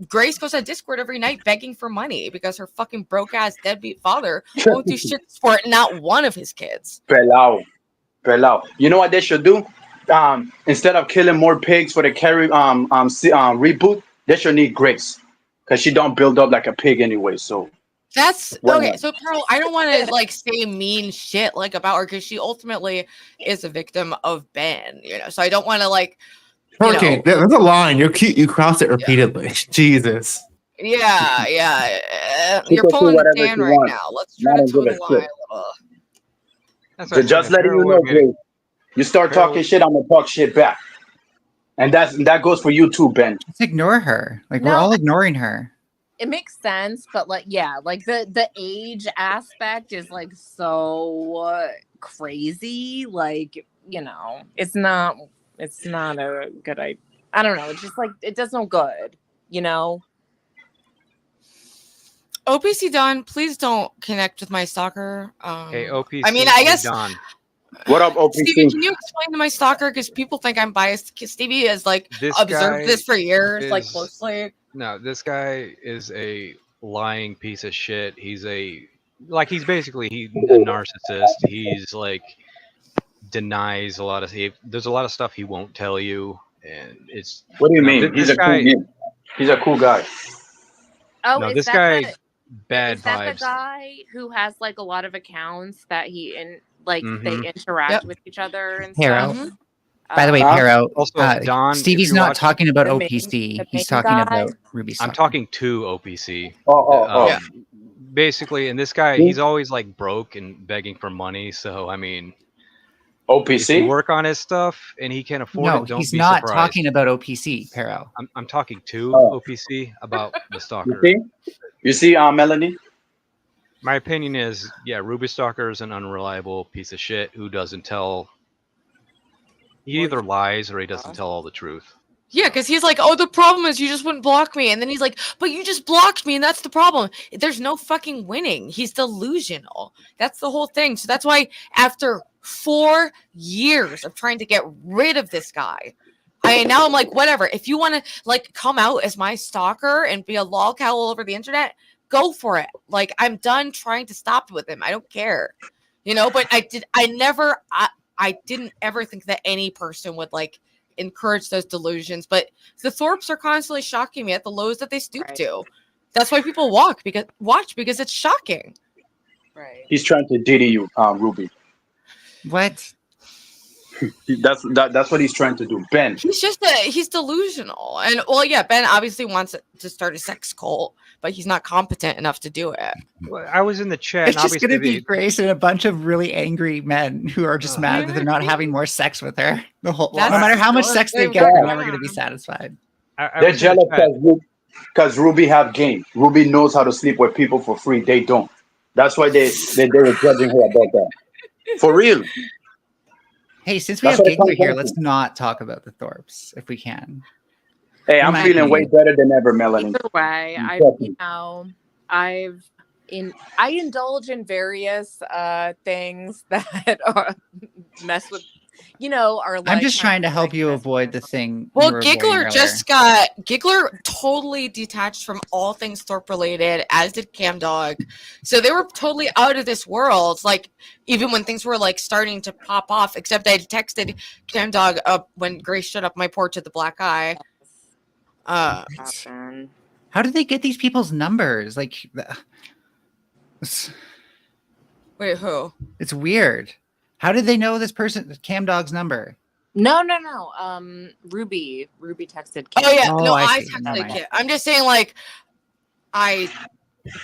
Grace goes on Discord every night begging for money because her fucking broke ass deadbeat father won't do shit for not one of his kids. Pelao. You know what they should do? Instead of killing more pigs for the carry reboot, they should need Grace because she don't build up like a pig anyway. So that's Why okay. not? So Pearl, I don't want to like say mean shit like about her because she ultimately is a victim of Ben. So I don't want to like. Hurricane, there's a line. You're cute. You crossed it repeatedly. Jesus. Yeah. You're People do pulling the whatever Dan you right want. now. Let's try Not to toe give a the line shit. a little. That's So just letting you know, Grace. You start talking shit, I'm gonna talk shit back. And that goes for you too, Ben. Just ignore her. Like we're No, all ignoring her. It makes sense, but like, yeah, like the age aspect is like so crazy. Like, you know, it's not a good idea. I don't know. It's just like it does no good, you know. OPC Don, please don't connect with my stalker. Hey, OPC. I mean, I guess. Don. What up, OPC? Stevie, can you explain to my stalker, because people think I'm biased? 'Cause Stevie has like This observed guy this for years, like is- closely. No, this guy is a lying piece of shit. He's basically a narcissist. He's like denies a lot of there's a lot of stuff he won't tell you, and it's. What do you no, mean? This guy. He's a cool guy. Oh, No, is this that guy. the- Bad is that vibes. the guy who has like a lot of accounts that he they Mhm. interact Yep. with each other and Hero. stuff? By the way, Uh, Pero, also, Don, if Stevie's you not watch- talking about the main- OPC. the He's main talking guy? about Ruby I'm Stalker. talking to OPC. Oh. Yeah. Basically, and this guy, he's always like broke and begging for money. So I mean, if you OPC? work on his stuff and he can afford No, it, don't he's be not surprised. talking about OPC, Pero. I'm talking to Oh. OPC about the You stalker. see? You see, Melanie? My opinion is, yeah, Ruby Stalker is an unreliable piece of shit who doesn't tell. He either lies or he doesn't tell all the truth. Yeah, because he's like, oh, the problem is you just wouldn't block me. And then he's like, but you just blocked me, and that's the problem. There's no fucking winning. He's delusional. That's the whole thing. So that's why after 4 years of trying to get rid of this guy, now I'm like, whatever. If you want to like come out as my stalker and be a lolcow all over the internet, go for it. Like, I'm done trying to stop with him. I don't care. You know, but I didn't ever think that any person would like encourage those delusions, but the Thorps are constantly shocking me at the lows that they stoop to. That's why people watch because it's shocking. Right. He's trying to diddy you, Ruby. What? That's what he's trying to do. Ben. He's delusional. And well, yeah, Ben obviously wants to start a sex cult, but he's not competent enough to do it. Well, I was in the chat. It's And just obviously, going to be Grace and a bunch of really angry men who are just mad that they're not having more sex with her. No matter how much sex they get, they're never going to be satisfied. They're jealous because Ruby have game. Ruby knows how to sleep with people for free. They don't. That's why they were judging her about that. For real. Hey, since we That's have what it Gigglr comes here, down let's to. not talk about the Thorps if we can. Hey, I'm My feeling way opinion. better than ever, Melanie. Either way, I indulge in various things that mess with, are like. I'm just trying to help you avoid the thing. Well, you were avoiding Gigglr earlier. Gigglr totally detached from all things Thorpe related, as did Camdog. So they were totally out of this world. Like, even when things were like starting to pop off, except I texted Camdog up when Grace showed up my porch at the Black Eye. How did they get these people's numbers? Like, wait, who? It's weird. How did they know this person, Camdog's number? No. Ruby texted. Oh yeah, Oh, no, I I see. texted Never mind. Kit. I'm just saying, like,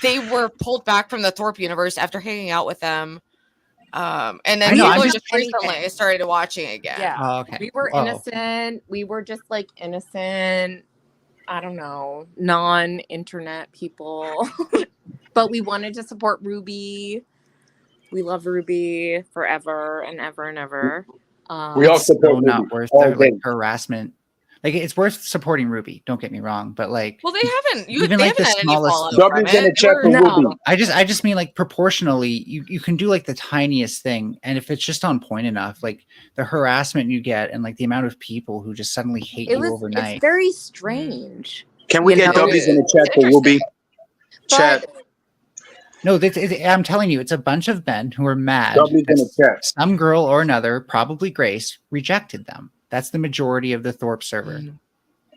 they were pulled back from the Thorpe universe after hanging out with them. And then I know, I'm people just just recently started watching again. Yeah. Oh, okay. We were Oh. innocent. We were just like innocent, I don't know, non-internet people. But we wanted to support Ruby. We love Ruby forever and ever and ever. We all It's so support not Ruby worth all their like day. harassment. Like, it's worth supporting Ruby. Don't get me wrong, but like, Well, they haven't. Even, They like, the haven't had any smallest- fallout Dobby's from gonna it. check They for were- Ruby. I just mean like proportionally, you can do like the tiniest thing, and if it's just on point enough, like the harassment you get and like the amount of people who just suddenly hate you overnight. It's very strange. Can we You get know? Dobby's in the chat for Ruby? Chat. No, I'm telling you, it's a bunch of men who are mad. Dobby's in the that chat. Some girl or another, probably Grace, rejected them. That's the majority of the Thorpe server.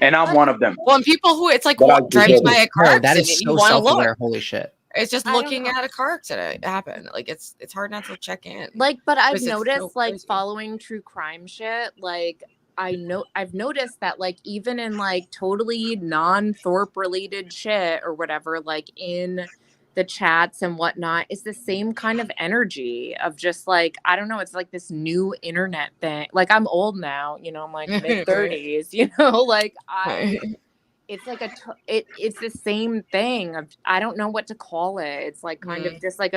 And I'm one of them. Well, and people who it's like But I driving deserve by it. a car No, accident, that is you so want to look. self-aware. Holy shit. It's just I don't looking know. at a car accident happen. Like, it's hard not to check in. But I've Because it's noticed so like crazy. following true crime shit, like I've noticed that like even in like totally non-Thorpe related shit or whatever, like in the chats and whatnot is the same kind of energy of just like, I don't know, it's like this new internet thing. Like I'm old now, you know, I'm like mid-30s, you know, like it's like it's the same thing of, I don't know what to call it. It's like kind of just like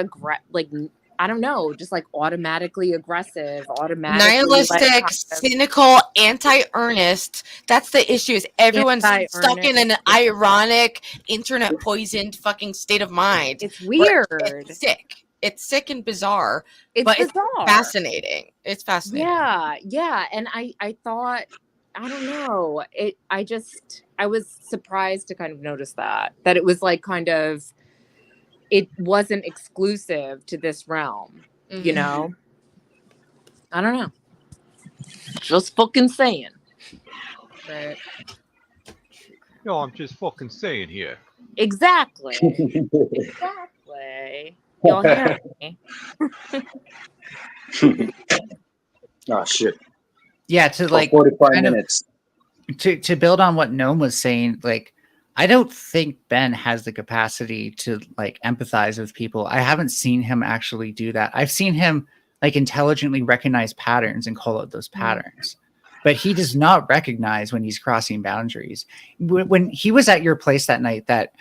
I don't know, just like automatically aggressive, automatically nihilistic, cynical, anti-earnest. That's the issue. Is everyone's stuck in an ironic, internet poisoned fucking state of mind. It's weird. It's sick. It's sick and bizarre. It's but bizarre. It's fascinating. It's fascinating. Yeah. And I thought, I don't know. I was surprised to kind of notice that it was like kind of, it wasn't exclusive to this realm, you know? I don't know. Just fucking saying. Right. No, I'm just fucking saying here. Exactly. Exactly. Y'all hear me? Oh shit. Yeah, to like 45 minutes. To build on what Gnome was saying, like I don't think Ben has the capacity to like empathize with people. I haven't seen him actually do that. I've seen him like intelligently recognize patterns and call out those patterns, but he does not recognize when he's crossing boundaries. When he was at your place that night, that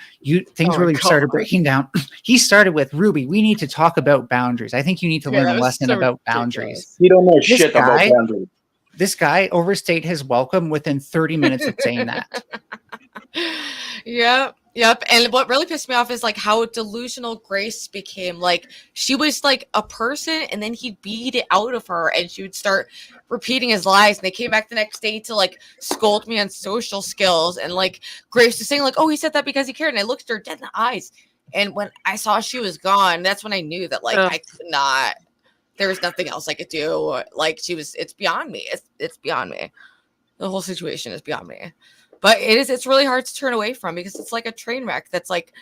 things really started breaking down. He started with, Ruby, we need to talk about boundaries. I think you need to learn a lesson about boundaries. You don't know shit about boundaries. This guy overstayed his welcome within 30 minutes of saying that. Yep. And what really pissed me off is like how delusional Grace became. Like she was like a person, and then he'd beat it out of her, and she would start repeating his lies. And they came back the next day to like scold me on social skills. And like Grace was saying like, oh, he said that because he cared. And I looked her dead in the eyes. And when I saw she was gone, that's when I knew that like I could not. There was nothing else I could do. Like it's beyond me. It's beyond me. The whole situation is beyond me. But it's really hard to turn away from, because it's like a train wreck that's like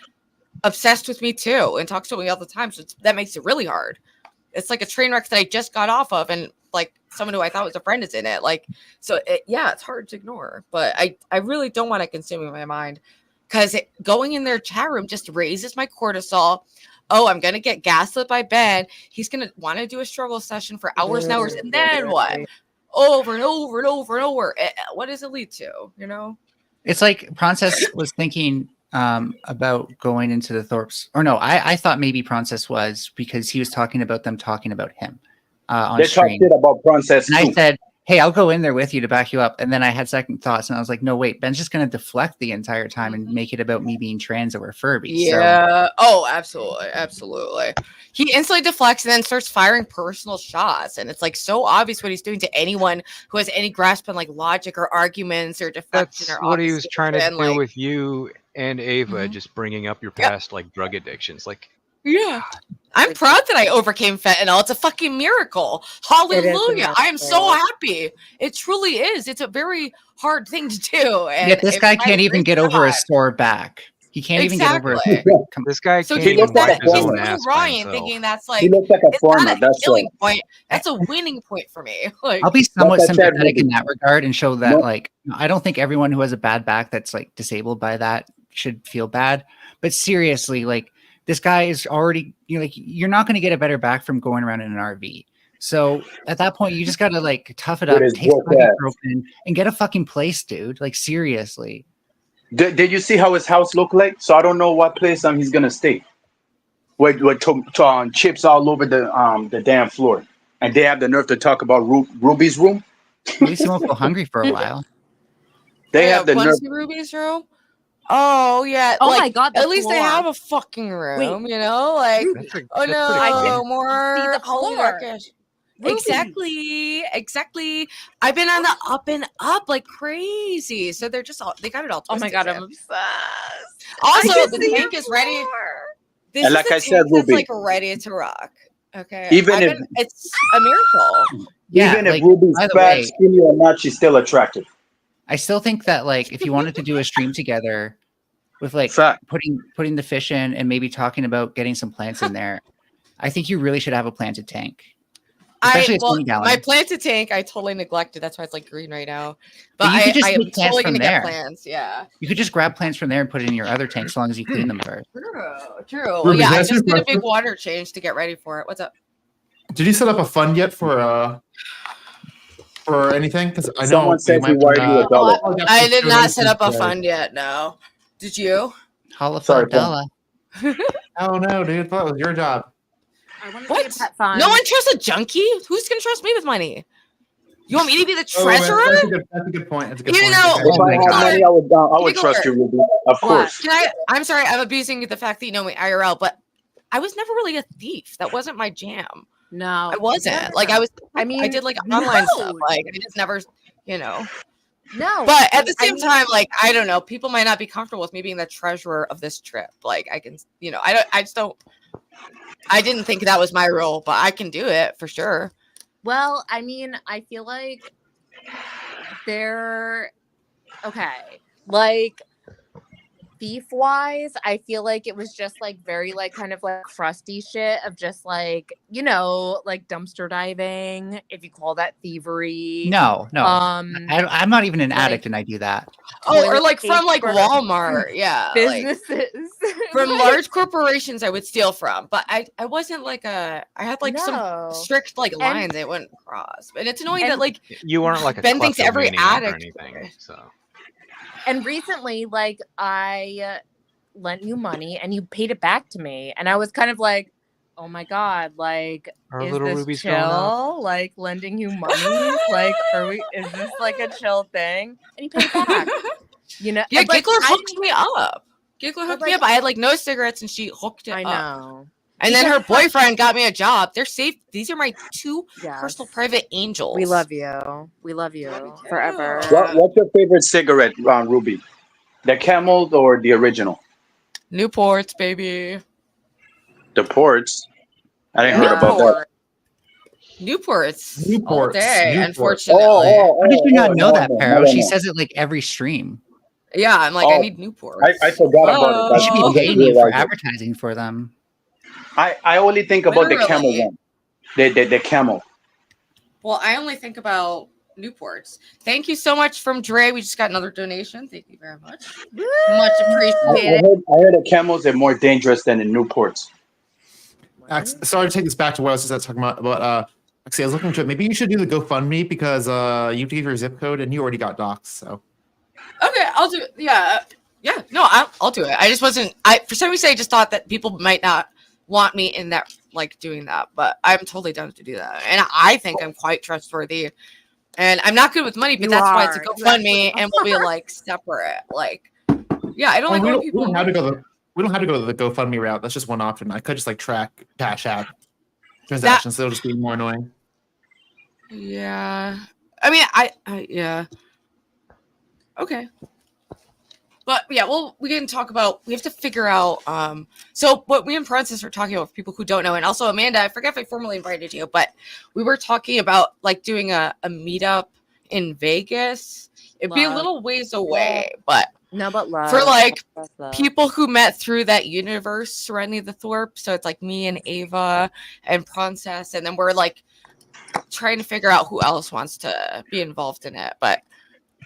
obsessed with me too and talks to me all the time. So that makes it really hard. It's like a train wreck that I just got off of, and like someone who I thought was a friend is in it. Like, so it's hard to ignore, but I really don't want to consume my mind, because going in their chat room just raises my cortisol. Oh, I'm going to get gaslit by Ben. He's going to want to do a struggle session for hours and hours. And then what? Over and over and over and over. What does it lead to? You know? It's like Princess was thinking about going into the Thorpes. Or no, I thought maybe Princess was, because he was talking about them talking about him on stream. They talked about Princess and I said, hey, I'll go in there with you to back you up. And then I had second thoughts, and I was like, no, wait, Ben's just going to deflect the entire time and make it about me being trans or Furby. Yeah. So. Oh, absolutely. Absolutely. He instantly deflects and then starts firing personal shots. And it's like so obvious what he's doing to anyone who has any grasp on like logic or arguments or deflection. That's or what he was trying to do like, with you and Ava, just bringing up your past like drug addictions. Like, yeah. I'm proud that I overcame fentanyl. It's a fucking miracle. Hallelujah. I am so happy. It truly is. It's a very hard thing to do. And yet this guy can't even get over a sore back. He can't even get over it. This guy so can't even wipe his own ass by Ryan himself. thinking that's like, he looks like a it's farmer. not a That's killing right. point. That's a winning point for me. Like, I'll be somewhat Like I said, sympathetic in Ruby. that regard and show that like I don't think everyone who has a bad back that's like disabled by that should feel bad. But seriously, like this guy is already, you know, like you're not going to get a better back from going around in an RV. So at that point, you just got to like tough it up, It is take broke ibuprofen, and get a fucking place, dude. Like seriously. Did you see how his house looked like? So I don't know what place he's gonna stay. With chips all over the damn floor, and they have the nerve to talk about Ruby's room. At least you won't go hungry for a while. They have the nerve. Ruby's room. Oh yeah. Oh like, my God, the At least they floor. have a fucking room. You know, like oh no, more Holy floor. Wreckage. Ruby. Exactly. I've been on the up and up like crazy. So they're just they got it all Oh my twisted. God, Sam. I'm obsessed. Also, I the see tank your is ready. floor. This And is like the I said, tank that's Ruby. like ready to rock. Okay. Even if- it's a miracle. Yeah, Even if like, Ruby's by the fat, way, skinny, or not, she's still attractive. I still think that like if you wanted to do a stream together with like Fact. putting the fish in and maybe talking about getting some plants in there, I think you really should have a planted tank. Especially a well, 20 gallon. my planted tank, I totally neglected. That's why it's like green right now. But you could just I am make plants totally from gonna there. get plants. Yeah. You could just grab plants from there and put it in your other tank, as long as you clean them first. True. Well, Ruby, yeah, can I I ask you a just did a big question? water change to get ready for it. What's up? Did you set up a fund yet for anything? Because I know Someone said might you wired you a dollar. I did not set up a fund yet. No. Did you? Holla for Sorry, a dollar. Oh no, dude! I thought it was your job. I want to What? say a pet fund. No one trusts a junkie. Who's gonna trust me with money? You want me to be the Oh, man, treasurer? that's a good point. That's a good Even point. though- If I had money, I would Gigglr. trust you, Ruby. Of course. Can I'm sorry, I'm abusing the fact that you know me IRL, but I was never really a thief. That wasn't my jam. No, I wasn't. No. Like I mean, did like online no. stuff. Like I just never, you know. No. But at the I same mean- time, like I don't know, people might not be comfortable with me being the treasurer of this trip. Like I can, you know, I just don't. I didn't think that was my role, but I can do it for sure. Well, I mean, I feel like they're okay. Like thief wise, I feel like it was just like very like kind of like crusty shit of just like, you know, like dumpster diving, if you call that thievery. No. I'm not even an like- addict, and I do that. Oh, or toilet like from like paper, Walmart, yeah, like, businesses. from Like, large corporations, I would steal from. But I wasn't like I had like some no. strict like lines I wouldn't cross. And it's annoying that And- like You aren't like a Ben thinks every kleptomaniac or addict- anything. So And recently, like, I lent you money and you paid it back to me. And I was kind of like, oh my God, like, Our is little this Ruby's growing up. chill? Like, lending you money? Like, is this like a chill thing? And you paid it back. You know? yeah, and, like, Gigglr I hooked didn't- me up. Gigglr hooked me like- up. I had like no cigarettes and she hooked it I up. know. And then her Because, like- boyfriend got me a job. They're safe. These are my two Yes. personal private angels. We love you. We love you forever. What's your favorite cigarette, Ruby? The Camel or the original? Newports, baby. The Ports. I didn't hear Yeah. about that. Newports. All Newports. day, Newports. unfortunately. How did you not know that, no, Pero? no, She no. says it like every stream. Yeah, I'm like, I Oh, need Newports. I forgot about it. You should Oh. be paying you for advertising for them. I only think about the Camel Literally. one. The Camel. Well, I only think about Newports. Thank you so much from Dre. We just got another donation. Thank you very much. Much appreciated. I heard the Camels are more dangerous than the Newports. Sorry to take this back to what I was just talking about. But actually, I was looking into it. Maybe you should do the GoFundMe because you have to give your zip code, and you already got doxxed. So Okay, I'll do it. Yeah. Yeah. No, I'll do it. I just wasn't. For some reason, I just thought that people might not want me in that, like doing that. But I'm totally down to do that. And I think I'm quite trustworthy. And I'm not good with money, but You that's why it's a are. GoFundMe, and we'll be like separate. Like, yeah, I don't like we, when don't, people. we don't have to go. We don't have to go the GoFundMe route. That's just one option. I could just like track cashapp transactions. So it'll just be more annoying. Yeah. I mean, I yeah. Okay. But yeah, well, we can talk about, we have to figure out, so what we and Francis were talking about for people who don't know, and also Amanda, I forget if I formally invited you, but we were talking about like doing a meetup in Vegas. It'd be a Love. little ways away, but No, but love. for like Love. people who met through that universe surrounding the Thorpe. So it's like me and Ava and Princess, and then we're like trying to figure out who else wants to be involved in it. But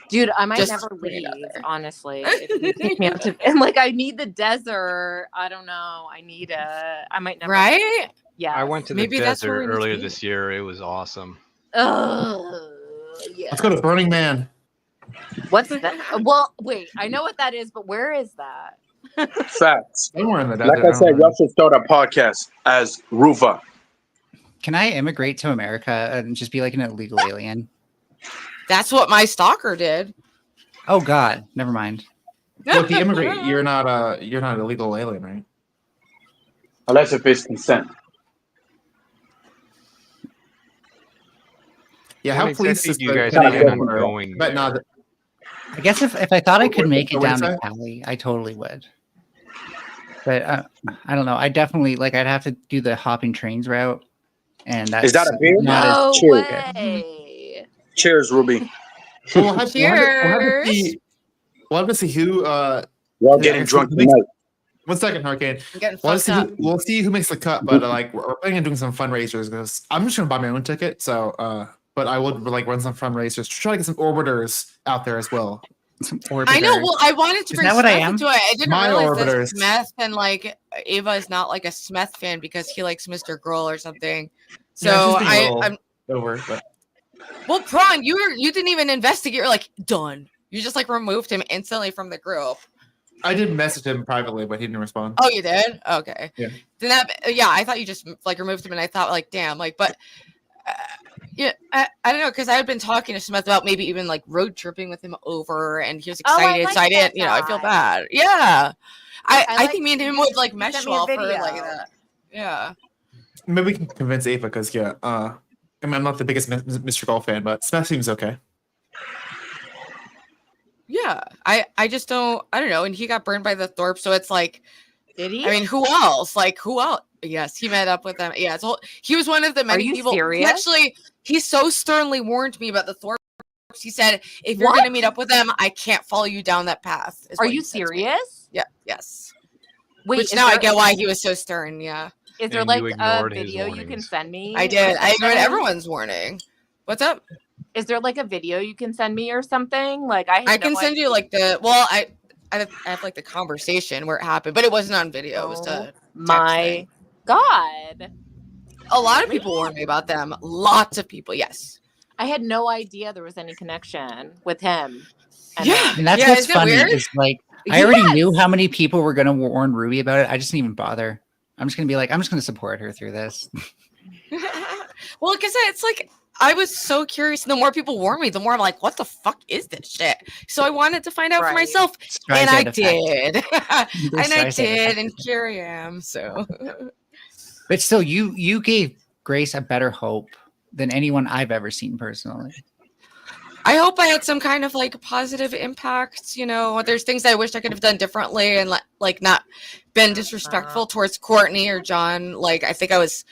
Dude, I might just never putting it out leave, there. honestly. If you take me out to, and like, I need the desert. I don't know. I might never. right? Yeah. I went to the Maybe that's where we desert need to earlier be. this year. It was awesome. Yeah. Let's go to Burning Man. What's that? Well, wait. I know what that is, but where is that? Facts. Somewhere in the desert. Like I said, don't know. y'all should start a podcast as Ruva. Can I immigrate to America and just be like an illegal alien? That's what my stalker did. Oh God, never mind. Well, if you immigrate, you're not an illegal alien, right? Unless if it's consent. Yeah, What how police exactly do you system guys can plan on I- going But not. there? I guess if I thought I could make it What down did you to say? Cali, I totally would. But I don't know. I definitely like. I'd have to do the hopping trains route, and that's Is that a beer? not as No Cheers. way. Cheers, Ruby. We'll have to Cheers. see who. Y'all getting actually, drunk who makes- tonight. 1 second, Hurricane. I'm getting We'll fucked see, up. we'll see who makes the cut, but like we're planning on doing some fundraisers because I'm just gonna buy my own ticket. So, but I would like run some fundraisers to try to get some orbiters out there as well. Some I know. orbiters. Well, I wanted to Isn't bring that what I Smith am? into it. I didn't My realize that orbiters. Smith and like Ava is not like a Smith fan because he likes Mr. Girl or something. So Yeah, she's being a little I'm over, but well, Prawn, you didn't even investigate. You're like done. You just like removed him instantly from the group. I did message him privately, but he didn't respond. Oh, you did? Okay. Yeah. Then that, yeah, I thought you just like removed him, and I thought like, damn, like, but yeah, I don't know, because I had been talking to Smith about maybe even like road tripping with him over, and he was Oh, I excited. like So I that didn't, you know, I feel guy. bad. Yeah. I like think me and him you would like sent mesh me a well for like video. that. Yeah. Maybe we can convince Ava because I mean, I'm not the biggest Mr. Golf fan, but Smith seems okay. Yeah. I just don't, I don't know. And he got burned by the Thorpe, so it's like, Did he? I mean, who else? Like, who else? Yes, he met up with them. Yeah, so he was one of the many you people. serious? Actually, he so sternly warned me about the Thorpes. He said, if you're What? going to meet up with them, I can't follow you down that path. is Are what you he said to me. serious? Yeah, yes. Wait, Which is now I there- get why he was so stern. Yeah, Is there And like you a ignored his video you can warnings. send me? I or did. I ignored something? everyone's warning. What's up? Is there like a video you can send me or something? Like I I can send you like the, well, I have like the conversation where it happened, but it wasn't on video. It was Oh to my god. a lot of people warned me about them. Lots of people. Yes. I had no idea there was any connection with him. And Yeah. And that's Yeah, what's isn't it funny weird? is like I already Yes. knew how many people were going to warn Ruby about it. I just didn't even bother. I'm just going to be like, I'm just going to support her through this. Well, because it's like I was so curious. And the more people warn me, the more I'm like, what the fuck is this shit? So I wanted to find out for Right. myself, Streisand and I effect. did. The And I Streisand did, effect. and here I am. So But still, you gave Grace a better hope than anyone I've ever seen personally. I hope I had some kind of like positive impact. You know, there's things I wish I could have done differently and like not been disrespectful towards Courtney or John. Like I think I was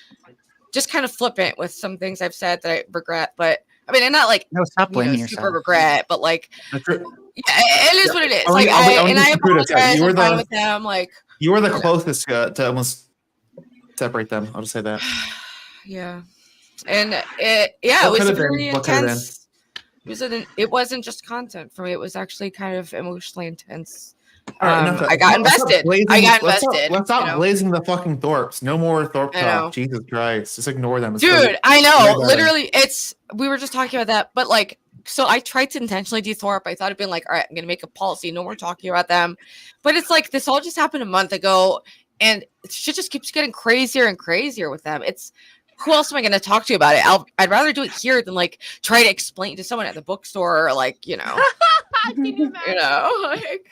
just kind of flippant with some things I've said that I regret. But I mean, and not like No, stop blaming super yourself. regret, but like That's right. yeah, it is what it is. I Like wanna- I wanna and I just put it aside. apologize. You were I'm fine the- with them. Like You were the closest to almost separate them. I'll just say that. yeah, and it What was could've very been? What could've been? intense. It wasn't just content for me. It was actually kind of emotionally intense. All right, enough of I that. got Let's stop invested. blazing- I got let's stop- invested. Let's stop you know? blazing the fucking Thorpes. No more Thorpe I know. talk. Jesus Christ. Just ignore them. It's Dude, really- I way know. better. Literally, we were just talking about that, but like, so I tried to intentionally de-Thorpe. I thought it'd been like, all right, I'm gonna make a policy, no more talking about them. But it's like this all just happened a month ago, and shit just keeps getting crazier and crazier with them. It's who else am I gonna talk to about it? I'd rather do it here than like try to explain to someone at the bookstore or like, you know, you know, like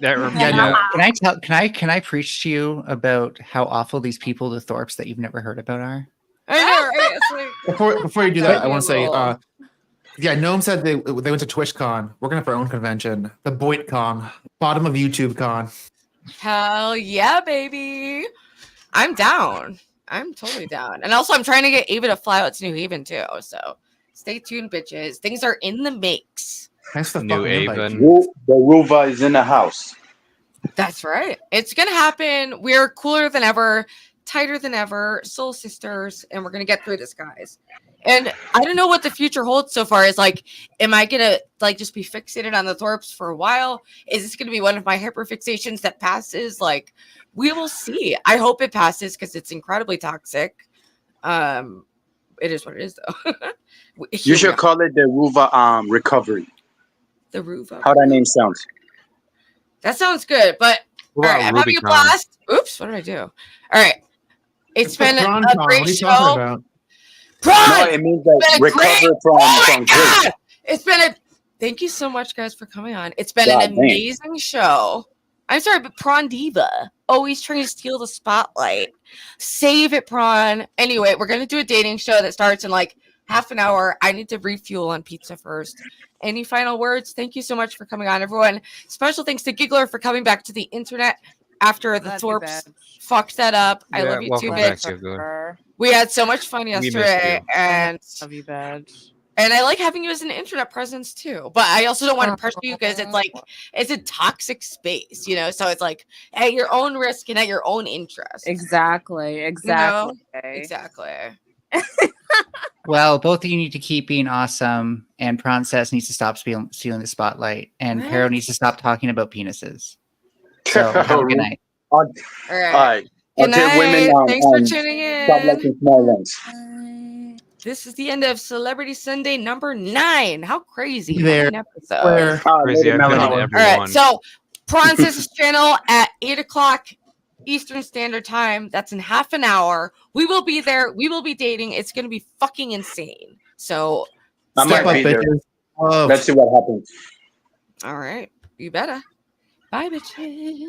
That Yeah, no. yeah. Can I preach to you about how awful these people, the Thorpes that you've never heard about are? I know, right? It's like, Before you do that, I That'd want to be a say, little- yeah, Gnome said they went to TwitchCon. We're gonna have our own convention, the BoitCon, bottom of YouTube Con. hell yeah, baby. I'm down. I'm totally down. And also I'm trying to get Ava to fly out to New Haven too. So stay tuned, bitches. Things are in the mix. Thanks for the New fucking invite. Haven. The Ruva is in the house. That's right. It's gonna happen. We're cooler than ever, tighter than ever, soul sisters, and we're gonna get through this, guys. And I don't know what the future holds so far. Is like, am I gonna like just be fixated on the Thorpes for a while? Is this gonna be one of my hyperfixations that passes? Like, we will see. I hope it passes because it's incredibly toxic. It is what it is, though. You should call it the Ruva recovery. the roof. How that name sounds. That sounds good, but What all about right, I'm having a Rubicon? blast. Oops, what did I do? All right, it's been a What are great you show. talking about? Prawn! No, it means that Been a recover great- from Oh my grief. God! It's been a thank you so much, guys, for coming on. It's been God an damn. amazing show. I'm sorry, but Prawn Diva always trying to steal the spotlight. Save it, Prawn. Anyway, we're gonna do a dating show that starts in like half an hour. I need to refuel on pizza first. Any final words? Thank you so much for coming on, everyone. Special thanks to GIGGLR for coming back to the internet after the Love you, Thorpes babe. fucked that up. I Yeah, love you too, welcome back, bitch. Gigglr. We had so much fun missed yesterday, you. and Love you, badge. And I like having you as an internet presence too. But I also don't want to pressure you because it's like it's a toxic space, you know. So it's like at your own risk and at your own interest. Exactly. Exactly. You know? Exactly. Well, both of you need to keep being awesome, and Princess needs to stop stealing the spotlight, and Pero needs to stop talking about penises. So have a good night. All right. Good night. Women, Thanks for tuning stop liking in. small ones. This is the end of Celebrity Sunday number 9. How crazy! There. What an episode. Crazy. I Melody. found All everyone. right, so Princess's channel at 8 o'clock Eastern Standard Time. That's in half an hour. We will be there. We will be dating. It's going to be fucking insane. So, I Step might up, be there. bitches. Oh. Let's see what happens. all right, you better. Bye, bitches.